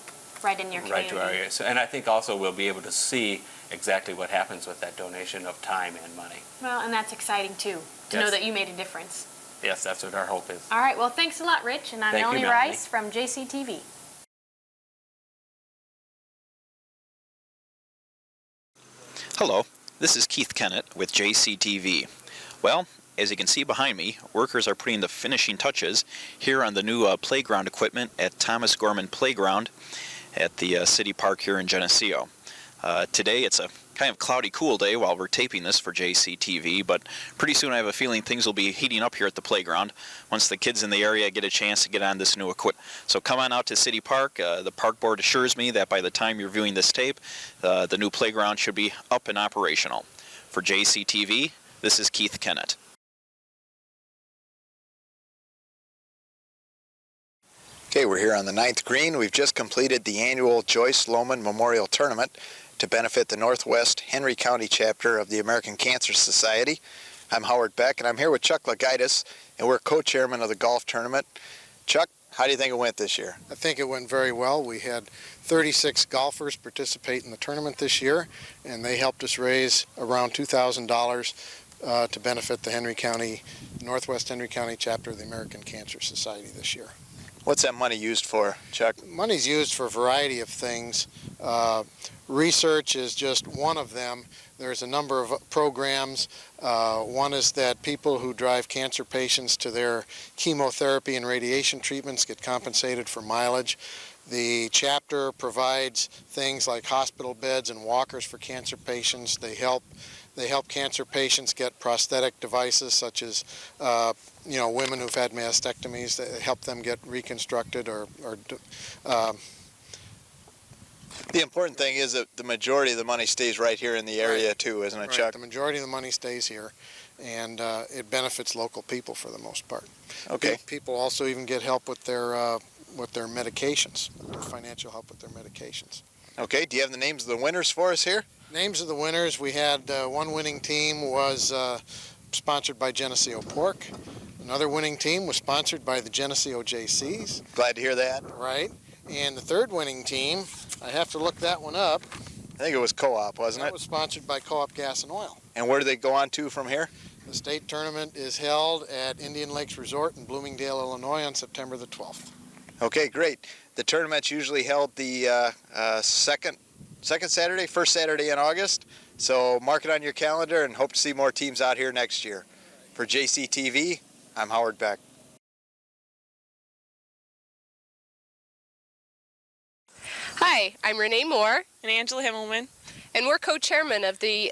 Speaker 3: right in your community.
Speaker 1: Right to our area. So, and I think also we'll be able to see exactly what happens with that donation of time and money.
Speaker 3: Well, and that's exciting too, to know that you made a difference.
Speaker 1: Yes, that's what our hope is.
Speaker 3: All right, well, thanks a lot, Rich, and I'm
Speaker 1: Thank you,
Speaker 3: Melanie
Speaker 1: Melanie.
Speaker 3: Rice from JCTV.
Speaker 17: Hello, this is Keith Kennett with JCTV. Well, as you can see behind me, workers are putting the finishing touches here on the new playground equipment at Thomas Gorman Playground at the city park here in Geneseo. Today it's a kind of cloudy, cool day while we're taping this for JCTV, but pretty soon I have a feeling things will be heating up here at the playground once the kids in the area get a chance to get on this new equipment. So come on out to City Park. The park board assures me that by the time you're viewing this tape, the new playground should be up and operational. For JCTV, this is Keith Kennett.
Speaker 9: Okay, we're here on the 9th green. We've just completed the annual Joyce Lohman Memorial Tournament to benefit the Northwest Henry County chapter of the American Cancer Society. I'm Howard Beck, and I'm here with Chuck Lagaitis, and we're co-chairman of the golf tournament. Chuck, how do you think it went this year?
Speaker 21: I think it went very well. We had 36 golfers participate in the tournament this year, and they helped us raise around $2,000 to benefit the Northwest Henry County chapter of the American Cancer Society this year.
Speaker 9: What's that money used for, Chuck?
Speaker 21: Money's used for a variety of things. Research is just one of them. There's a number of programs. One is that people who drive cancer patients to their chemotherapy and radiation treatments get compensated for mileage. The chapter provides things like hospital beds and walkers for cancer patients. They help cancer patients get prosthetic devices such as women who've had mastectomies. They help them get reconstructed
Speaker 9: The important thing is that the majority of the money stays right here in the area too, isn't it, Chuck?
Speaker 21: The majority of the money stays here, and it benefits local people for the most part.
Speaker 9: Okay.
Speaker 21: People also even get help with their medications, financial help with their medications.
Speaker 9: Okay, do you have the names of the winners for us here?
Speaker 21: Names of the winners, we had one winning team was sponsored by Geneseo Pork. Another winning team was sponsored by the Geneseo JCs.
Speaker 9: Glad to hear that.
Speaker 21: Right. And the third winning team, I have to look that one up.
Speaker 9: I think it was Co-op, wasn't it?
Speaker 21: That was sponsored by Co-op Gas and Oil.
Speaker 9: And where do they go on to from here?
Speaker 2: The state tournament is held at Indian Lakes Resort in Bloomingdale, Illinois on September the 12th.
Speaker 9: Okay, great. The tournament's usually held the first Saturday in August. So mark it on your calendar and hope to see more teams out here next year. For JCTV, I'm Howard Beck.
Speaker 5: Hi, I'm Renee Moore.
Speaker 6: And Angela Himmelman.
Speaker 5: And we're co-chairman of the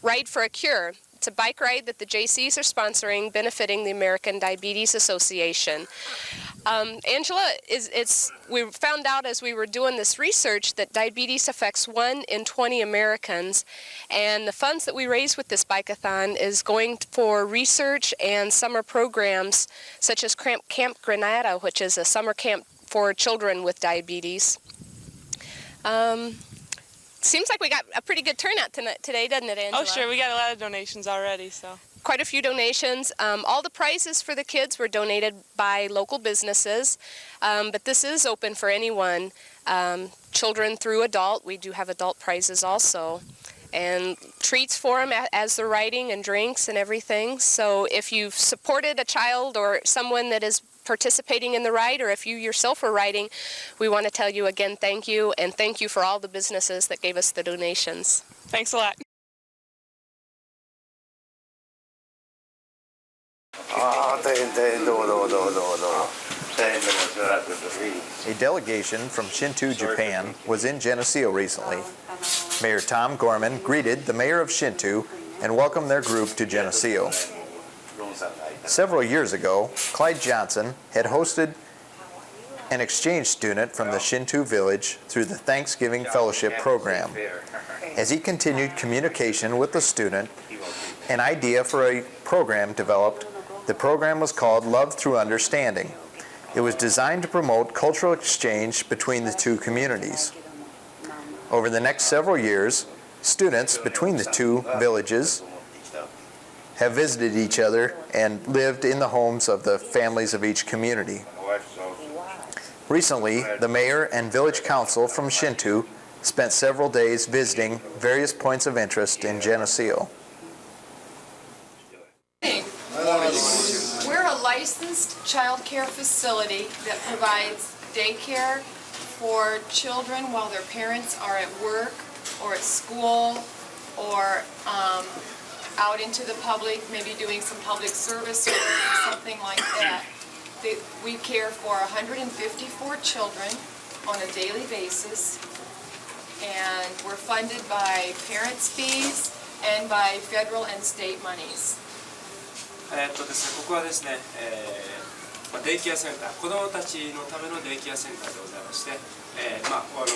Speaker 5: Ride for a Cure. It's a bike ride that the JCs are sponsoring, benefiting the American Diabetes Association. Angela, we found out as we were doing this research that diabetes affects 1 in 20 Americans, and the funds that we raise with this bike-a-thon is going for research and summer programs such as Camp Granada, which is a summer camp for children with diabetes. Seems like we got a pretty good turnout today, doesn't it, Angela?
Speaker 6: Oh, sure. We got a lot of donations already, so.
Speaker 5: Quite a few donations. All the prizes for the kids were donated by local businesses, but this is open for anyone, children through adult. We do have adult prizes also, and treats for them as they're riding and drinks and everything. So if you've supported a child or someone that is participating in the ride, or if you yourself are riding, we want to tell you again thank you, and thank you for all the businesses that gave us the donations.
Speaker 6: Thanks a lot.
Speaker 9: A delegation from Shinto, Japan was in Geneseo recently. Mayor Tom Gorman greeted the mayor of Shinto and welcomed their group to Geneseo. Several years ago, Clyde Johnson had hosted an exchange student from the Shinto village through the Thanksgiving Fellowship program. As he continued communication with the student, an idea for a program developed. The program was called Love Through Understanding. It was designed to promote cultural exchange between the two communities. Over the next several years, students between the two villages have visited each other and lived in the homes of the families of each community. Recently, the mayor and village council from Shinto spent several days visiting various points of interest in Geneseo.
Speaker 24: We're a licensed child care facility that provides daycare for children while their parents are at work or at school or out into the public, maybe doing some public service work, something like that. We care for 154 children on a daily basis, and we're funded by parents' fees and by federal and state monies.
Speaker 25: ですね、ここはですね、デイケアセンター、子どもたちのためのデイケアセンターでございまして、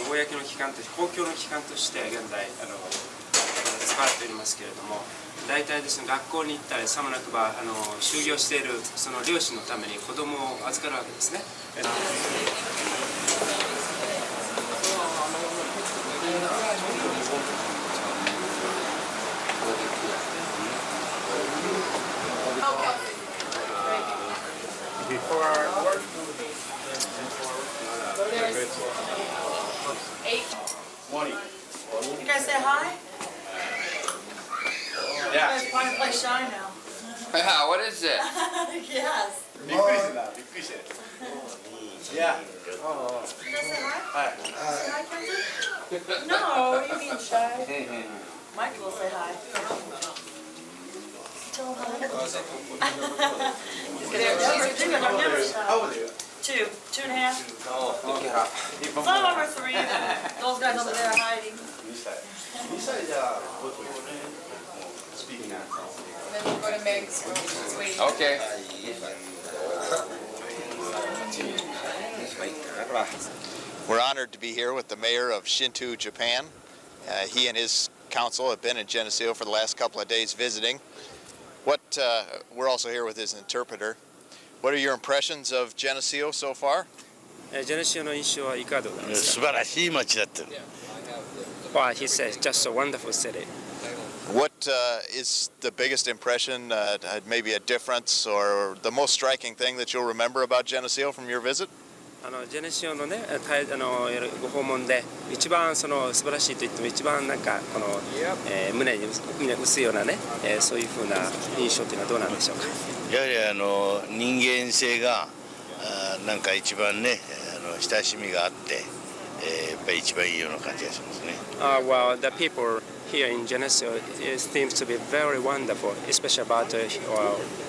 Speaker 25: 公の機関として、公共の機関として現在使われておりますけれども、大体ですね、学校に行ったりさもなくば就業しているその両親のために子どもを預かるわけですね。
Speaker 24: For our work, there's 8.
Speaker 15: 20.
Speaker 24: You guys say hi?
Speaker 15: Yeah.
Speaker 24: You guys want to play Shy now?
Speaker 15: Yeah, what is it?
Speaker 24: Yes.
Speaker 15: Yeah.
Speaker 24: You guys say hi? Say hi, Kenzie? No, you mean Shy. Mike will say hi. Tell him hi. How old are you? 2, 2.5.
Speaker 15: Oh,
Speaker 24: Some of them are 3. Those guys over there are hiding. And then we'll go to Meg's room. She's waiting.
Speaker 15: Okay.
Speaker 9: We're honored to be here with the mayor of Shinto, Japan. He and his council have been in Geneseo for the last couple of days visiting. We're also here with his interpreter. What are your impressions of Geneseo so far?
Speaker 25: ジェネシオの印象はいかがでございますか？
Speaker 26: 素晴らしい街だって。
Speaker 25: Well, he says just a wonderful city.
Speaker 9: What is the biggest impression, maybe a difference, or the most striking thing that you'll remember about Geneseo from your visit?
Speaker 25: ジェネシオのね、ご訪問で一番素晴らしいと言っても一番なんかこの、胸に薄いようなね、そういう風な印象というのはどうなんでしょうか。
Speaker 4: やはり人間性がなんか一番ね親しみがあって、やっぱり一番いいような感じがしますね。
Speaker 25: Well, the people here in Geneseo seems to be very wonderful, especially about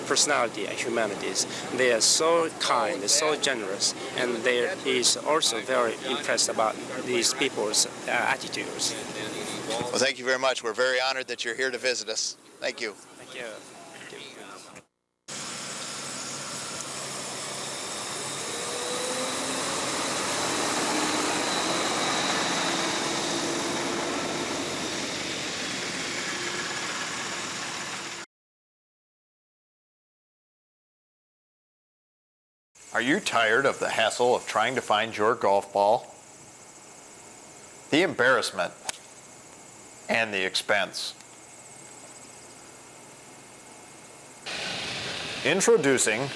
Speaker 25: personality and humanities. They are so kind, so generous, and he is also very impressed about these people's attitudes.
Speaker 9: Well, thank you very much. We're very honored that you're here to visit us. Thank you.
Speaker 25: Thank you.
Speaker 9: Are you tired of the hassle of trying to find your golf ball? The embarrassment and the expense. Introducing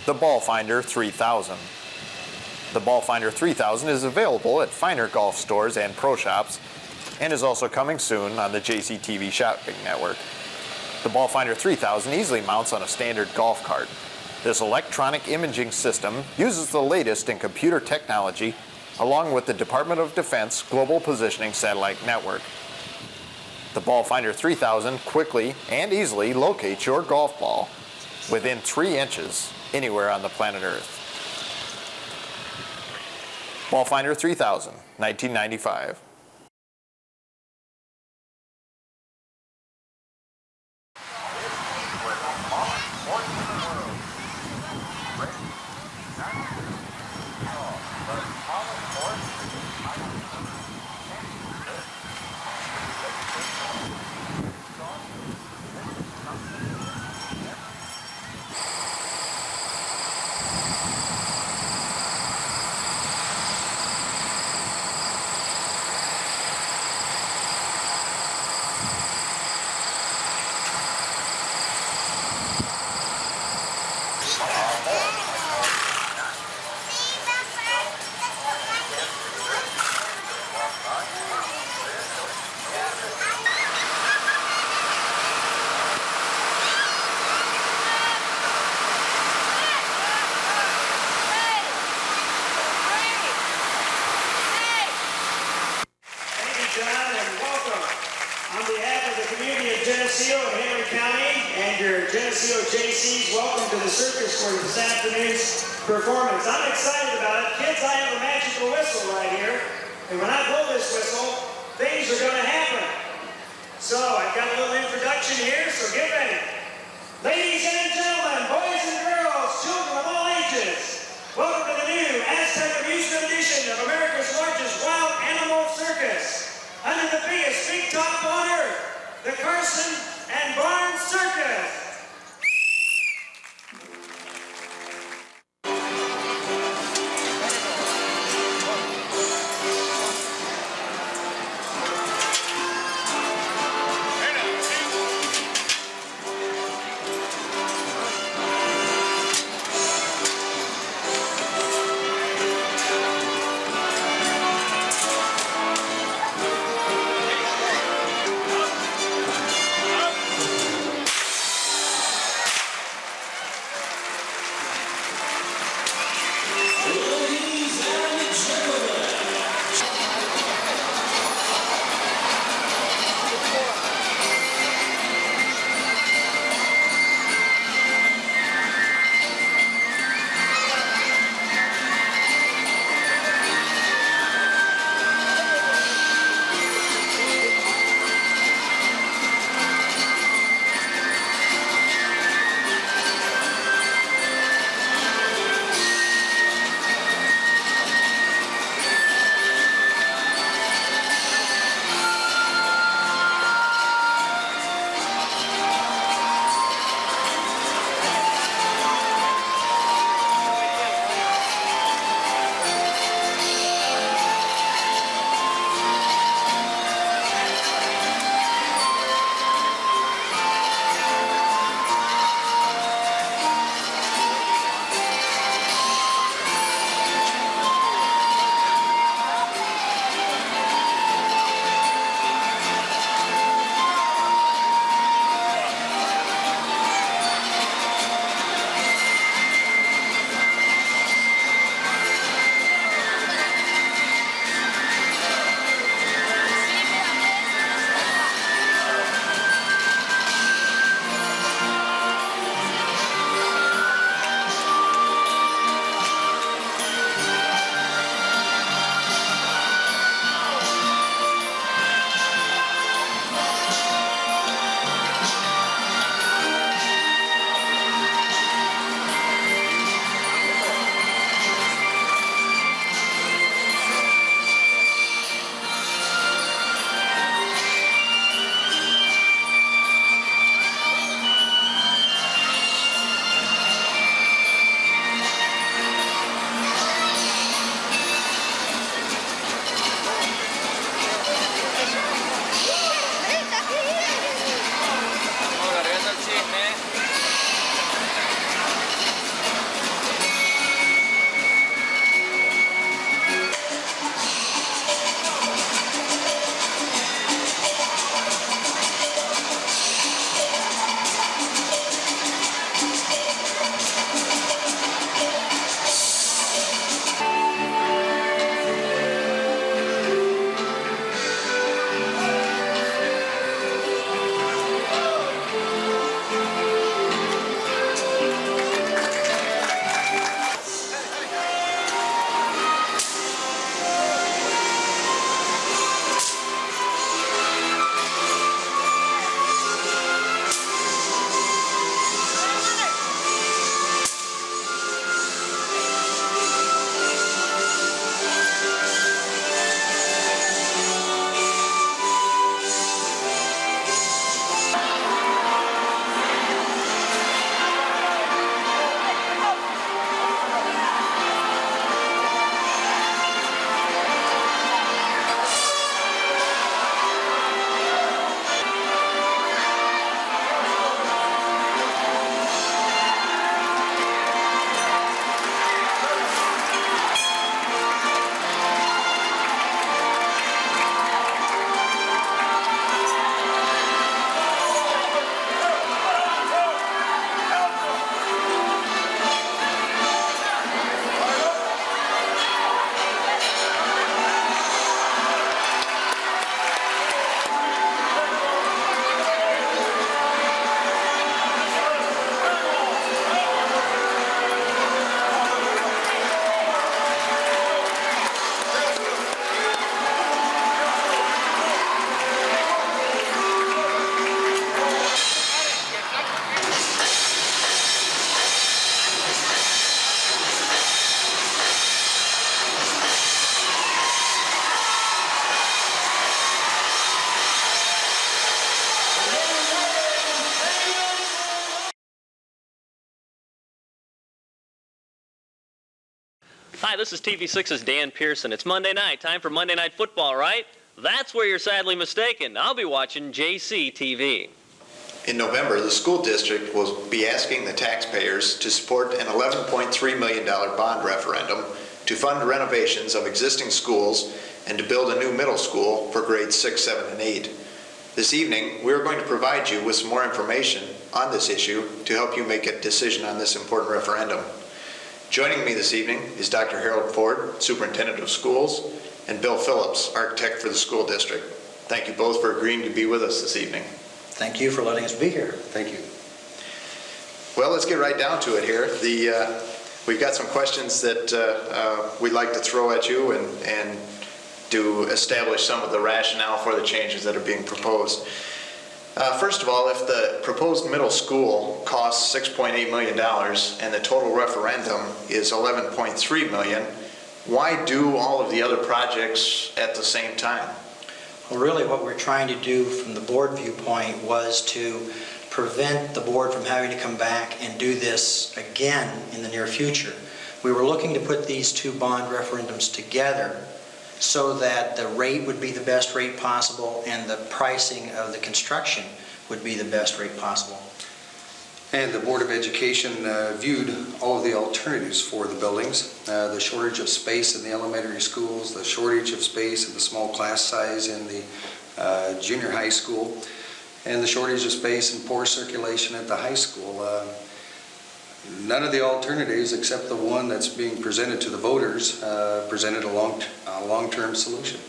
Speaker 9: the Ball Finder 3000. The Ball Finder 3000 is available at finer golf stores and pro shops and is also coming soon on the JCTV shopping network. The Ball Finder 3000 easily mounts on a standard golf cart. This electronic imaging system uses the latest in computer technology along with the Department of Defense Global Positioning Satellite Network. The Ball Finder 3000 quickly and easily locates your golf ball within 3 inches anywhere on the planet Earth. Ball Finder 3000, 1995.
Speaker 13: Geneseo and Henry County and your Geneseo JCs, welcome to the circus for this afternoon's performance. I'm excited about it. Kids, I have a magical whistle right here. And when I blow this whistle, things are going to happen. So I've got a little introduction here, so get ready. Ladies and gentlemen, boys and girls, children of all ages, welcome to the new Aztec Amusement edition of America's largest wild animal circus. Under the biggest big top on earth, the Carson and Barnes Circus.
Speaker 19: Hi, this is TV6's Dan Pearson. It's Monday night, time for Monday Night Football, right? That's where you're sadly mistaken. I'll be watching JCTV.
Speaker 9: In November, the school district will be asking the taxpayers to support an $11.3 million bond referendum to fund renovations of existing schools and to build a new middle school for grades 6, 7, and 8. This evening, we are going to provide you with some more information on this issue to help you make a decision on this important referendum. Joining me this evening is Dr. Harold Ford, Superintendent of Schools, and Bill Phillips, Architect for the school district. Thank you both for agreeing to be with us this evening.
Speaker 7: Thank you for letting us be here. Thank you.
Speaker 9: Well, let's get right down to it here. We've got some questions that we'd like to throw at you and to establish some of the rationale for the changes that are being proposed. First of all, if the proposed middle school costs $6.8 million and the total referendum is $11.3 million, why do all of the other projects at the same time?
Speaker 7: Well, really what we're trying to do from the board viewpoint was to prevent the board from having to come back and do this again in the near future. We were looking to put these two bond referendums together so that the rate would be the best rate possible and the pricing of the construction would be the best rate possible.
Speaker 8: And the Board of Education viewed all of the alternatives for the buildings, the shortage of space in the elementary schools, the shortage of space in the small class size in the junior high school, and the shortage of space and poor circulation at the high school. None of the alternatives, except the one that's being presented to the voters, presented a long-term solution.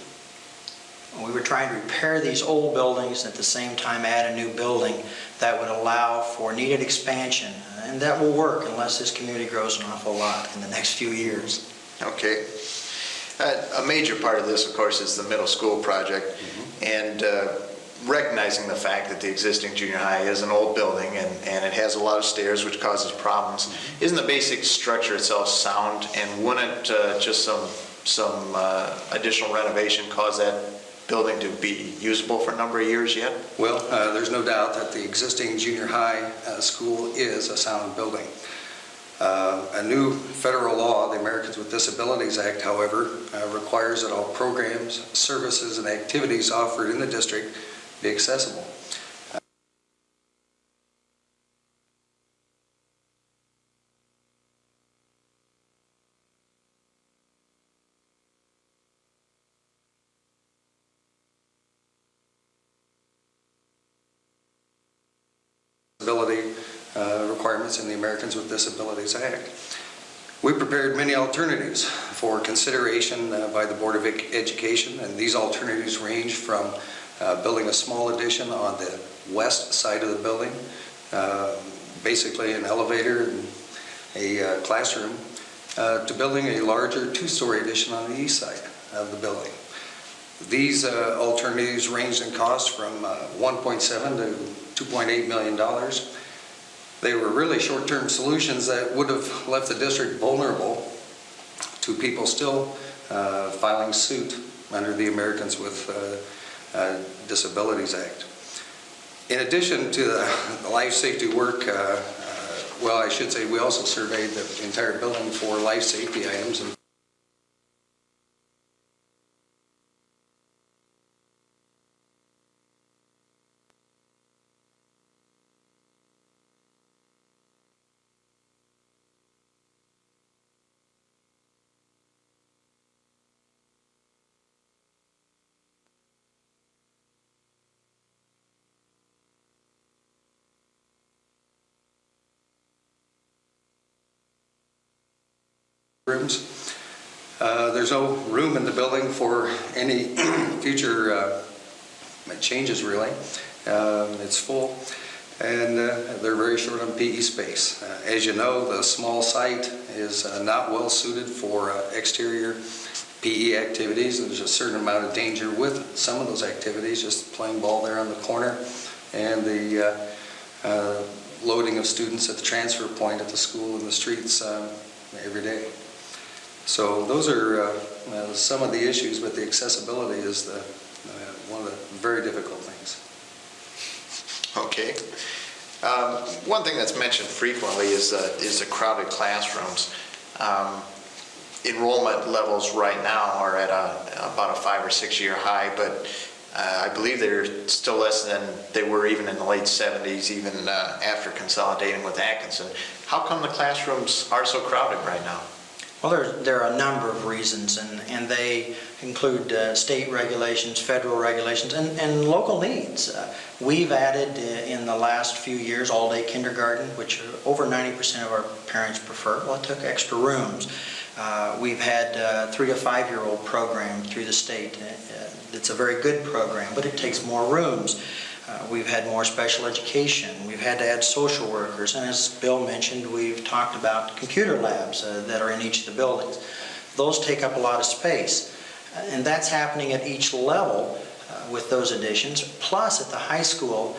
Speaker 7: We were trying to repair these old buildings and at the same time add a new building that would allow for needed expansion, and that will work unless this community grows an awful lot in the next few years.
Speaker 9: Okay. A major part of this, of course, is the middle school project, and recognizing the fact that the existing junior high is an old building and it has a lot of stairs, which causes problems. Isn't the basic structure itself sound, and wouldn't just some additional renovation cause that building to be usable for a number of years yet?
Speaker 8: Well, there's no doubt that the existing junior high school is a sound building. A new federal law, the Americans with Disabilities Act, however, requires that all programs, services, and activities offered in the district be accessible. Requirements in the Americans with Disabilities Act. We prepared many alternatives for consideration by the Board of Education, and these alternatives range from building a small addition on the west side of the building, basically an elevator and a classroom, to building a larger two-story addition on the east side of the building. These alternatives ranged in cost from $1.7 to $2.8 million. They were really short-term solutions that would have left the district vulnerable to people still filing suit under the Americans with Disabilities Act. In addition to the life safety work, well, I should say we also surveyed the entire building for life safety items. And rooms. There's no room in the building for any future changes, really. It's full, and they're very short on PE space. As you know, the small site is not well suited for exterior PE activities. There's a certain amount of danger with some of those activities, just playing ball there on the corner, and the loading of students at the transfer point at the school and the streets every day. So those are some of the issues, but the accessibility is one of the very difficult things.
Speaker 9: Okay. One thing that's mentioned frequently is the crowded classrooms. enrollment levels right now are at about a 5 or 6 year high, but I believe they're still less than they were even in the late 70s, even after consolidating with Atkinson. How come the classrooms are so crowded right now?
Speaker 7: Well, there are a number of reasons, and they include state regulations, federal regulations, and local needs. We've added in the last few years all-day kindergarten, which over 90% of our parents prefer. Well, it took extra rooms. We've had 3 to 5 year old program through the state. It's a very good program, but it takes more rooms. We've had more special education. We've had to add social workers. And as Bill mentioned, we've talked about computer labs that are in each of the buildings. Those take up a lot of space. And that's happening at each level with those additions. Plus, at the high school,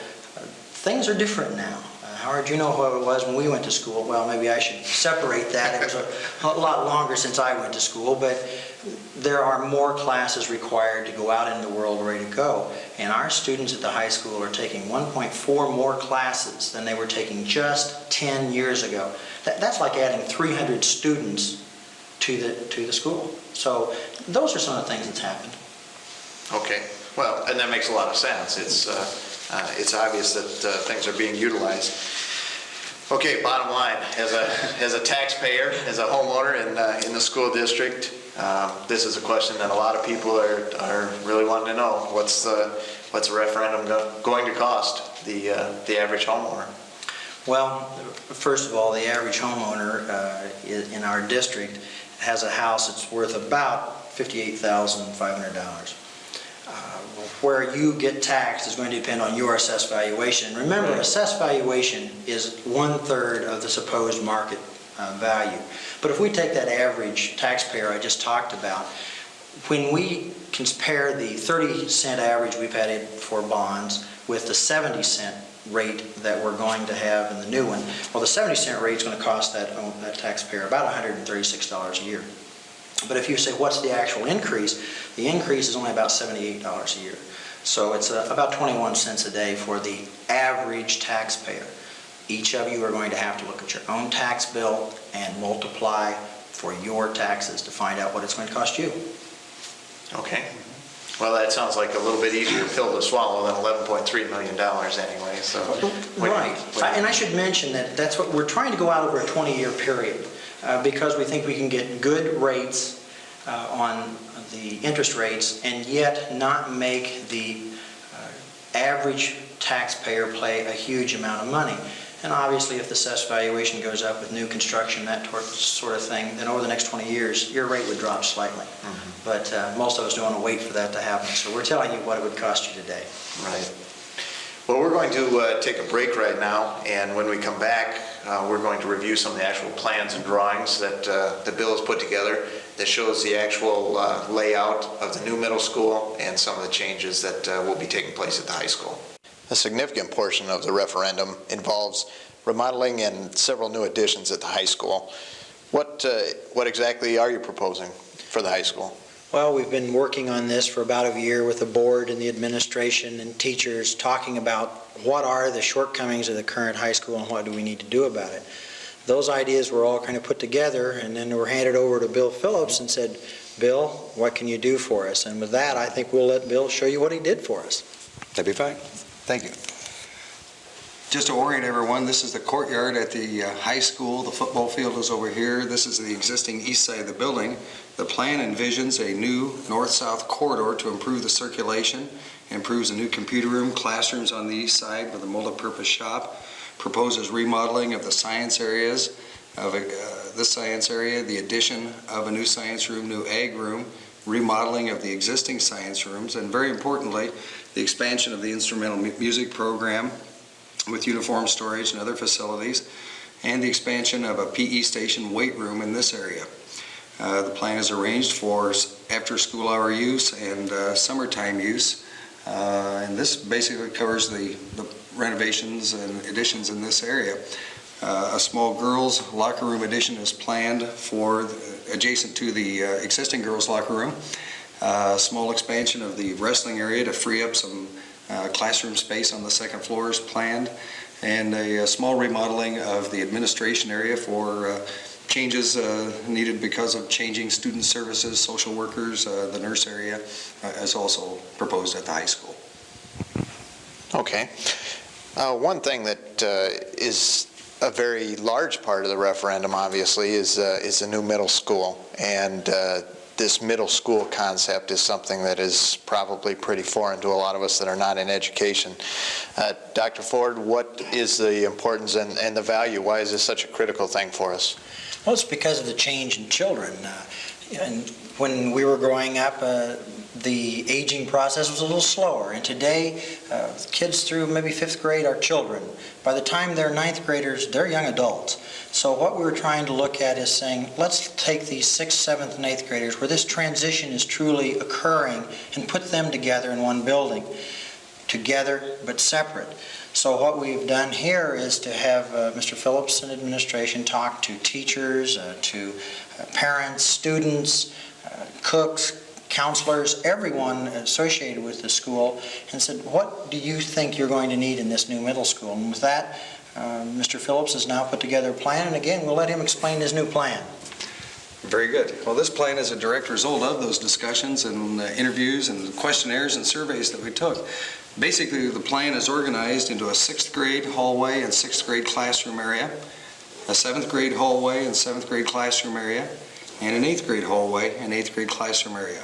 Speaker 7: things are different now. Howard, you know how it was when we went to school. Well, maybe I should separate that. It was a lot longer since I went to school, but there are more classes required to go out in the world ready to go. And our students at the high school are taking 1.4 more classes than they were taking just 10 years ago. That's like adding 300 students to the school. So those are some of the things that's happened.
Speaker 9: Okay, well, and that makes a lot of sense. It's obvious that things are being utilized. Okay, bottom line, as a taxpayer, as a homeowner in the school district, this is a question that a lot of people are really wanting to know. What's a referendum going to cost the average homeowner?
Speaker 7: Well, first of all, the average homeowner in our district has a house that's worth about $58,500. Where you get taxed is going to depend on your assessed valuation. Remember, assessed valuation is 1/3 of the supposed market value. But if we take that average taxpayer I just talked about, when we compare the 30-cent average we've had for bonds with the 70-cent rate that we're going to have in the new one, well, the 70-cent rate is going to cost that taxpayer about $136 a year. But if you say, what's the actual increase? The increase is only about $78 a year. So it's about 21 cents a day for the average taxpayer. Each of you are going to have to look at your own tax bill and multiply for your taxes to find out what it's going to cost you.
Speaker 9: Okay. Well, that sounds like a little bit easier pill to swallow than $11.3 million anyway. So
Speaker 7: right. And I should mention that that's what we're trying to go out over a 20-year period because we think we can get good rates on the interest rates and yet not make the average taxpayer pay a huge amount of money. And obviously, if the assessed valuation goes up with new construction, that sort of thing, then over the next 20 years, your rate would drop slightly. Mm-hmm. But most of us don't want to wait for that to happen. So we're telling you what it would cost you today.
Speaker 9: Right. Well, we're going to take a break right now, and when we come back, we're going to review some of the actual plans and drawings that the bill has put together that shows the actual layout of the new middle school and some of the changes that will be taking place at the high school. A significant portion of the referendum involves remodeling and several new additions at the high school. What exactly are you proposing for the high school?
Speaker 7: Well, we've been working on this for about a year with the board and the administration and teachers talking about what are the shortcomings of the current high school and what do we need to do about it. Those ideas were all kind of put together and then were handed over to Bill Phillips and said, Bill, what can you do for us? And with that, I think we'll let Bill show you what he did for us.
Speaker 8: That'd be fine. Thank you. Just to orient everyone, this is the courtyard at the high school. The football field is over here. This is the existing east side of the building. The plan envisions a new north-south corridor to improve the circulation, improves a new computer room, classrooms on the east side with a multi-purpose shop, proposes remodeling of the science areas, of this science area, the addition of a new science room, new ag room, remodeling of the existing science rooms, and very importantly, the expansion of the instrumental music program with uniform storage and other facilities, and the expansion of a PE station weight room in this area. The plan is arranged for after-school hour use and summertime use, and this basically covers the renovations and additions in this area. A small girls' locker room addition is planned for adjacent to the existing girls' locker room. A small expansion of the wrestling area to free up some classroom space on the second floor is planned, and a small remodeling of the administration area for changes needed because of changing student services, social workers, the nurse area is also proposed at the high school.
Speaker 9: Okay. One thing that is a very large part of the referendum, obviously, is a new middle school. And this middle school concept is something that is probably pretty foreign to a lot of us that are not in education. Dr. Ford, what is the importance and the value? Why is this such a critical thing for us?
Speaker 7: Well, it's because of the change in children. And when we were growing up, the aging process was a little slower. And today, kids through maybe 5th grade are children. By the time they're 9th graders, they're young adults. So what we were trying to look at is saying, let's take these 6th, 7th, and 8th graders where this transition is truly occurring and put them together in one building. Together, but separate. So what we've done here is to have Mr. Phillips and administration talk to teachers, to parents, students, cooks, counselors, everyone associated with the school, and said, what do you think you're going to need in this new middle school? And with that, Mr. Phillips has now put together a plan, and again, we'll let him explain his new plan.
Speaker 8: Very good. Well, this plan is a direct result of those discussions and interviews and questionnaires and surveys that we took. Basically, the plan is organized into a 6th grade hallway and 6th grade classroom area, a 7th grade hallway and 7th grade classroom area, and an 8th grade hallway and 8th grade classroom area.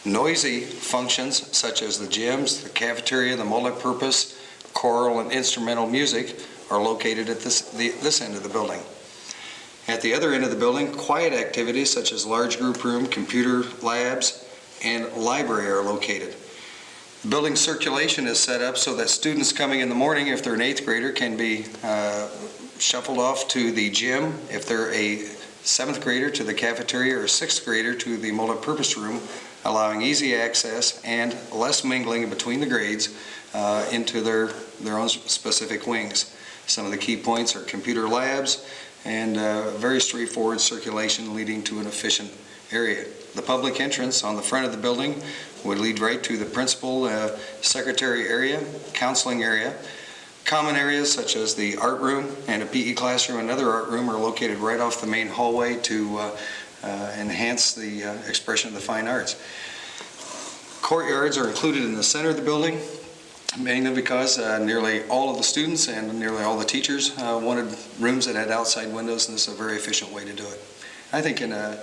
Speaker 8: Noisy functions such as the gyms, the cafeteria, the multi-purpose, choral, and instrumental music are located at this end of the building. At the other end of the building, quiet activities such as large group room, computer labs, and library are located. The building circulation is set up so that students coming in the morning, if they're an 8th grader, can be shuffled off to the gym. If they're a 7th grader, to the cafeteria, or a 6th grader to the multi-purpose room, allowing easy access and less mingling between the grades into their own specific wings. Some of the key points are computer labs and very straightforward circulation leading to an efficient area. The public entrance on the front of the building would lead right to the principal secretary area, counseling area. Common areas such as the art room and a PE classroom and another art room are located right off the main hallway to enhance the expression of the fine arts. Courtyards are included in the center of the building, mainly because nearly all of the students and nearly all the teachers wanted rooms that had outside windows, and this is a very efficient way to do it. I think in a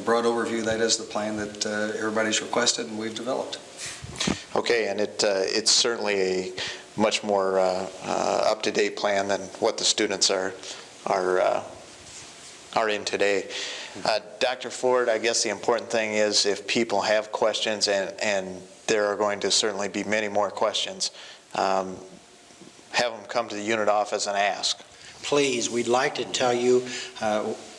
Speaker 8: broad overview, that is the plan that everybody's requested and we've developed.
Speaker 9: Okay, and it's certainly a much more up-to-date plan than what the students are in today. Dr. Ford, I guess the important thing is if people have questions, and there are going to certainly be many more questions, have them come to the unit office and ask.
Speaker 7: Please, we'd like to tell you,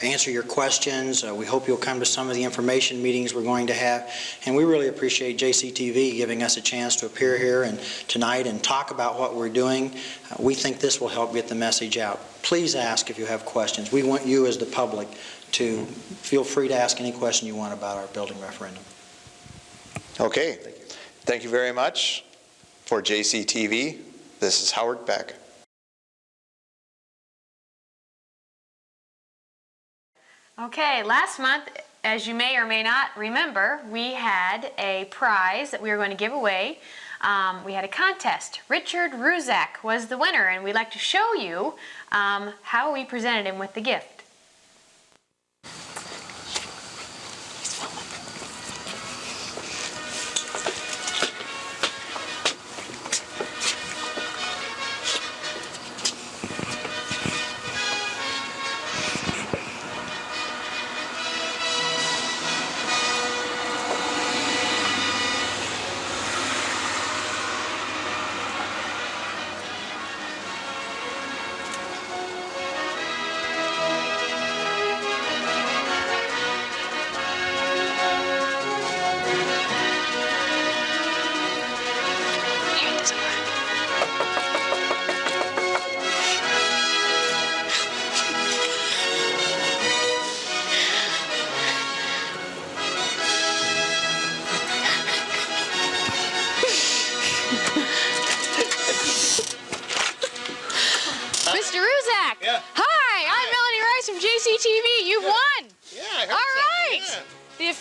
Speaker 7: answer your questions. We hope you'll come to some of the information meetings we're going to have. And we really appreciate JCTV giving us a chance to appear here and tonight and talk about what we're doing. We think this will help get the message out. Please ask if you have questions. We want you as the public to feel free to ask any question you want about our building referendum.
Speaker 9: Okay. Thank you very much. For JCTV, this is Howard Beck.
Speaker 3: Okay, last month, as you may or may not remember, we had a prize that we were going to give away. We had a contest. Richard Ruzak was the winner, and we'd like to show you how we presented him with the gift.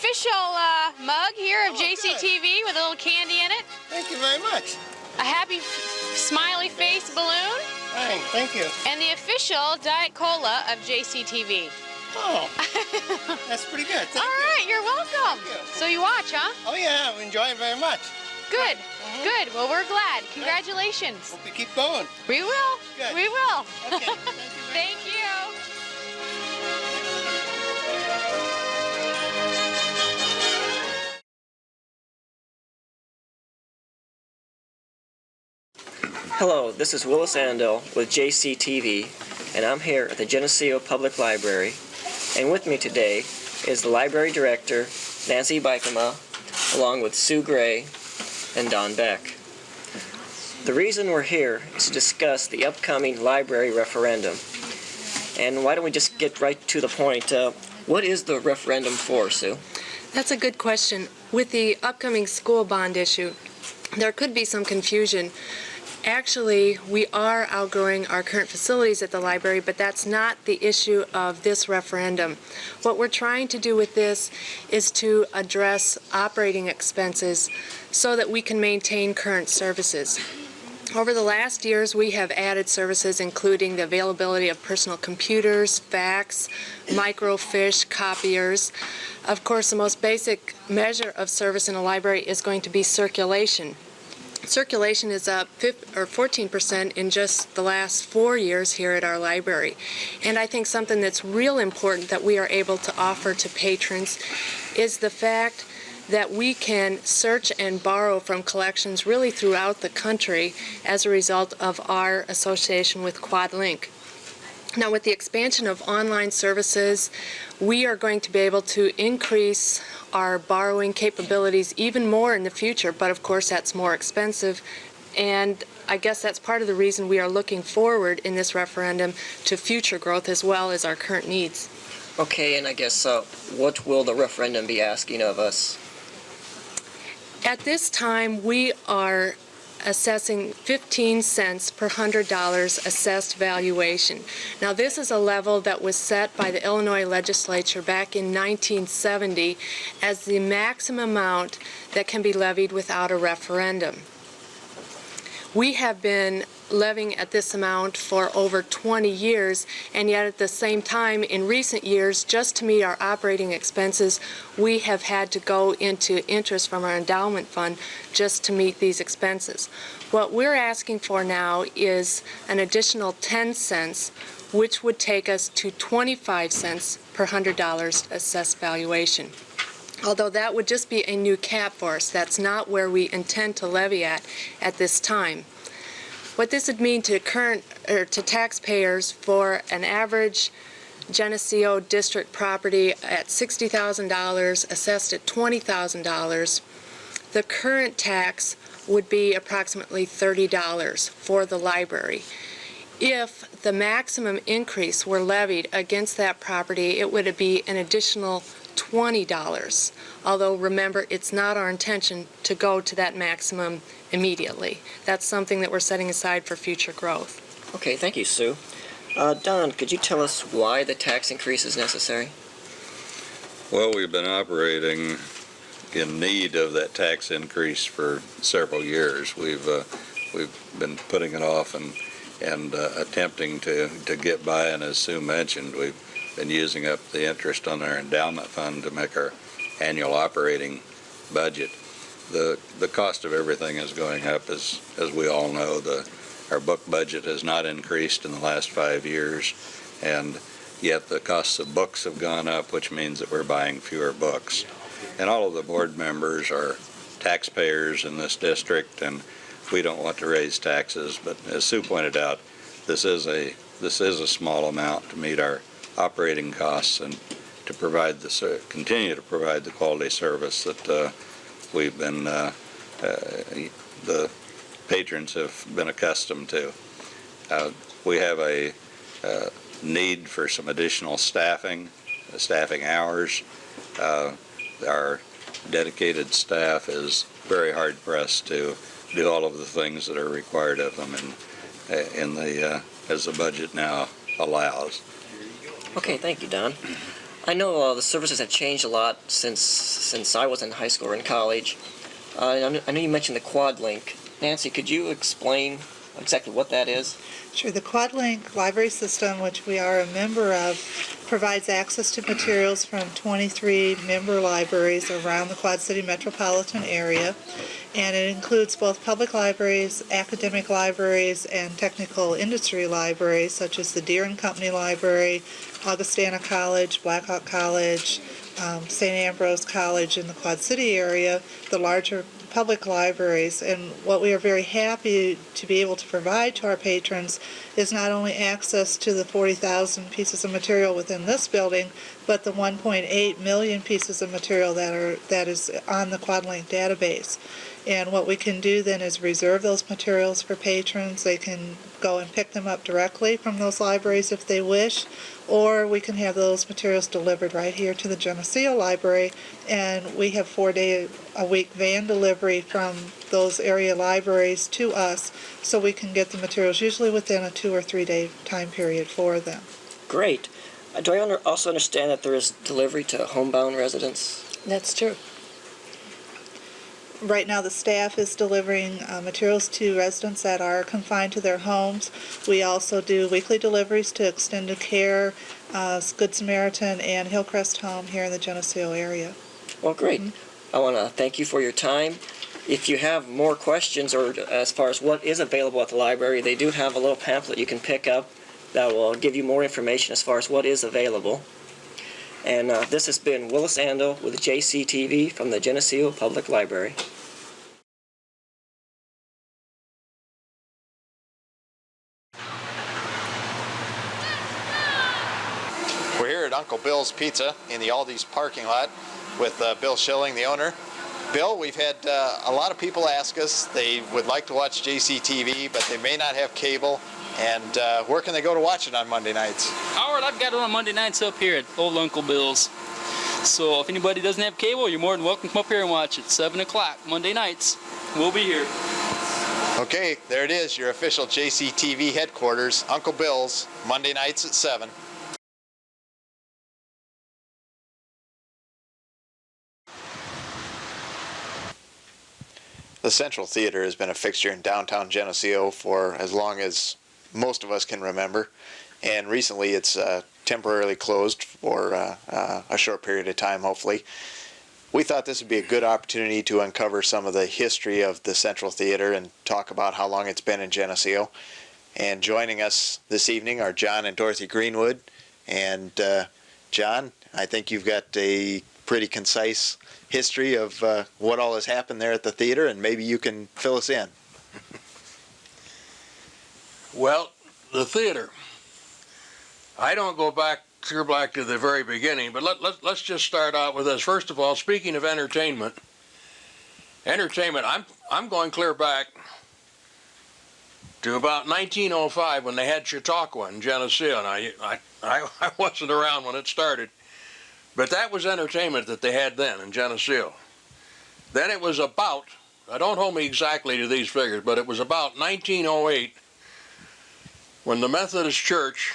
Speaker 3: official mug here of JCTV with a little candy in it.
Speaker 10: Thank you very much.
Speaker 3: A happy, smiley face balloon.
Speaker 10: Thank you.
Speaker 3: And the official Diet Cola of JCTV.
Speaker 10: Oh, that's pretty good. Thank
Speaker 3: All right, you're welcome. So you watch, huh?
Speaker 10: Oh yeah, I'm enjoying very much.
Speaker 3: Good, good. Well, we're glad. Congratulations.
Speaker 10: Hope you keep going.
Speaker 3: We will.
Speaker 10: Good.
Speaker 3: We will.
Speaker 10: Okay.
Speaker 3: Thank you.
Speaker 12: Hello, this is Willis Andel with JCTV, and I'm here at the Geneseo Public Library. And with me today is the Library Director, Nancy Bykema, along with Sue Gray and Don Beck. The reason we're here is to discuss the upcoming library referendum. And why don't we just get right to the point? What is the referendum for, Sue?
Speaker 14: That's a good question. With the upcoming school bond issue, there could be some confusion. Actually, we are outgrowing our current facilities at the library, but that's not the issue of this referendum. What we're trying to do with this is to address operating expenses so that we can maintain current services. Over the last years, we have added services including the availability of personal computers, fax, microfiche, copiers. Of course, the most basic measure of service in a library is going to be circulation. Circulation is up 14% in just the last 4 years here at our library. And I think something that's real important that we are able to offer to patrons is the fact that we can search and borrow from collections really throughout the country as a result of our association with QuadLink. Now, with the expansion of online services, we are going to be able to increase our borrowing capabilities even more in the future, but of course that's more expensive, and I guess that's part of the reason we are looking forward in this referendum to future growth as well as our current needs.
Speaker 12: Okay, and I guess what will the referendum be asking of us?
Speaker 14: At this time, we are assessing 15 cents per $100 assessed valuation. Now, this is a level that was set by the Illinois legislature back in 1970 as the maximum amount that can be levied without a referendum. We have been levying at this amount for over 20 years, and yet at the same time, in recent years, just to meet our operating expenses, we have had to go into interest from our endowment fund just to meet these expenses. What we're asking for now is an additional 10 cents, which would take us to 25 cents per $100 assessed valuation. Although that would just be a new cap for us. That's not where we intend to levy at this time. What this would mean to taxpayers for an average Geneseo district property at $60,000 assessed at $20,000, the current tax would be approximately $30 for the library. If the maximum increase were levied against that property, it would be an additional $20. Although remember, it's not our intention to go to that maximum immediately. That's something that we're setting aside for future growth.
Speaker 12: Okay, thank you, Sue. Don, could you tell us why the tax increase is necessary?
Speaker 16: Well, we've been operating in need of that tax increase for several years. We've been putting it off and attempting to get by, and as Sue mentioned, we've been using up the interest on our endowment fund to make our annual operating budget. The cost of everything is going up, as we all know. Our book budget has not increased in the last 5 years, and yet the costs of books have gone up, which means that we're buying fewer books. And all of the board members are taxpayers in this district, and we don't want to raise taxes. But as Sue pointed out, this is a small amount to meet our operating costs and to provide continue to provide the quality service that we've been the patrons have been accustomed to. We have a need for some additional staffing hours. Our dedicated staff is very hard pressed to do all of the things that are required of them as the budget now allows.
Speaker 12: Okay, thank you, Don. I know the services have changed a lot since I was in high school or in college. I know you mentioned the Quad Link. Nancy, could you explain exactly what that is?
Speaker 11: Sure. The QuadLink library system, which we are a member of, provides access to materials from 23 member libraries around the Quad City metropolitan area, and it includes both public libraries, academic libraries, and technical industry libraries, such as the Deere and Company Library, Augustana College, Blackhawk College, St. Ambrose College in the Quad City area, the larger public libraries. And what we are very happy to be able to provide to our patrons is not only access to the 40,000 pieces of material within this building, but the 1.8 million pieces of material that is on the QuadLink database. And what we can do then is reserve those materials for patrons. They can go and pick them up directly from those libraries if they wish, or we can have those materials delivered right here to the Geneseo Library, and we have 4-day-a-week van delivery from those area libraries to us, so we can get the materials usually within a 2 or 3 day time period for them.
Speaker 12: Great. Do I also understand that there is delivery to homebound residents?
Speaker 11: That's true. Right now the staff is delivering materials to residents that are confined to their homes. We also do weekly deliveries to Extended Care, Good Samaritan, and Hillcrest Home here in the Geneseo area.
Speaker 12: Well, great. I want to thank you for your time. If you have more questions or as far as what is available at the library, they do have a little pamphlet you can pick up that will give you more information as far as what is available. And this has been Willis Andel with JCTV from the Geneseo Public Library.
Speaker 9: We're here at Uncle Bill's Pizza in the Aldi's parking lot with Bill Schilling, the owner. Bill, we've had a lot of people ask us they would like to watch JCTV, but they may not have cable. And where can they go to watch it on Monday nights?
Speaker 18: Howard, I've got it on Monday nights up here at Old Uncle Bill's. So if anybody doesn't have cable, you're more than welcome to come up here and watch it. 7 o'clock Monday nights. We'll be here.
Speaker 9: Okay, there it is, your official JCTV headquarters, Uncle Bill's, Monday nights at 7. The Central Theater has been a fixture in downtown Geneseo for as long as most of us can remember, and recently it's temporarily closed for a short period of time, hopefully. We thought this would be a good opportunity to uncover some of the history of the Central Theater and talk about how long it's been in Geneseo. And joining us this evening are John and Dorothy Greenwood. And John, I think you've got a pretty concise history of what all has happened there at the theater, and maybe you can fill us in.
Speaker 20: Well, the theater. I don't go back to the very beginning, but let's just start out with this. First of all, speaking of entertainment, I'm going clear back to about 1905 when they had Chautauqua in Geneseo, and I wasn't around when it started, but that was entertainment that they had then in Geneseo. Then it was about, don't hold me exactly to these figures, but it was about 1908 when the Methodist Church,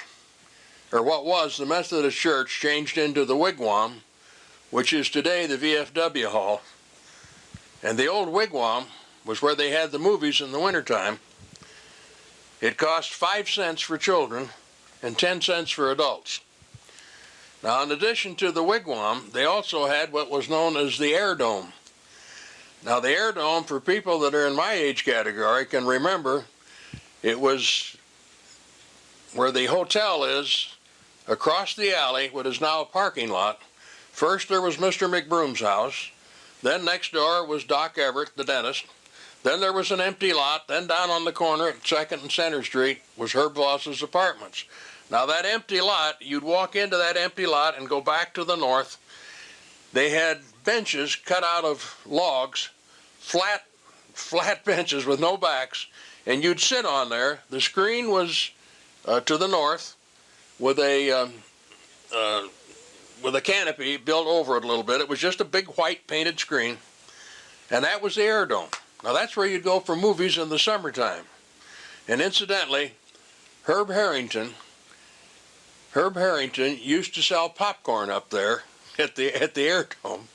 Speaker 20: or what was the Methodist Church, changed into the Wigwam, which is today the VFW Hall. And the old Wigwam was where they had the movies in the wintertime. It cost 5 cents for children and 10 cents for adults. Now, in addition to the Wigwam, they also had what was known as the Air Dome. Now, the Air Dome, for people that are in my age category, can remember, it was where the hotel is, across the alley, what is now a parking lot. First there was Mr. McBroom's house, then next door was Doc Everett, the dentist, then there was an empty lot, then down on the corner at 2nd and Center Street was Herb Voss's apartments. Now that empty lot, you'd walk into that empty lot and go back to the north. They had benches cut out of logs, flat benches with no backs, and you'd sit on there. The screen was to the north with a canopy built over it a little bit. It was just a big white painted screen, and that was the Air Dome. Now that's where you'd go for movies in the summertime. And incidentally, Herb Harrington Herb Harrington used to sell popcorn up there at the Air Dome.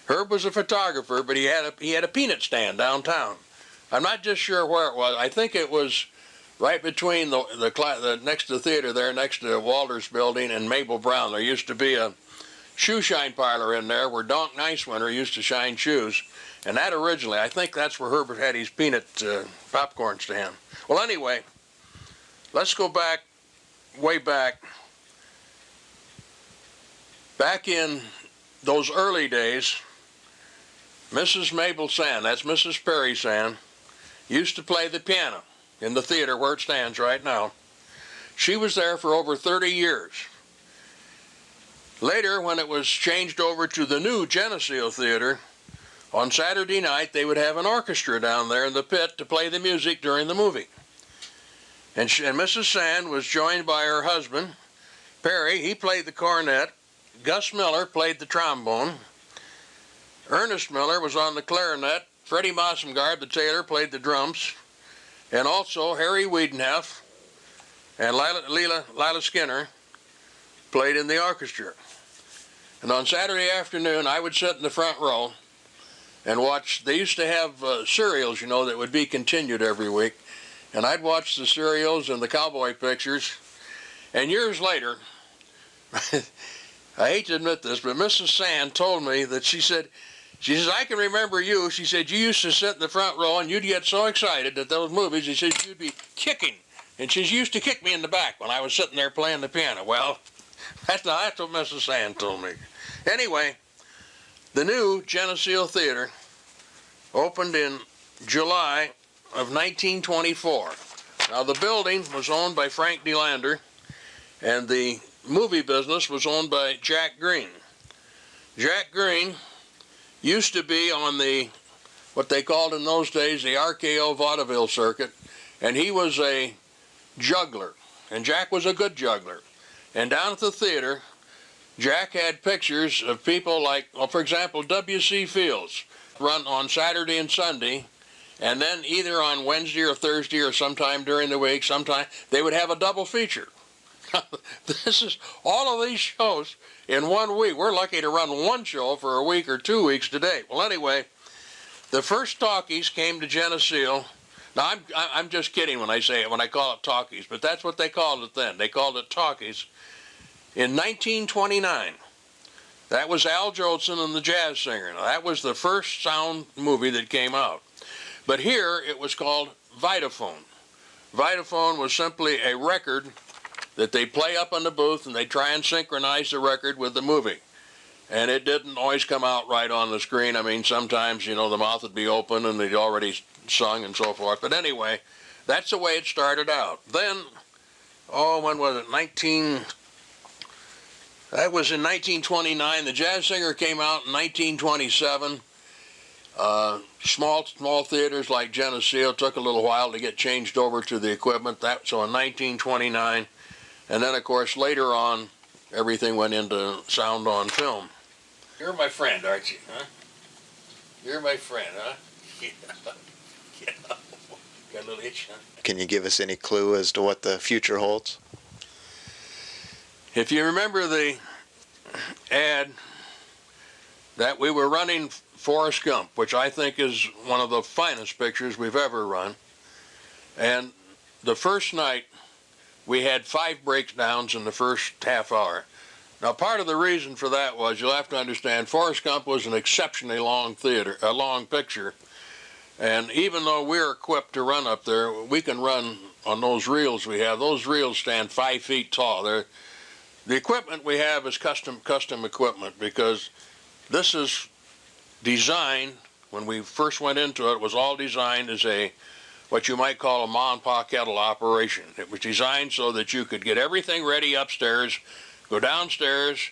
Speaker 20: Herb was a photographer, but he had a peanut stand downtown. I'm not just sure where it was. I think it was right between the next to the theater there, next to Walter's building and Mabel Brown. There used to be a shoe shine parlor in there where Donk Nicewinter used to shine shoes. And that originally, I think that's where Herbert had his peanut popcorn stand. Well, anyway, let's go back, way back. Back in those early days, Mrs. Mabel Sand, that's Mrs. Perry Sand, used to play the piano in the theater where it stands right now. She was there for over 30 years. Later, when it was changed over to the new Geneseo Theater, on Saturday night they would have an orchestra down there in the pit to play the music during the movie. And Mrs. Sand was joined by her husband, Perry. He played the cornet. Gus Miller played the trombone. Ernest Miller was on the clarinet. Freddie Mossengard, the tailor, played the drums. And also Harry Wiedenhoff and Lila Skinner played in the orchestra. And on Saturday afternoon, I would sit in the front row and watch. They used to have serials, you know, that would be continued every week. And I'd watch the serials and the cowboy pictures. And years later, I hate to admit this, but Mrs. Sand told me that she says, I can remember you. She said, you used to sit in the front row and you'd get so excited at those movies. She said, you'd be kicking. And she used to kick me in the back when I was sitting there playing the piano. Well, that's what Mrs. Sand told me. Anyway, the new Geneseo Theater opened in July of 1924. Now, the building was owned by Frank DeLander, and the movie business was owned by Jack Green. Jack Green used to be on what they called in those days the RKO vaudeville circuit, and he was a juggler, and Jack was a good juggler. And down at the theater, Jack had pictures of people like, well, for example, W.C. Fields, run on Saturday and Sunday, and then either on Wednesday or Thursday or sometime during the week, they would have a double feature. This is all of these shows in 1 week. We're lucky to run one show for a week or 2 weeks today. Well, anyway, the first talkies came to Geneseo. Now, I'm just kidding when I say it, when I call it talkies, but that's what they called it then. They called it talkies. In 1929, that was Al Jolson and the Jazz Singer. Now, that was the first sound movie that came out. But here, it was called Vitaphone. Vitaphone was simply a record that they play up on the booth and they try and synchronize the record with the movie. And it didn't always come out right on the screen. I mean, sometimes, you know, the mouth would be open and they'd already sung and so forth. But anyway, that's the way it started out. Then, when was it? That was in 1929. The Jazz Singer came out in 1927. Small theaters like Geneseo took a little while to get changed over to the equipment. So in 1929, and then of course later on, everything went into sound on film. You're my friend, aren't you? Huh? You're my friend, huh? Yeah. Got a little itch, huh?
Speaker 9: Can you give us any clue as to what the future holds?
Speaker 20: If you remember the ad that we were running Forrest Gump, which I think is one of the finest pictures we've ever run, and the first night we had 5 breakdowns in the first half hour. Now, part of the reason for that was, you'll have to understand, Forrest Gump was an exceptionally long picture, and even though we're equipped to run up there, we can run on those reels we have. Those reels stand 5 feet tall. The equipment we have is custom equipment, because this is designed, when we first went into it was all designed as what you might call a ma and pa kettle operation. It was designed so that you could get everything ready upstairs, go downstairs,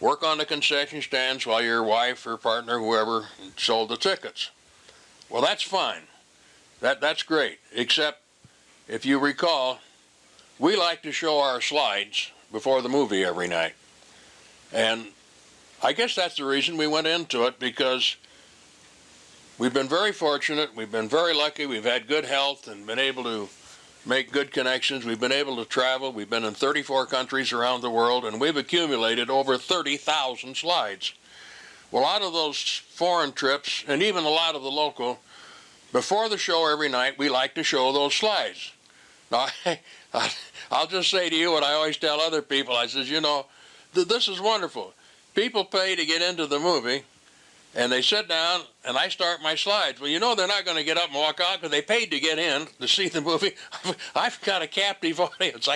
Speaker 20: work on the concession stands while your wife or partner, whoever, sold the tickets. Well, that's fine. That's great, except if you recall, we like to show our slides before the movie every night. And I guess that's the reason we went into it, because we've been very fortunate, we've been very lucky, we've had good health and been able to make good connections. We've been able to travel. We've been in 34 countries around the world, and we've accumulated over 30,000 slides. Well, out of those foreign trips, and even a lot of the local, before the show every night, we like to show those slides. Now, I'll just say to you what I always tell other people. I says, you know, this is wonderful. People pay to get into the movie, and they sit down, and I start my slides. Well, you know they're not going to get up and walk out because they paid to get in to see the movie. I've got a captive audience.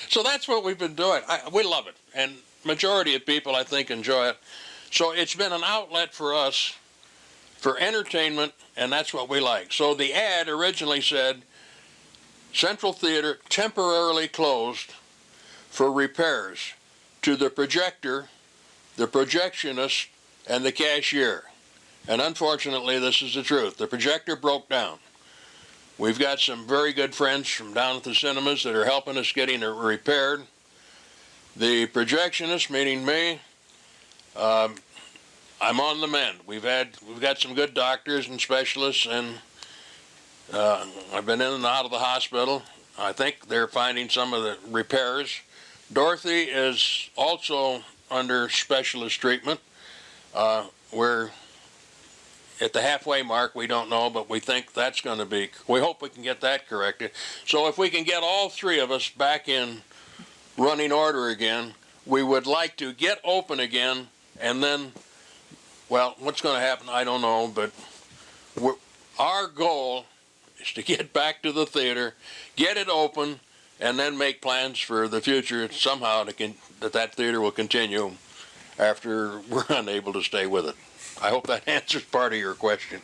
Speaker 20: So that's what we've been doing. We love it, and majority of people, I think, enjoy it. So it's been an outlet for us for entertainment, and that's what we like. So the ad originally said, Central Theater temporarily closed for repairs to the projector, the projectionist, and the cashier. And unfortunately, this is the truth. The projector broke down. We've got some very good friends from down at the cinemas that are helping us getting it repaired. The projectionist, meaning me, I'm on the mend. We've got some good doctors and specialists, and I've been in and out of the hospital. I think they're finding some of the repairs. Dorothy is also under specialist treatment. We're at the halfway mark. We don't know, but we think that's going to be, we hope we can get that corrected. So if we can get all three of us back in running order again, we would like to get open again, and then, well, what's going to happen, I don't know, but our goal is to get back to the theater, get it open, and then make plans for the future somehow that theater will continue after we're unable to stay with it. I hope that answers part of your question.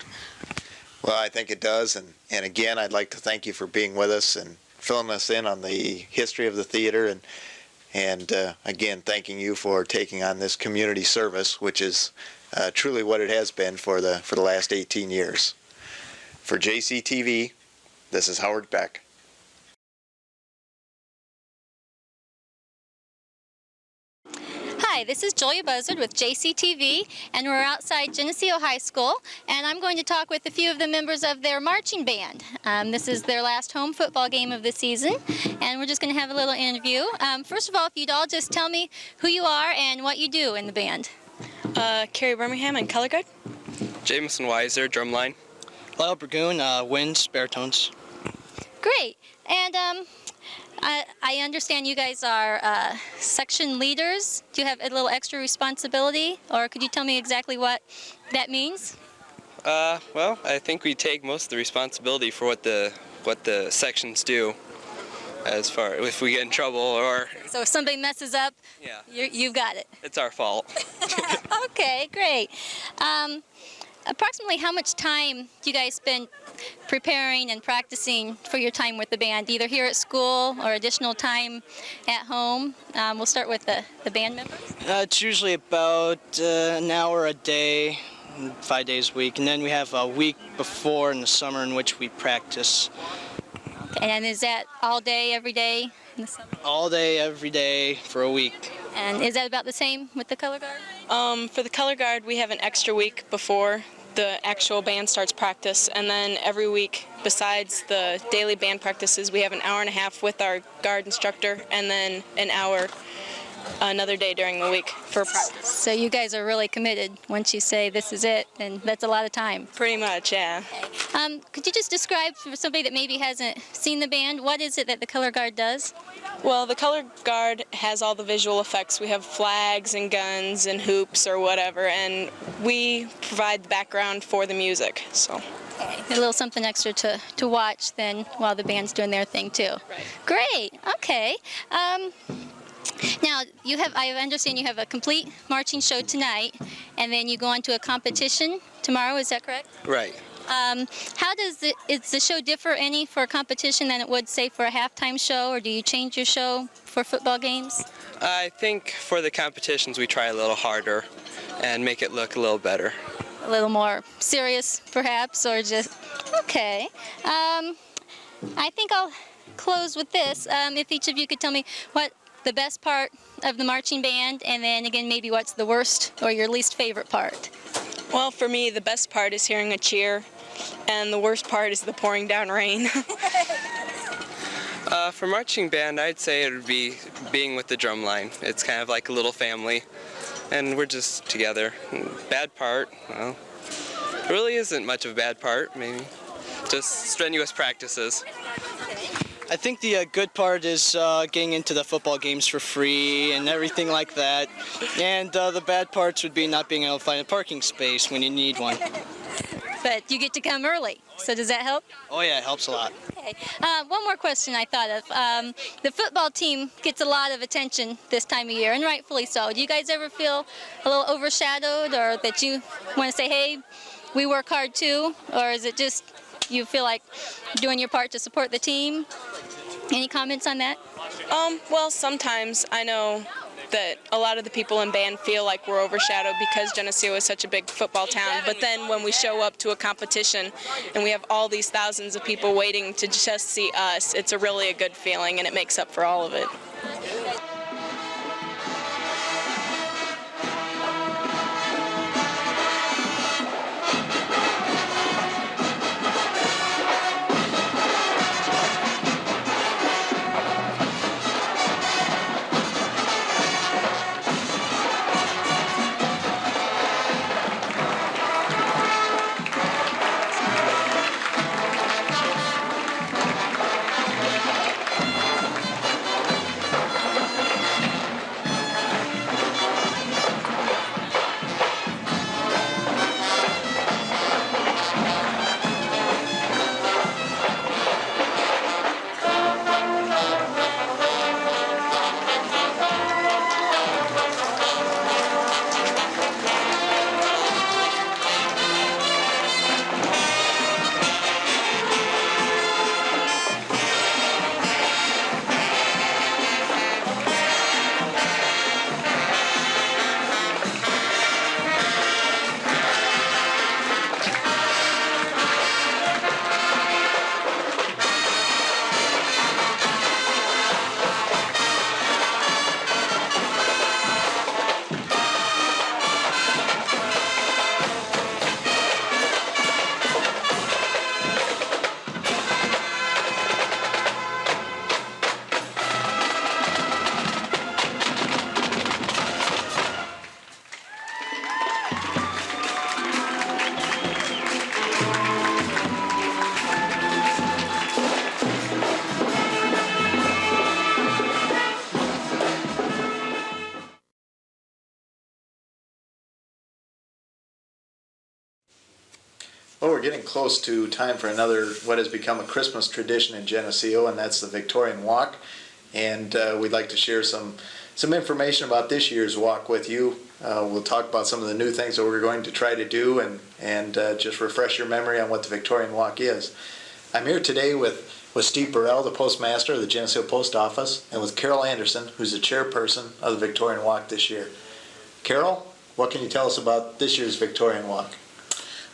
Speaker 9: Well, I think it does, and again, I'd like to thank you for being with us and filling us in on the history of the theater, and again, thanking you for taking on this community service, which is truly what it has been for the last 18 years. For JCTV, this is Howard Beck.
Speaker 1: Hi, this is Julia Buzzard with JCTV, and we're outside Geneseo High School, and I'm going to talk with a few of the members of their marching band. This is their last home football game of the season, and we're just going to have a little interview. First of all, if you'd all just tell me who you are and what you do in the band.
Speaker 17: Carrie Birmingham in color guard.
Speaker 21: Jameson Weiser, drumline.
Speaker 17: Lyle Burgoon, winds, baritones.
Speaker 1: Great, and I understand you guys are section leaders. Do you have a little extra responsibility, or could you tell me exactly what that means?
Speaker 21: Well, I think we take most of the responsibility for what the sections do, as far if we get in trouble or.
Speaker 1: So if somebody messes up,
Speaker 21: yeah,
Speaker 1: you've got it.
Speaker 21: It's our fault.
Speaker 1: Okay, great. Approximately how much time do you guys spend preparing and practicing for your time with the band, either here at school or additional time at home? We'll start with the band members.
Speaker 17: It's usually about an hour a day, 5 days a week, and then we have a week before in the summer in which we practice.
Speaker 1: And is that all day, every day in the summer?
Speaker 17: All day, every day for a week.
Speaker 1: And is that about the same with the color guard?
Speaker 6: For the color guard, we have an extra week before the actual band starts practice, and then every week, besides the daily band practices, we have an hour and a half with our guard instructor, and then an hour another day during the week for practice.
Speaker 1: So you guys are really committed. Once you say this is it, and that's a lot of time.
Speaker 6: Pretty much, yeah.
Speaker 1: Okay. Could you just describe for somebody that maybe hasn't seen the band, what is it that the color guard does?
Speaker 6: Well, the color guard has all the visual effects. We have flags and guns and hoops or whatever, and we provide the background for the music. So.
Speaker 1: Okay. A little something extra to watch then while the band's doing their thing too.
Speaker 6: Right.
Speaker 1: Great. Okay. Now, I understand you have a complete marching show tonight, and then you go on to a competition tomorrow, is that correct?
Speaker 21: Right.
Speaker 1: How does the show differ any for a competition than it would, say, for a halftime show, or do you change your show for football games?
Speaker 21: I think for the competitions we try a little harder and make it look a little better.
Speaker 1: A little more serious, perhaps, or just, okay. I think I'll close with this. If each of you could tell me what the best part of the marching band, and then again maybe what's the worst or your least favorite part.
Speaker 6: Well, for me, the best part is hearing a cheer, and the worst part is the pouring down rain.
Speaker 21: For marching band, I'd say it would be being with the drum line. It's kind of like a little family, and we're just together. Bad part, well, there really isn't much of a bad part, maybe. Just strenuous practices.
Speaker 17: I think the good part is getting into the football games for free and everything like that. And the bad parts would be not being able to find a parking space when you need one.
Speaker 1: But you get to come early, so does that help?
Speaker 17: Oh yeah, it helps a lot.
Speaker 1: Okay. One more question I thought of. The football team gets a lot of attention this time of year, and rightfully so. Do you guys ever feel a little overshadowed, or that you want to say, hey, we work hard too? Or is it just you feel like doing your part to support the team? Any comments on that?
Speaker 6: Well, sometimes I know that a lot of the people in band feel like we're overshadowed because Geneseo is such a big football town, but then when we show up to a competition and we have all these thousands of people waiting to just see us, it's really a good feeling, and it makes up for all of it.
Speaker 9: Well, we're getting close to time for another, what has become a Christmas tradition in Geneseo, and that's the Victorian Walk. And we'd like to share some information about this year's walk with you. We'll talk about some of the new things that we're going to try to do, and just refresh your memory on what the Victorian Walk is. I'm here today with Steve Burrell, the postmaster of the Geneseo Post Office, and with Carol Anderson, who's the chairperson of the Victorian Walk this year. Carol, what can you tell us about this year's Victorian Walk?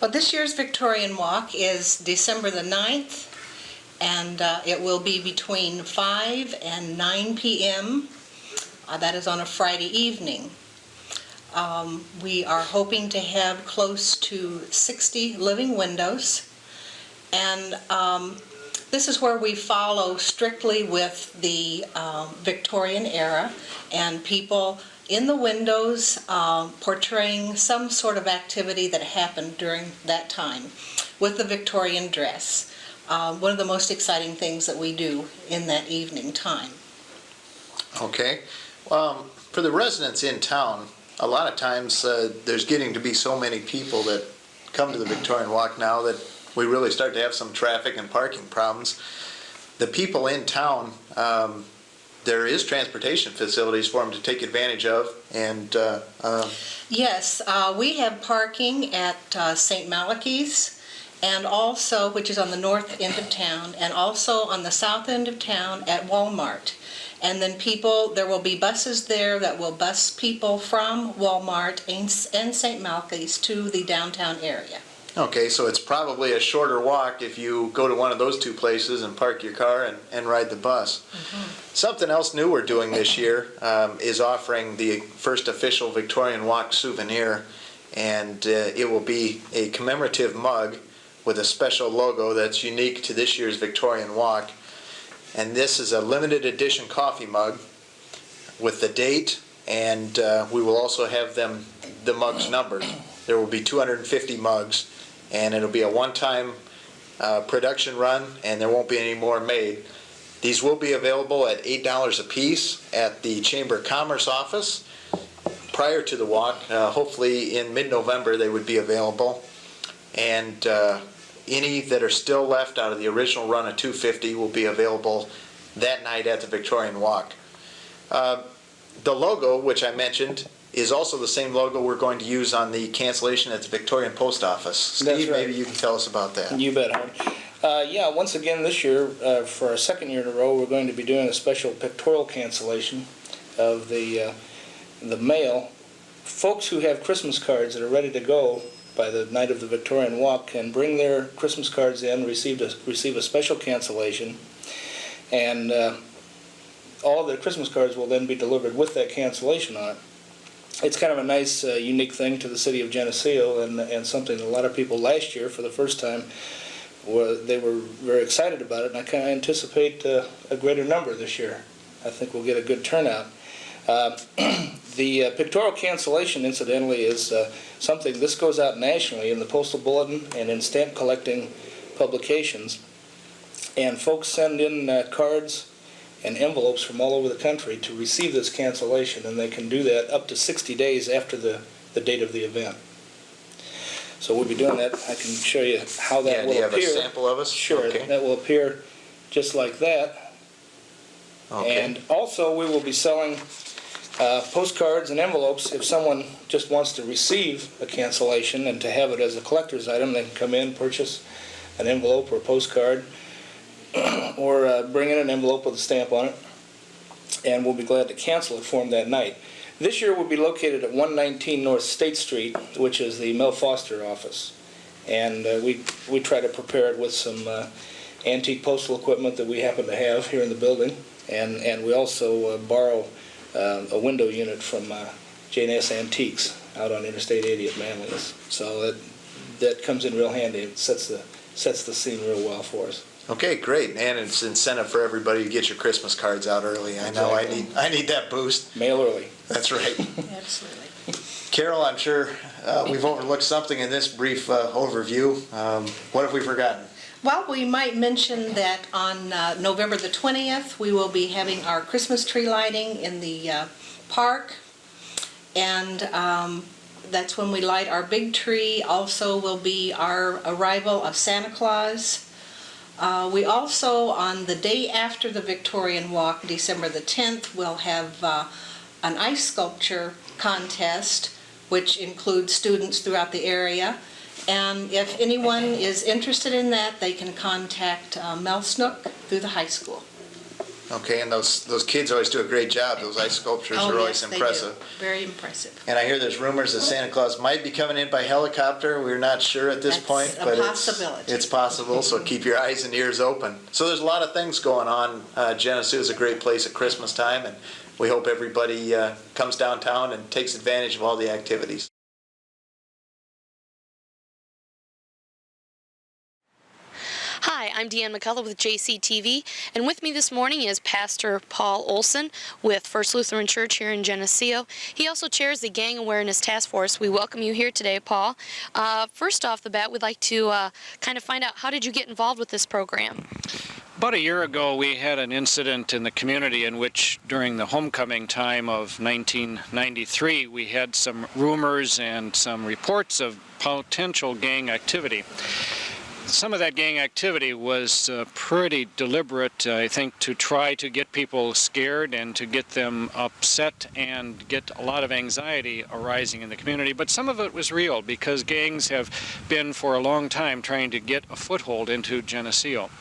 Speaker 2: Well, this year's Victorian Walk is December the 9th, and it will be between 5 and 9 p.m. That is on a Friday evening. We are hoping to have close to 60 living windows, and this is where we follow strictly with the Victorian era, and people in the windows portraying some sort of activity that happened during that time with the Victorian dress. One of the most exciting things that we do in that evening time.
Speaker 9: Okay. For the residents in town, a lot of times there's getting to be so many people that come to the Victorian Walk now that we really start to have some traffic and parking problems. The people in town, there is transportation facilities for them to take advantage of, and
Speaker 2: yes, we have parking at St. Malachy's, and also, which is on the north end of town, and also on the south end of town at Walmart. And then there will be buses there that will bus people from Walmart and St. Malachy's to the downtown area.
Speaker 9: Okay, so it's probably a shorter walk if you go to one of those two places and park your car and ride the bus. Mm-hmm. Something else new we're doing this year is offering the first official Victorian Walk souvenir, and it will be a commemorative mug with a special logo that's unique to this year's Victorian Walk. And this is a limited edition coffee mug with the date, and we will also have the mugs numbered. There will be 250 mugs, and it'll be a one-time production run, and there won't be any more made. These will be available at $8 a piece at the Chamber of Commerce office prior to the walk. Hopefully in mid-November they would be available. And any that are still left out of the original run of 250 will be available that night at the Victorian Walk. The logo, which I mentioned, is also the same logo we're going to use on the cancellation at the Victorian Post Office. Steve,
Speaker 5: That's right.
Speaker 9: Maybe you can tell us about that.
Speaker 5: You bet, Howard. Yeah, once again this year, for our second year in a row, we're going to be doing a special pictorial cancellation of the mail. Folks who have Christmas cards that are ready to go by the night of the Victorian Walk can bring their Christmas cards in, receive a special cancellation, and all of their Christmas cards will then be delivered with that cancellation on it. It's kind of a nice, unique thing to the city of Geneseo, and something that a lot of people last year, for the first time, they were very excited about it, and I kind of anticipate a greater number this year. I think we'll get a good turnout. The pictorial cancellation, incidentally, is something, this goes out nationally in the Postal Bulletin and in stamp collecting publications, and folks send in cards and envelopes from all over the country to receive this cancellation, and they can do that up to 60 days after the date of the event. So we'll be doing that. I can show you how that will appear.
Speaker 9: Do you have a sample of us?
Speaker 5: Sure,
Speaker 9: Okay.
Speaker 5: that will appear just like that.
Speaker 9: Okay.
Speaker 5: And also we will be selling postcards and envelopes. If someone just wants to receive a cancellation and to have it as a collector's item, they can come in, purchase an envelope or a postcard, or bring in an envelope with a stamp on it, and we'll be glad to cancel it for them that night. This year we'll be located at 119 North State Street, which is the Mel Foster office, and we try to prepare it with some antique postal equipment that we happen to have here in the building, and we also borrow a window unit from J&S Antiques out on Interstate 80 at Manlius. So that comes in real handy. It sets the scene real well for us.
Speaker 9: Okay, great, and it's incentive for everybody to get your Christmas cards out early. I know I need that boost.
Speaker 5: Mail early.
Speaker 9: That's right.
Speaker 2: Absolutely.
Speaker 9: Carol, I'm sure we've overlooked something in this brief overview. What have we forgotten?
Speaker 2: Well, we might mention that on November the 20th, we will be having our Christmas tree lighting in the park, and that's when we light our big tree. Also will be our arrival of Santa Claus. We also, on the day after the Victorian Walk, December the 10th, will have an ice sculpture contest, which includes students throughout the area. And if anyone is interested in that, they can contact Mel Snook through the high school.
Speaker 9: Okay, and those kids always do a great job. Those ice sculptures are always impressive.
Speaker 2: They do. Very impressive.
Speaker 9: And I hear there's rumors that Santa Claus might be coming in by helicopter. We're not sure at this point, but it's possible, so keep your eyes and ears open. So there's a lot of things going on. Geneseo is a great place at Christmas time, and we hope everybody comes downtown and takes advantage of all the activities.
Speaker 3: Hi, I'm Deanne McCullough with JCTV, and with me this morning is Pastor Paul Olson with First Lutheran Church here in Geneseo. He also chairs the Gang Awareness Task Force. We welcome you here today, Paul. First off the bat, we'd like to kind of find out, how did you get involved with this program?
Speaker 15: About a year ago, we had an incident in the community in which, during the homecoming time of 1993, we had some rumors and some reports of potential gang activity. Some of that gang activity was pretty deliberate, I think, to try to get people scared and to get them upset and get a lot of anxiety arising in the community. But some of it was real, because gangs have been for a long time trying to get a foothold into Geneseo.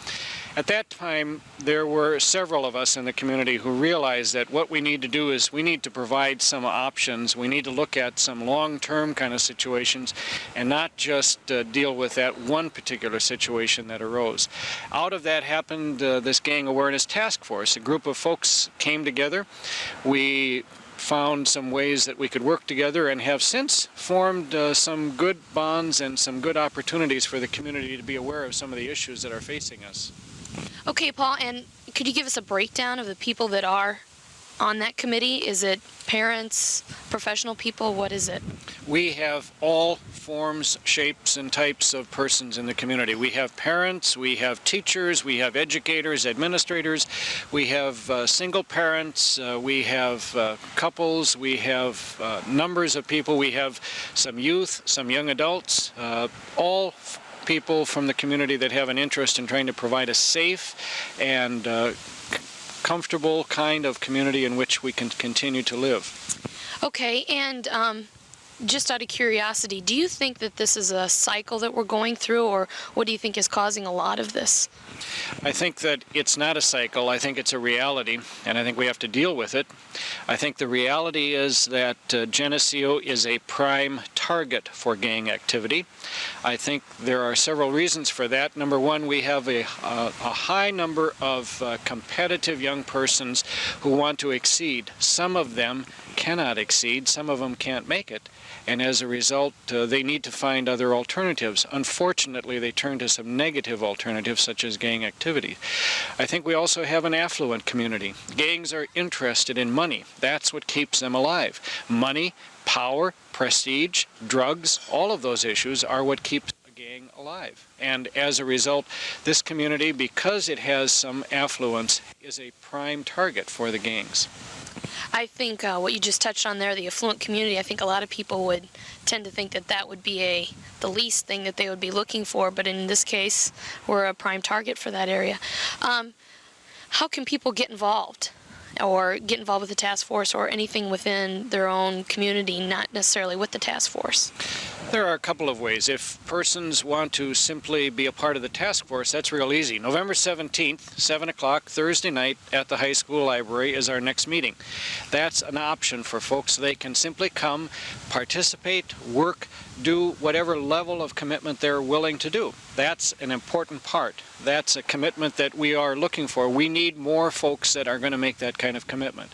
Speaker 15: At that time, there were several of us in the community who realized that what we need to do is we need to provide some options. We need to look at some long-term kind of situations and not just deal with that one particular situation that arose. Out of that happened this Gang Awareness Task Force. A group of folks came together. We found some ways that we could work together and have since formed some good bonds and some good opportunities for the community to be aware of some of the issues that are facing us.
Speaker 3: Okay, Paul, and Could you give us a breakdown of the people that are on that committee? Is it parents, professional people? What is it?
Speaker 15: We have all forms, shapes, and types of persons in the community. We have parents, we have teachers, we have educators, administrators, we have single parents, we have couples, we have numbers of people, we have some youth, some young adults, all people from the community that have an interest in trying to provide a safe and comfortable kind of community in which we can continue to live.
Speaker 3: Okay, and just out of curiosity, do you think that this is a cycle that we're going through, or what do you think is causing a lot of this?
Speaker 15: I think that it's not a cycle. I think it's a reality, and I think we have to deal with it. I think the reality is that Geneseo is a prime target for gang activity. I think there are several reasons for that. Number one, we have a high number of competitive young persons who want to exceed. Some of them cannot exceed, some of them can't make it, and as a result they need to find other alternatives. Unfortunately, they turn to some negative alternatives such as gang activity. I think we also have an affluent community. Gangs are interested in money. That's what keeps them alive. Money, power, prestige, drugs, all of those issues are what keeps a gang alive. And as a result, this community, because it has some affluence, is a prime target for the gangs.
Speaker 3: I think what you just touched on there, the affluent community, I think a lot of people would tend to think that that would be the least thing that they would be looking for, but in this case, we're a prime target for that area. How can people get involved, or get involved with the task force, or anything within their own community, not necessarily with the task force?
Speaker 15: There are a couple of ways. If persons want to simply be a part of the task force, that's real easy. November 17th, 7 o'clock, Thursday night at the high school library is our next meeting. That's an option for folks. They can simply come, participate, work, do whatever level of commitment they're willing to do. That's an important part. That's a commitment that we are looking for. We need more folks that are going to make that kind of commitment.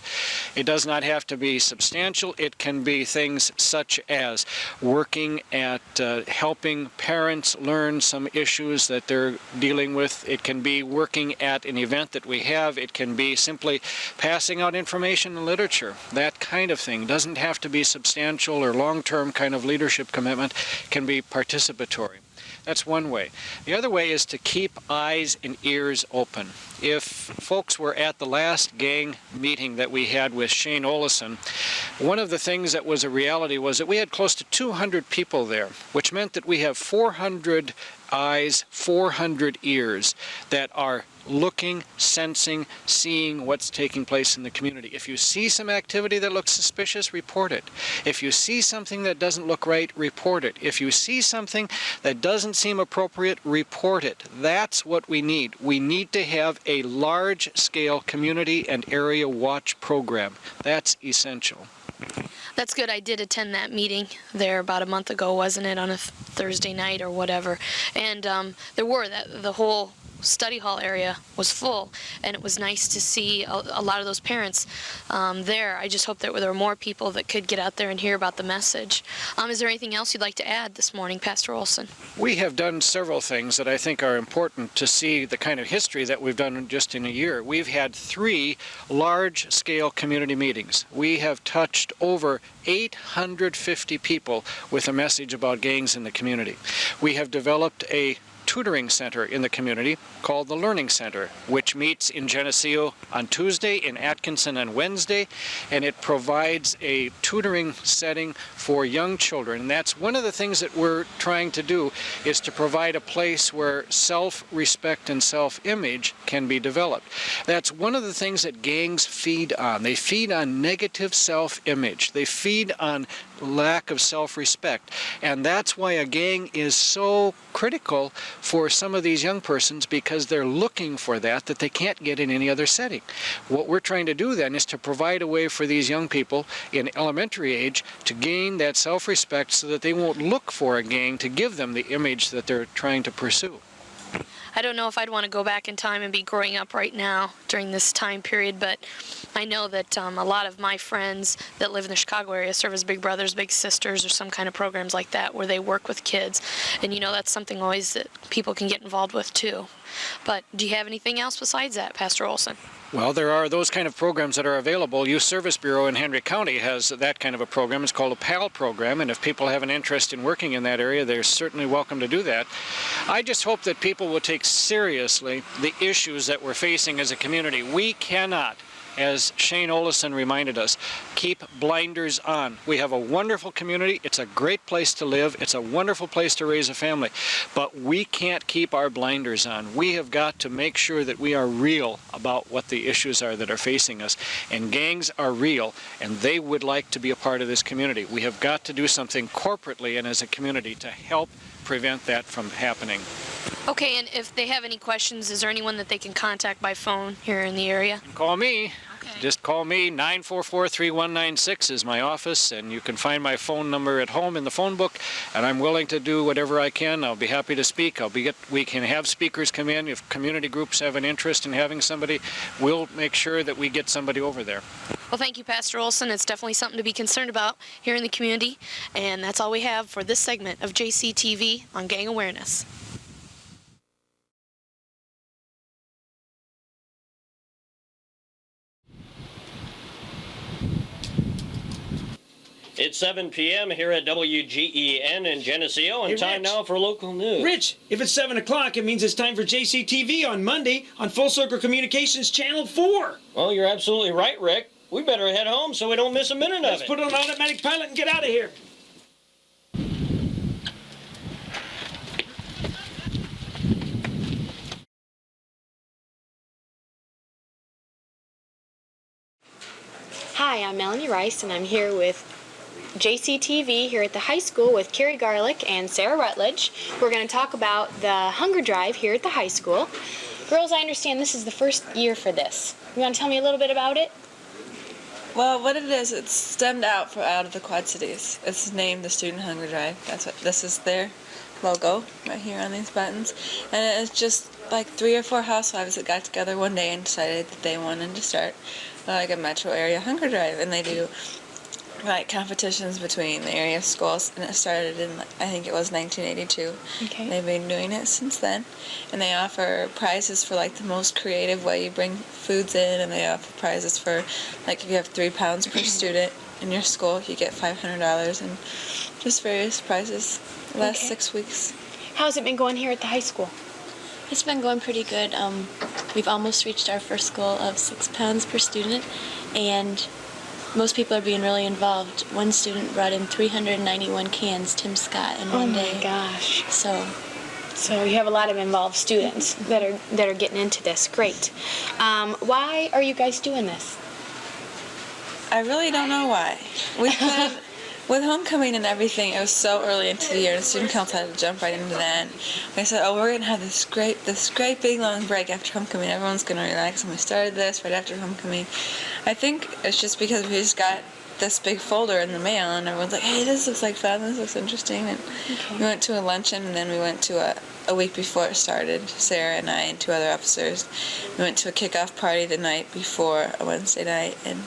Speaker 15: It does not have to be substantial. It can be things such as working at helping parents learn some issues that they're dealing with. It can be working at an event that we have. It can be simply passing out information and literature. That kind of thing doesn't have to be substantial or long-term kind of leadership commitment. Can be participatory. That's one way. The other way is to keep eyes and ears open. If folks were at the last gang meeting that we had with Shane Olison, one of the things that was a reality was that we had close to 200 people there, which meant that we have 400 eyes, 400 ears that are looking, sensing, seeing what's taking place in the community. If you see some activity that looks suspicious, report it. If you see something that doesn't look right, report it. If you see something that doesn't seem appropriate, report it. That's what we need. We need to have a large-scale community and area watch program. That's essential.
Speaker 3: That's good. I did attend that meeting there about a month ago, wasn't it, on a Thursday night or whatever. And the whole study hall area was full, and it was nice to see a lot of those parents there. I just hope that there were more people that could get out there and hear about the message. Is there anything else you'd like to add this morning, Pastor Olson?
Speaker 15: We have done several things that I think are important to see the kind of history that we've done just in a year. We've had 3 large-scale community meetings. We have touched over 850 people with a message about gangs in the community. We have developed a tutoring center in the community called the Learning Center, which meets in Geneseo on Tuesday, in Atkinson on Wednesday, and it provides a tutoring setting for young children. And that's one of the things that we're trying to do, is to provide a place where self-respect and self-image can be developed. That's one of the things that gangs feed on. They feed on negative self-image. They feed on lack of self-respect. And that's why a gang is so critical for some of these young persons, because they're looking for that they can't get in any other setting. What we're trying to do then is to provide a way for these young people in elementary age to gain that self-respect so that they won't look for a gang to give them the image that they're trying to pursue.
Speaker 3: I don't know if I'd want to go back in time and be growing up right now during this time period, but I know that a lot of my friends that live in the Chicago area serve as Big Brothers, Big Sisters, or some kind of programs like that where they work with kids. And you know, that's something always that people can get involved with too. But do you have anything else besides that, Pastor Olson?
Speaker 15: Well, there are those kind of programs that are available. Youth Service Bureau in Henry County has that kind of a program. It's called a PAL program, and if people have an interest in working in that area, they're certainly welcome to do that. I just hope that people will take seriously the issues that we're facing as a community. We cannot, as Shane Olison reminded us, keep blinders on. We have a wonderful community. It's a great place to live. It's a wonderful place to raise a family. But we can't keep our blinders on. We have got to make sure that we are real about what the issues are that are facing us. And gangs are real, and they would like to be a part of this community. We have got to do something corporately and as a community to help prevent that from happening.
Speaker 3: Okay, and if they have any questions, is there anyone that they can contact by phone here in the area?
Speaker 15: Call me. Okay. Just call me. 944-3196 is my office, and you can find my phone number at home in the phone book, and I'm willing to do whatever I can. I'll be happy to speak. We can have speakers come in. If community groups have an interest in having somebody, we'll make sure that we get somebody over there.
Speaker 3: Well, thank you, Pastor Olson. It's definitely something to be concerned about here in the community, and that's all we have for this segment of JCTV on Gang Awareness.
Speaker 19: It's 7 p.m. here at WGEN in Geneseo, and time now for local news.
Speaker 13: Rich, if it's 7 o'clock, it means it's time for JCTV on Monday on Full Circle Communications Channel 4.
Speaker 19: Well, you're absolutely right, Rick. We better head home so we don't miss a minute of it.
Speaker 13: Let's put on automatic pilot and get out of here.
Speaker 3: Hi, I'm Melanie Rice, and I'm here with JCTV here at the high school with Carrie Garlick and Sarah Rutledge. We're going to talk about the Hunger Drive here at the high school. Girls, I understand this is the first year for this. You want to tell me a little bit about it?
Speaker 4: Well, what it is, it's stemmed out of the Quad Cities. It's named the Student Hunger Drive. That's what this is, their logo right here on these buttons. And it's just like 3 or 4 housewives that got together one day and decided that they wanted to start like a metro area hunger drive, and they do like competitions between the area schools, and it started in, I think it was 1982.
Speaker 3: Okay.
Speaker 4: They've been doing it since then, and they offer prizes for like the most creative way you bring foods in, and they offer prizes for like if you have 3 pounds per student in your school, you get $500 and just various prizes the last 6 weeks.
Speaker 3: How's it been going here at the high school?
Speaker 22: It's been going pretty good. We've almost reached our first goal of 6 pounds per student, and most people are being really involved. One student brought in 391 cans, Tim Scott, in one day.
Speaker 3: Oh my gosh.
Speaker 22: So
Speaker 3: you have a lot of involved students that are getting into this. Great. Why are you guys doing this?
Speaker 4: I really don't know why. We put with homecoming and everything, it was so early into the year, the student council had to jump right into that. We said, oh, we're going to have this great big long break after homecoming. Everyone's going to relax, and we started this right after homecoming. I think it's just because we just got this big folder in the mail, and everyone's like, hey, this looks like fun, this looks interesting. And we went to a luncheon, and then we went to a week before it started, Sarah and I and 2 other officers. We went to a kickoff party the night before a Wednesday night, and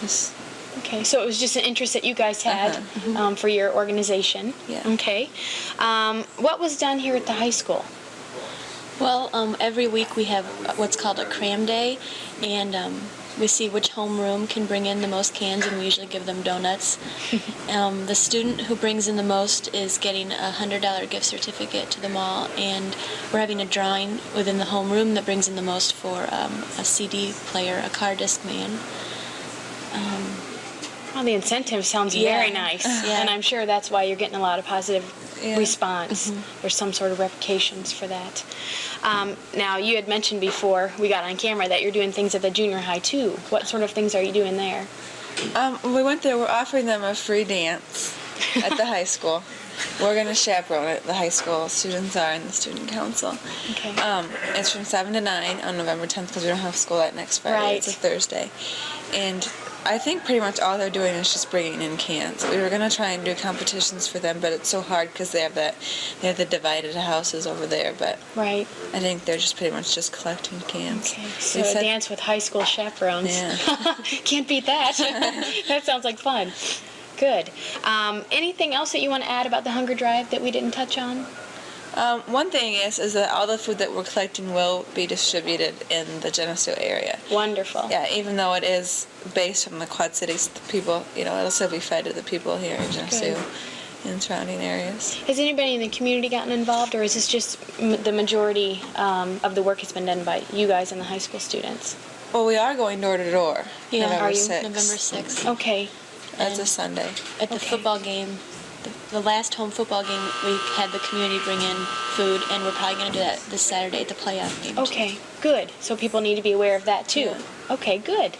Speaker 4: just...
Speaker 3: Okay, so it was just an interest that you guys had for your organization.
Speaker 4: Yeah.
Speaker 3: Okay. What was done here at the high school?
Speaker 22: Well, every week we have what's called a cram day, and we see which homeroom can bring in the most cans, and we usually give them donuts. The student who brings in the most is getting a $100 gift certificate to the mall, and we're having a drawing within the homeroom that brings in the most for a CD player, a car disc man.
Speaker 3: Well, the incentive sounds very nice, and I'm sure that's why you're getting a lot of positive response. There's some sort of replications for that. Now, you had mentioned before we got on camera that you're doing things at the junior high, too. What sort of things are you doing there?
Speaker 4: We went there, we're offering them a free dance at the high school. We're going to chaperone it, the high school students are, and the student council.
Speaker 3: Okay.
Speaker 4: It's from 7 to 9 on November 10th, because we don't have school that next Friday.
Speaker 3: Right.
Speaker 4: It's a Thursday. And I think pretty much all they're doing is just bringing in cans. We were going to try and do competitions for them, but it's so hard because they have the divided houses over there. But
Speaker 3: right.
Speaker 4: I think they're just pretty much just collecting cans.
Speaker 3: Okay. So a dance with high school chaperones.
Speaker 4: Yeah.
Speaker 3: Can't beat that. That sounds like fun. Good. Anything else that you want to add about the Hunger Drive that we didn't touch on?
Speaker 4: One thing is that all the food that we're collecting will be distributed in the Geneseo area.
Speaker 22: Wonderful.
Speaker 4: Yeah, even though it is based on the Quad Cities, the people, it'll still be fed to the people here in Geneseo and surrounding areas.
Speaker 3: Has anybody in the community gotten involved, or is this just the majority of the work has been done by you guys and the high school students?
Speaker 4: Well, we are going door to door.
Speaker 22: Yeah,
Speaker 4: November
Speaker 22: are you?
Speaker 4: 6th.
Speaker 22: November 6th.
Speaker 3: Okay.
Speaker 4: That's a Sunday.
Speaker 22: At the football game, the last home football game, we had the community bring in food, and we're probably going to do that this Saturday at the playoff game.
Speaker 3: Okay, good. So people need to be aware of that too.
Speaker 22: Yeah.
Speaker 3: Okay, good.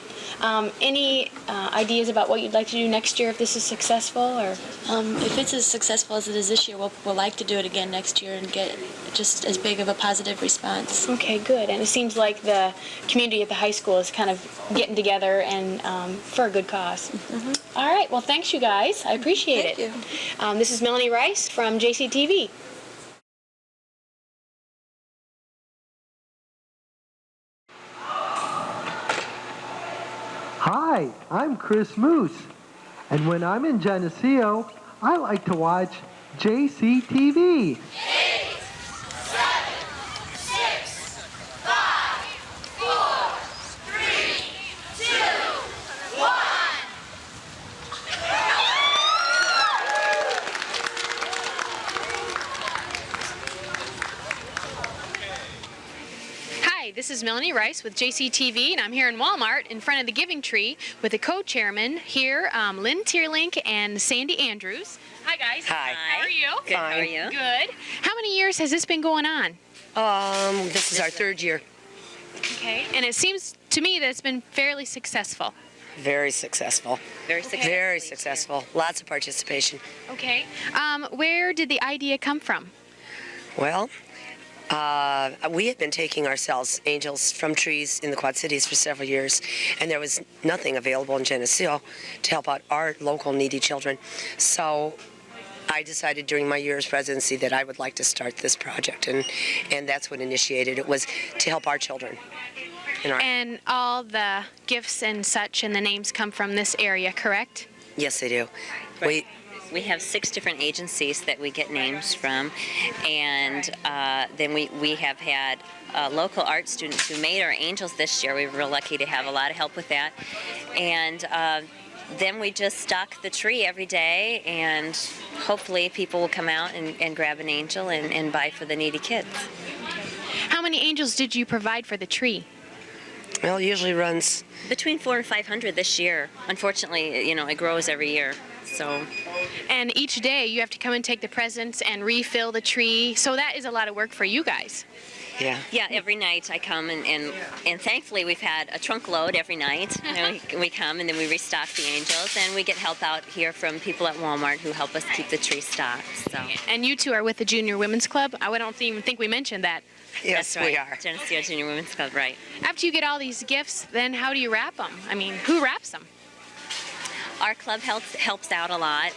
Speaker 3: Any ideas about what you'd like to do next year if this is successful, or?
Speaker 22: If it's as successful as it is this year, we'll like to do it again next year and get just as big of a positive response.
Speaker 3: Okay, good. And it seems like the community at the high school is kind of getting together and for a good cause.
Speaker 22: Mm-hmm.
Speaker 3: All right. Well, thanks, you guys. I appreciate it.
Speaker 22: Thank you.
Speaker 3: This is Melanie Rice from JCTV.
Speaker 7: Hi, I'm Chris Moose, and when I'm in Geneseo, I like to watch JCTV.
Speaker 8: 8, 7, 6, 5, 4, 3, 2, 1.
Speaker 3: Hi, this is Melanie Rice with JCTV, and I'm here in Walmart in front of the Giving Tree with the co-chairman here, Lynn Tierlink and Sandy Andrews. Hi, guys.
Speaker 23: Hi.
Speaker 3: How are you?
Speaker 23: Good. How are you?
Speaker 3: Good. How many years has this been going on?
Speaker 23: This is our third year.
Speaker 3: Okay. And it seems to me that it's been fairly successful.
Speaker 23: Very successful. Very successful. Very successful. Lots of participation.
Speaker 3: Okay. Where did the idea come from?
Speaker 23: Well, we had been taking ourselves angels from trees in the Quad Cities for several years, and there was nothing available in Geneseo to help out our local needy children. So I decided during my year as presidency that I would like to start this project, and that's what initiated it, was to help our children.
Speaker 3: And all the gifts and such and the names come from this area, correct?
Speaker 23: Yes, they do.
Speaker 24: Right. We have 6 different agencies that we get names from, and then we have had local art students who made our angels this year. We were lucky to have a lot of help with that. And then we just stock the tree every day, and hopefully people will come out and grab an angel and buy for the needy kids.
Speaker 3: How many angels did you provide for the tree?
Speaker 23: Well, it usually runs
Speaker 24: between 400 and 500 this year. Unfortunately, it grows every year. So,
Speaker 3: and each day you have to come and take the presents and refill the tree. So that is a lot of work for you guys.
Speaker 23: Yeah.
Speaker 24: Yeah, every night I come and thankfully we've had a trunk load every night. And we come and then we restock the angels, and we get help out here from people at Walmart who help us keep the tree stocked. So.
Speaker 3: And you two are with the Junior Women's Club? I don't even think we mentioned that.
Speaker 23: Yes,
Speaker 24: That's right.
Speaker 23: we are.
Speaker 24: Geneseo Junior Women's Club, right.
Speaker 3: After you get all these gifts, then how do you wrap them? I mean, who wraps them?
Speaker 24: Our club helps out a lot.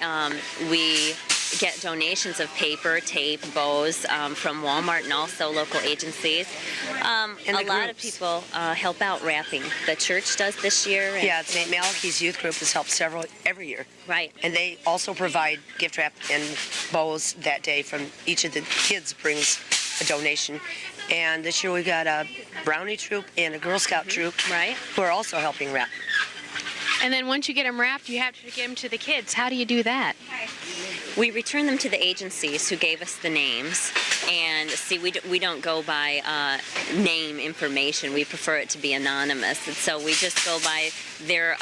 Speaker 24: We get donations of paper, tape, bows from Walmart and also local agencies. A lot of people help out wrapping. The church does this year.
Speaker 23: Yeah, it's Nate Malachi's youth group has helped several every year.
Speaker 24: Right.
Speaker 23: And they also provide gift wrap and bows that day. From each of the kids brings a donation. And this year we got a brownie troop and a Girl Scout troop,
Speaker 24: right,
Speaker 23: who are also helping wrap.
Speaker 3: And then once you get them wrapped, you have to give them to the kids. How do you do that?
Speaker 24: We return them to the agencies who gave us the names. And see, we don't go by name information. We prefer it to be anonymous. And so we just go by their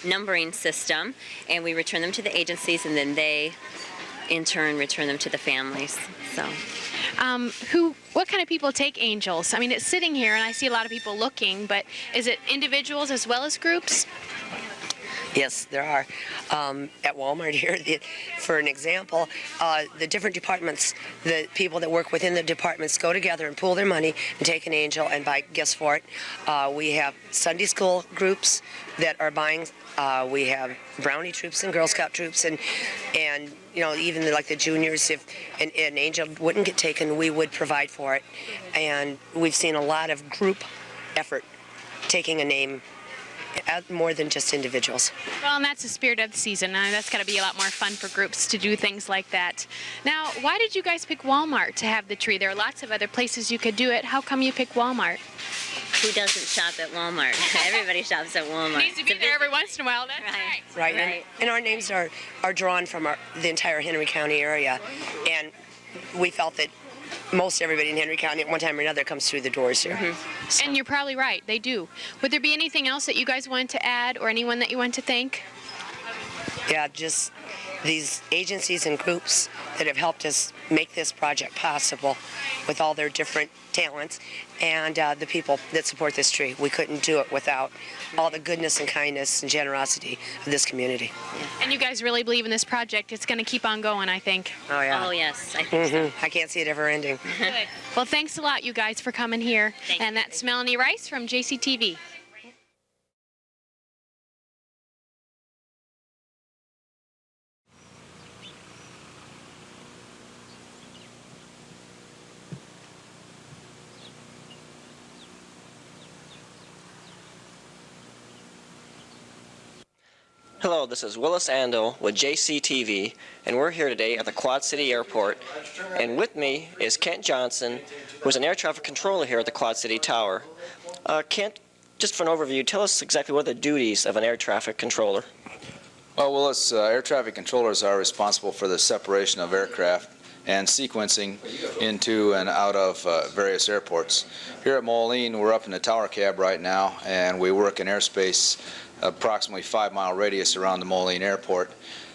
Speaker 24: numbering system, and we return them to the agencies, and then they, in turn, return them to the families. So.
Speaker 3: What kind of people take angels? I mean, it's sitting here, and I see a lot of people looking, but is it individuals as well as groups?
Speaker 23: Yes, there are. At Walmart here, for an example, the different departments, the people that work within the departments go together and pool their money and take an angel and buy gifts for it. We have Sunday school groups that are buying. We have brownie troops and Girl Scout troops, and even like the juniors, if an angel wouldn't get taken, we would provide for it. And we've seen a lot of group effort taking a name more than just individuals.
Speaker 3: Well, and that's the spirit of the season. That's got to be a lot more fun for groups to do things like that. Now, why did you guys pick Walmart to have the tree? There are lots of other places you could do it. How come you pick Walmart?
Speaker 24: Who doesn't shop at Walmart? Everybody shops at Walmart.
Speaker 3: Needs to be there every once in a while. That's right.
Speaker 23: Right. And our names are drawn from the entire Henry County area, and we felt that most everybody in Henry County at one time or another comes through the doors here.
Speaker 3: Mm-hmm. And you're probably right. They do. Would there be anything else that you guys want to add, or anyone that you want to thank?
Speaker 23: Yeah, just these agencies and groups that have helped us make this project possible with all their different talents, and the people that support this tree. We couldn't do it without all the goodness and kindness and generosity of this community.
Speaker 3: And you guys really believe in this project. It's going to keep on going, I think.
Speaker 23: Oh, yeah.
Speaker 24: Oh, yes, I think so.
Speaker 23: I can't see it ever ending.
Speaker 3: Good. Well, thanks a lot, you guys, for coming here. And that's Melanie Rice from JCTV.
Speaker 12: Hello, this is Willis Andel with JCTV, and we're here today at the Quad City Airport. And with me is Kent Johnson, who's an air traffic controller here at the Quad City Tower. Kent, just for an overview, tell us exactly what are the duties of an air traffic controller.
Speaker 10: Well, Willis, air traffic controllers are responsible for the separation of aircraft and sequencing into and out of various airports. Here at Moline, we're up in the tower cab right now, and we work in airspace approximately 5-mile radius around the Moline Airport,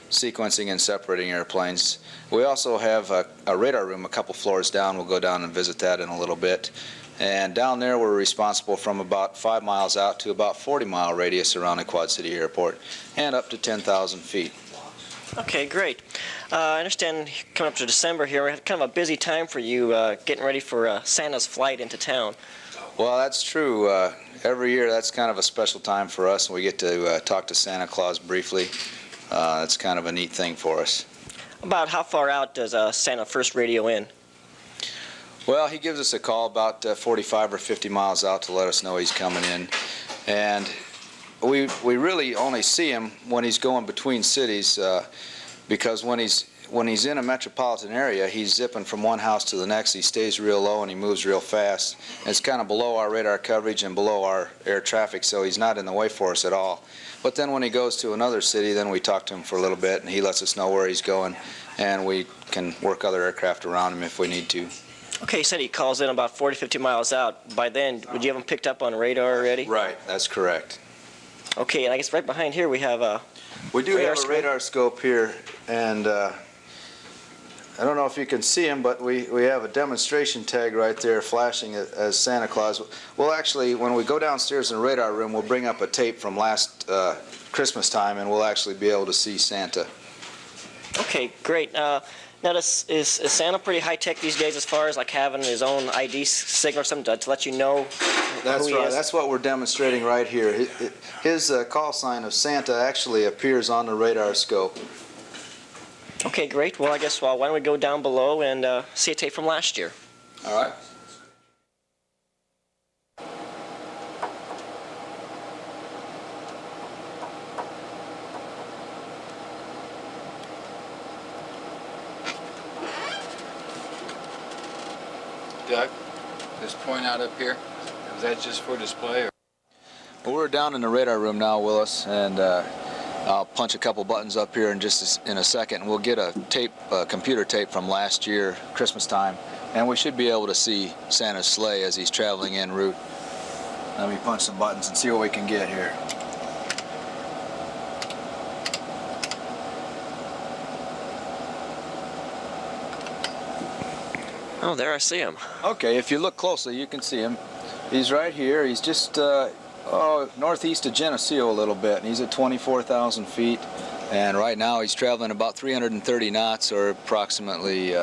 Speaker 10: sequencing and separating airplanes. We also have a radar room a couple floors down. We'll go down and visit that in a little bit. And down there we're responsible from about 5 miles out to about 40-mile radius around the Quad City Airport, and up to 10,000 feet.
Speaker 12: Okay, great. I understand coming up to December here, we have kind of a busy time for you getting ready for Santa's flight into town.
Speaker 10: Well, that's true. Every year that's kind of a special time for us, and we get to talk to Santa Claus briefly. It's kind of a neat thing for us.
Speaker 12: About how far out does Santa first radio in?
Speaker 10: Well, he gives us a call about 45 or 50 miles out to let us know he's coming in. And we really only see him when he's going between cities, because when he's in a metropolitan area, he's zipping from one house to the next. He stays real low and he moves real fast. And it's kind of below our radar coverage and below our air traffic, so he's not in the way for us at all. But then when he goes to another city, then we talk to him for a little bit, and he lets us know where he's going, and we can work other aircraft around him if we need to.
Speaker 12: Okay, you said he calls in about 40, 50 miles out. By then, would you have him picked up on radar already?
Speaker 10: Right, that's correct.
Speaker 12: Okay, and I guess right behind here we have a
Speaker 10: We do have a radar scope here, and I don't know if you can see him, but we have a demonstration tag right there flashing as Santa Claus. Well, actually, when we go downstairs in the radar room, we'll bring up a tape from last Christmas time, and we'll actually be able to see Santa.
Speaker 12: Okay, great. Now, is Santa pretty high-tech these days as far as like having his own ID signal or something to let you know
Speaker 10: That's
Speaker 12: who he
Speaker 10: right.
Speaker 12: is?
Speaker 10: That's what we're demonstrating right here. His call sign of Santa actually appears on the radar scope.
Speaker 12: Okay, great. Well, I guess why don't we go down below and see a tape from last year?
Speaker 10: All right.
Speaker 11: Doug, this point out up here, is that just for display? Or?
Speaker 10: Well, we're down in the radar room now, Willis, and I'll punch a couple buttons up here in just in a second, and we'll get a tape, computer tape from last year, Christmas time, and we should be able to see Santa's sleigh as he's traveling en route. Let me punch some buttons and see what we can get here.
Speaker 12: Oh, there I see him.
Speaker 10: Okay, if you look closely, you can see him. He's right here. He's just northeast of Geneseo a little bit, and he's at 24,000 feet. And right now he's traveling about 330 knots, or approximately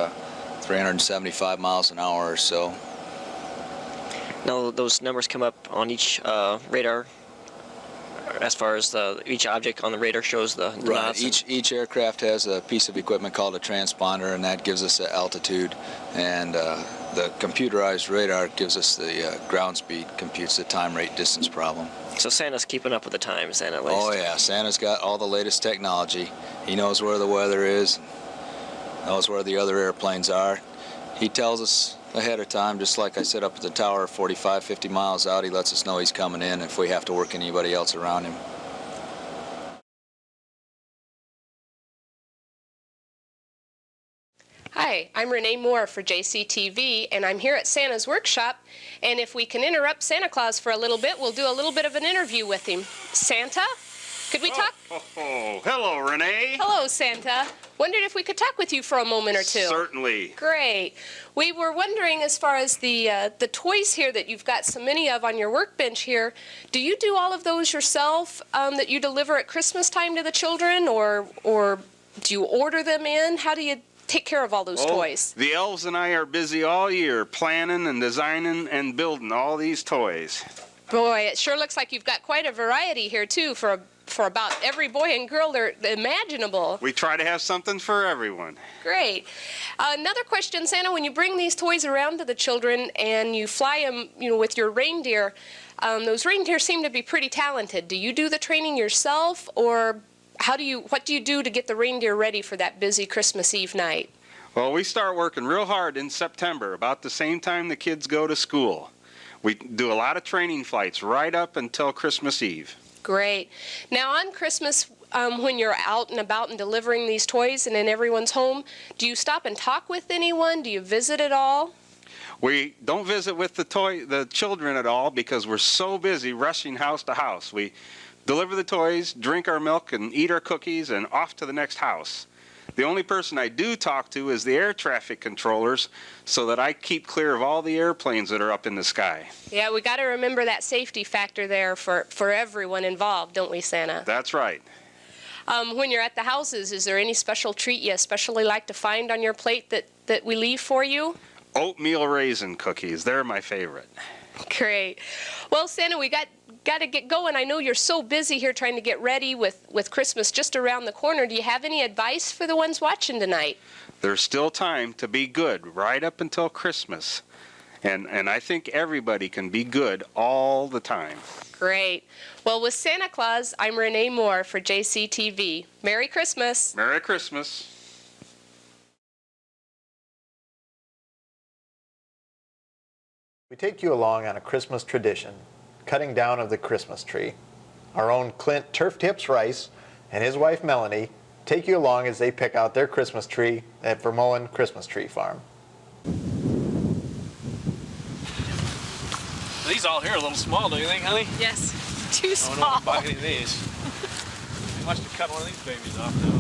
Speaker 10: 375 miles an hour or so.
Speaker 12: Now, those numbers come up on each radar as far as each object on the radar shows the
Speaker 10: Right.
Speaker 12: knots.
Speaker 10: Each aircraft has a piece of equipment called a transponder, and that gives us the altitude. And the computerized radar gives us the ground speed, computes the time, rate, distance problem.
Speaker 12: So Santa's keeping up with the times then, at least.
Speaker 10: Oh yeah, Santa's got all the latest technology. He knows where the weather is, knows where the other airplanes are. He tells us ahead of time, just like I said up at the tower, 45, 50 miles out, he lets us know he's coming in if we have to work anybody else around him.
Speaker 14: Hi, I'm Renee Moore for JCTV, and I'm here at Santa's workshop. And if we can interrupt Santa Claus for a little bit, we'll do a little bit of an interview with him. Santa, could we talk?
Speaker 16: Oh, hello, Renee.
Speaker 14: Hello, Santa. Wondered if we could talk with you for a moment or two.
Speaker 16: Certainly.
Speaker 14: Great. We were wondering, as far as the toys here that you've got so many of on your workbench here, do you do all of those yourself that you deliver at Christmas time to the children, or do you order them in? How do you take care of all those toys?
Speaker 16: The elves and I are busy all year planning and designing and building all these toys.
Speaker 14: Boy, it sure looks like you've got quite a variety here, too, for about every boy and girl there imaginable.
Speaker 16: We try to have something for everyone.
Speaker 14: Great. Another question, Santa, when you bring these toys around to the children and you fly them, with your reindeer, those reindeer seem to be pretty talented. Do you do the training yourself, or what do you do to get the reindeer ready for that busy Christmas Eve night?
Speaker 16: Well, we start working real hard in September, about the same time the kids go to school. We do a lot of training flights right up until Christmas Eve.
Speaker 14: Great. Now on Christmas, when you're out and about and delivering these toys and in everyone's home, do you stop and talk with anyone? Do you visit at all?
Speaker 16: We don't visit with the children at all because we're so busy rushing house to house. We deliver the toys, drink our milk, and eat our cookies, and off to the next house. The only person I do talk to is the air traffic controllers, so that I keep clear of all the airplanes that are up in the sky.
Speaker 14: Yeah, we got to remember that safety factor there for everyone involved, don't we, Santa?
Speaker 16: That's right.
Speaker 14: When you're at the houses, is there any special treat you especially like to find on your plate that we leave for you?
Speaker 16: Oatmeal raisin cookies, they're my favorite.
Speaker 14: Great. Well, Santa, we got to get going. I know you're so busy here trying to get ready with Christmas just around the corner. Do you have any advice for the ones watching tonight?
Speaker 16: There's still time to be good right up until Christmas. And I think everybody can be good all the time.
Speaker 14: Great. Well, with Santa Claus, I'm Renee Moore for JCTV. Merry Christmas.
Speaker 16: Merry Christmas.
Speaker 9: We take you along on a Christmas tradition, cutting down of the Christmas tree. Our own Clint Turf Tips Rice and his wife Melanie take you along as they pick out their Christmas tree at Vermeulen Christmas Tree Farm.
Speaker 18: These all here are a little small, don't you think, honey?
Speaker 14: Yes, too small.
Speaker 18: I don't want to buy any of these. I must have cut one of these babies off now.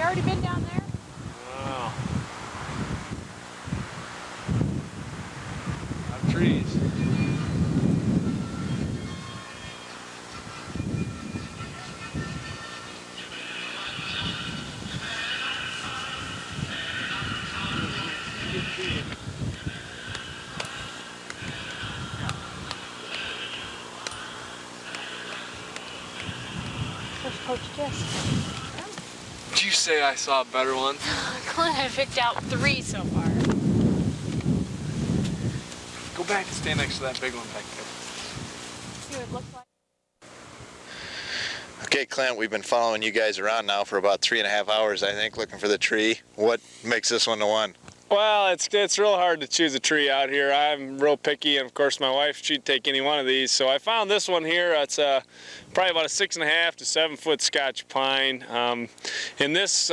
Speaker 3: Already been down there?
Speaker 18: Wow. Not trees.
Speaker 3: Where's Coach Jess?
Speaker 18: Did you say I saw a better one?
Speaker 3: Clint had picked out 3 so far.
Speaker 18: Go back and stand next to that big one back there.
Speaker 3: See what it looks like.
Speaker 9: Okay, Clint, we've been following you guys around now for about 3.5 hours, I think, looking for the tree. What makes this one the one?
Speaker 20: Well, it's real hard to choose a tree out here. I'm real picky, and of course my wife, she'd take any one of these. So I found this one here. It's probably about a 6.5 to 7 foot Scotch pine. In this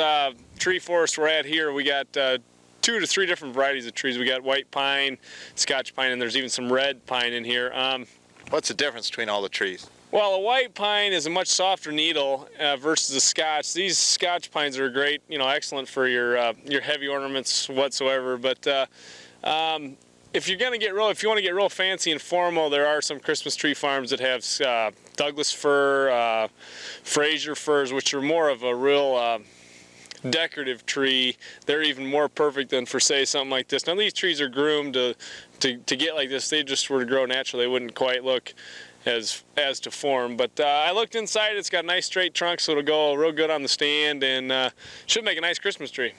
Speaker 20: tree forest we're at here, we got 2 to 3 different varieties of trees. We got white pine, Scotch pine, and there's even some red pine in here.
Speaker 9: What's the difference between all the trees?
Speaker 20: Well, a white pine is a much softer needle versus a Scotch. These Scotch pines are great, excellent for your heavy ornaments whatsoever. But if you want to get real fancy and formal, there are some Christmas tree farms that have Douglas fir, Fraser firs, which are more of a real decorative tree. They're even more perfect than for, say, something like this. Now these trees are groomed to get like this. They just were to grow naturally. They wouldn't quite look as to form. But I looked inside. It's got a nice straight trunk, so it'll go real good on the stand and should make a nice Christmas tree.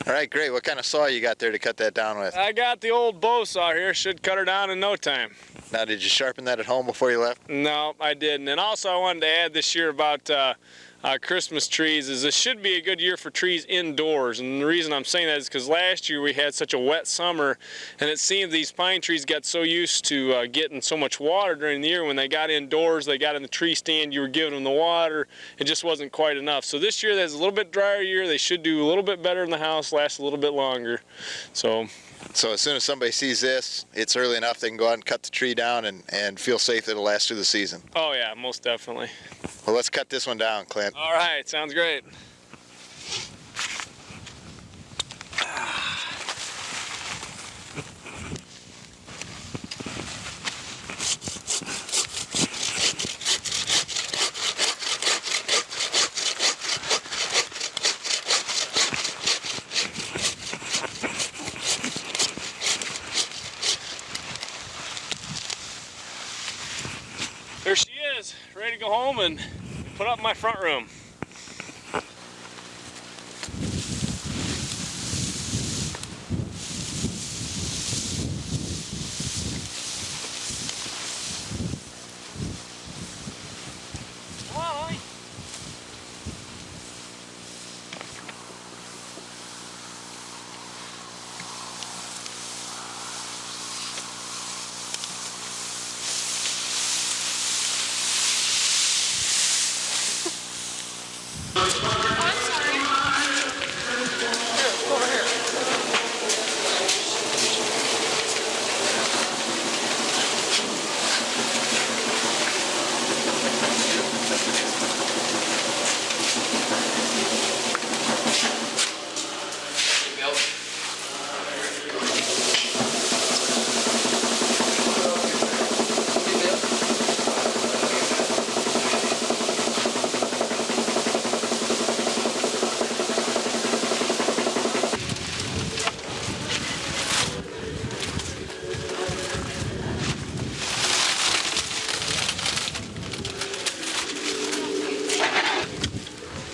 Speaker 9: All right, great. What kind of saw you got there to cut that down with?
Speaker 20: I got the old bow saw here. Should cut her down in no time.
Speaker 9: Now, did you sharpen that at home before you left?
Speaker 20: No, I didn't. And also I wanted to add this year about Christmas trees is this should be a good year for trees indoors. And the reason I'm saying that is because last year we had such a wet summer, and it seemed these pine trees got so used to getting so much water during the year. When they got indoors, they got in the tree stand, you were giving them the water, it just wasn't quite enough. So this year there's a little bit drier year. They should do a little bit better in the house, last a little bit longer. So
Speaker 9: as soon as somebody sees this, it's early enough they can go out and cut the tree down and feel safe that it'll last through the season.
Speaker 20: Oh yeah, most definitely.
Speaker 9: Well, let's cut this one down, Clint.
Speaker 20: All right, sounds great. There she is, ready to go home and put up in my front room. Come on, honey.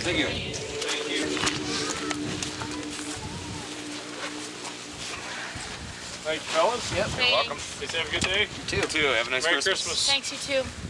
Speaker 18: Thank you.
Speaker 20: Thank you, fellas.
Speaker 18: Yep, you're welcome.
Speaker 20: Please have a good day.
Speaker 18: You too. Have a nice
Speaker 20: Merry
Speaker 18: Christmas.
Speaker 20: Christmas.
Speaker 3: Thanks, you too.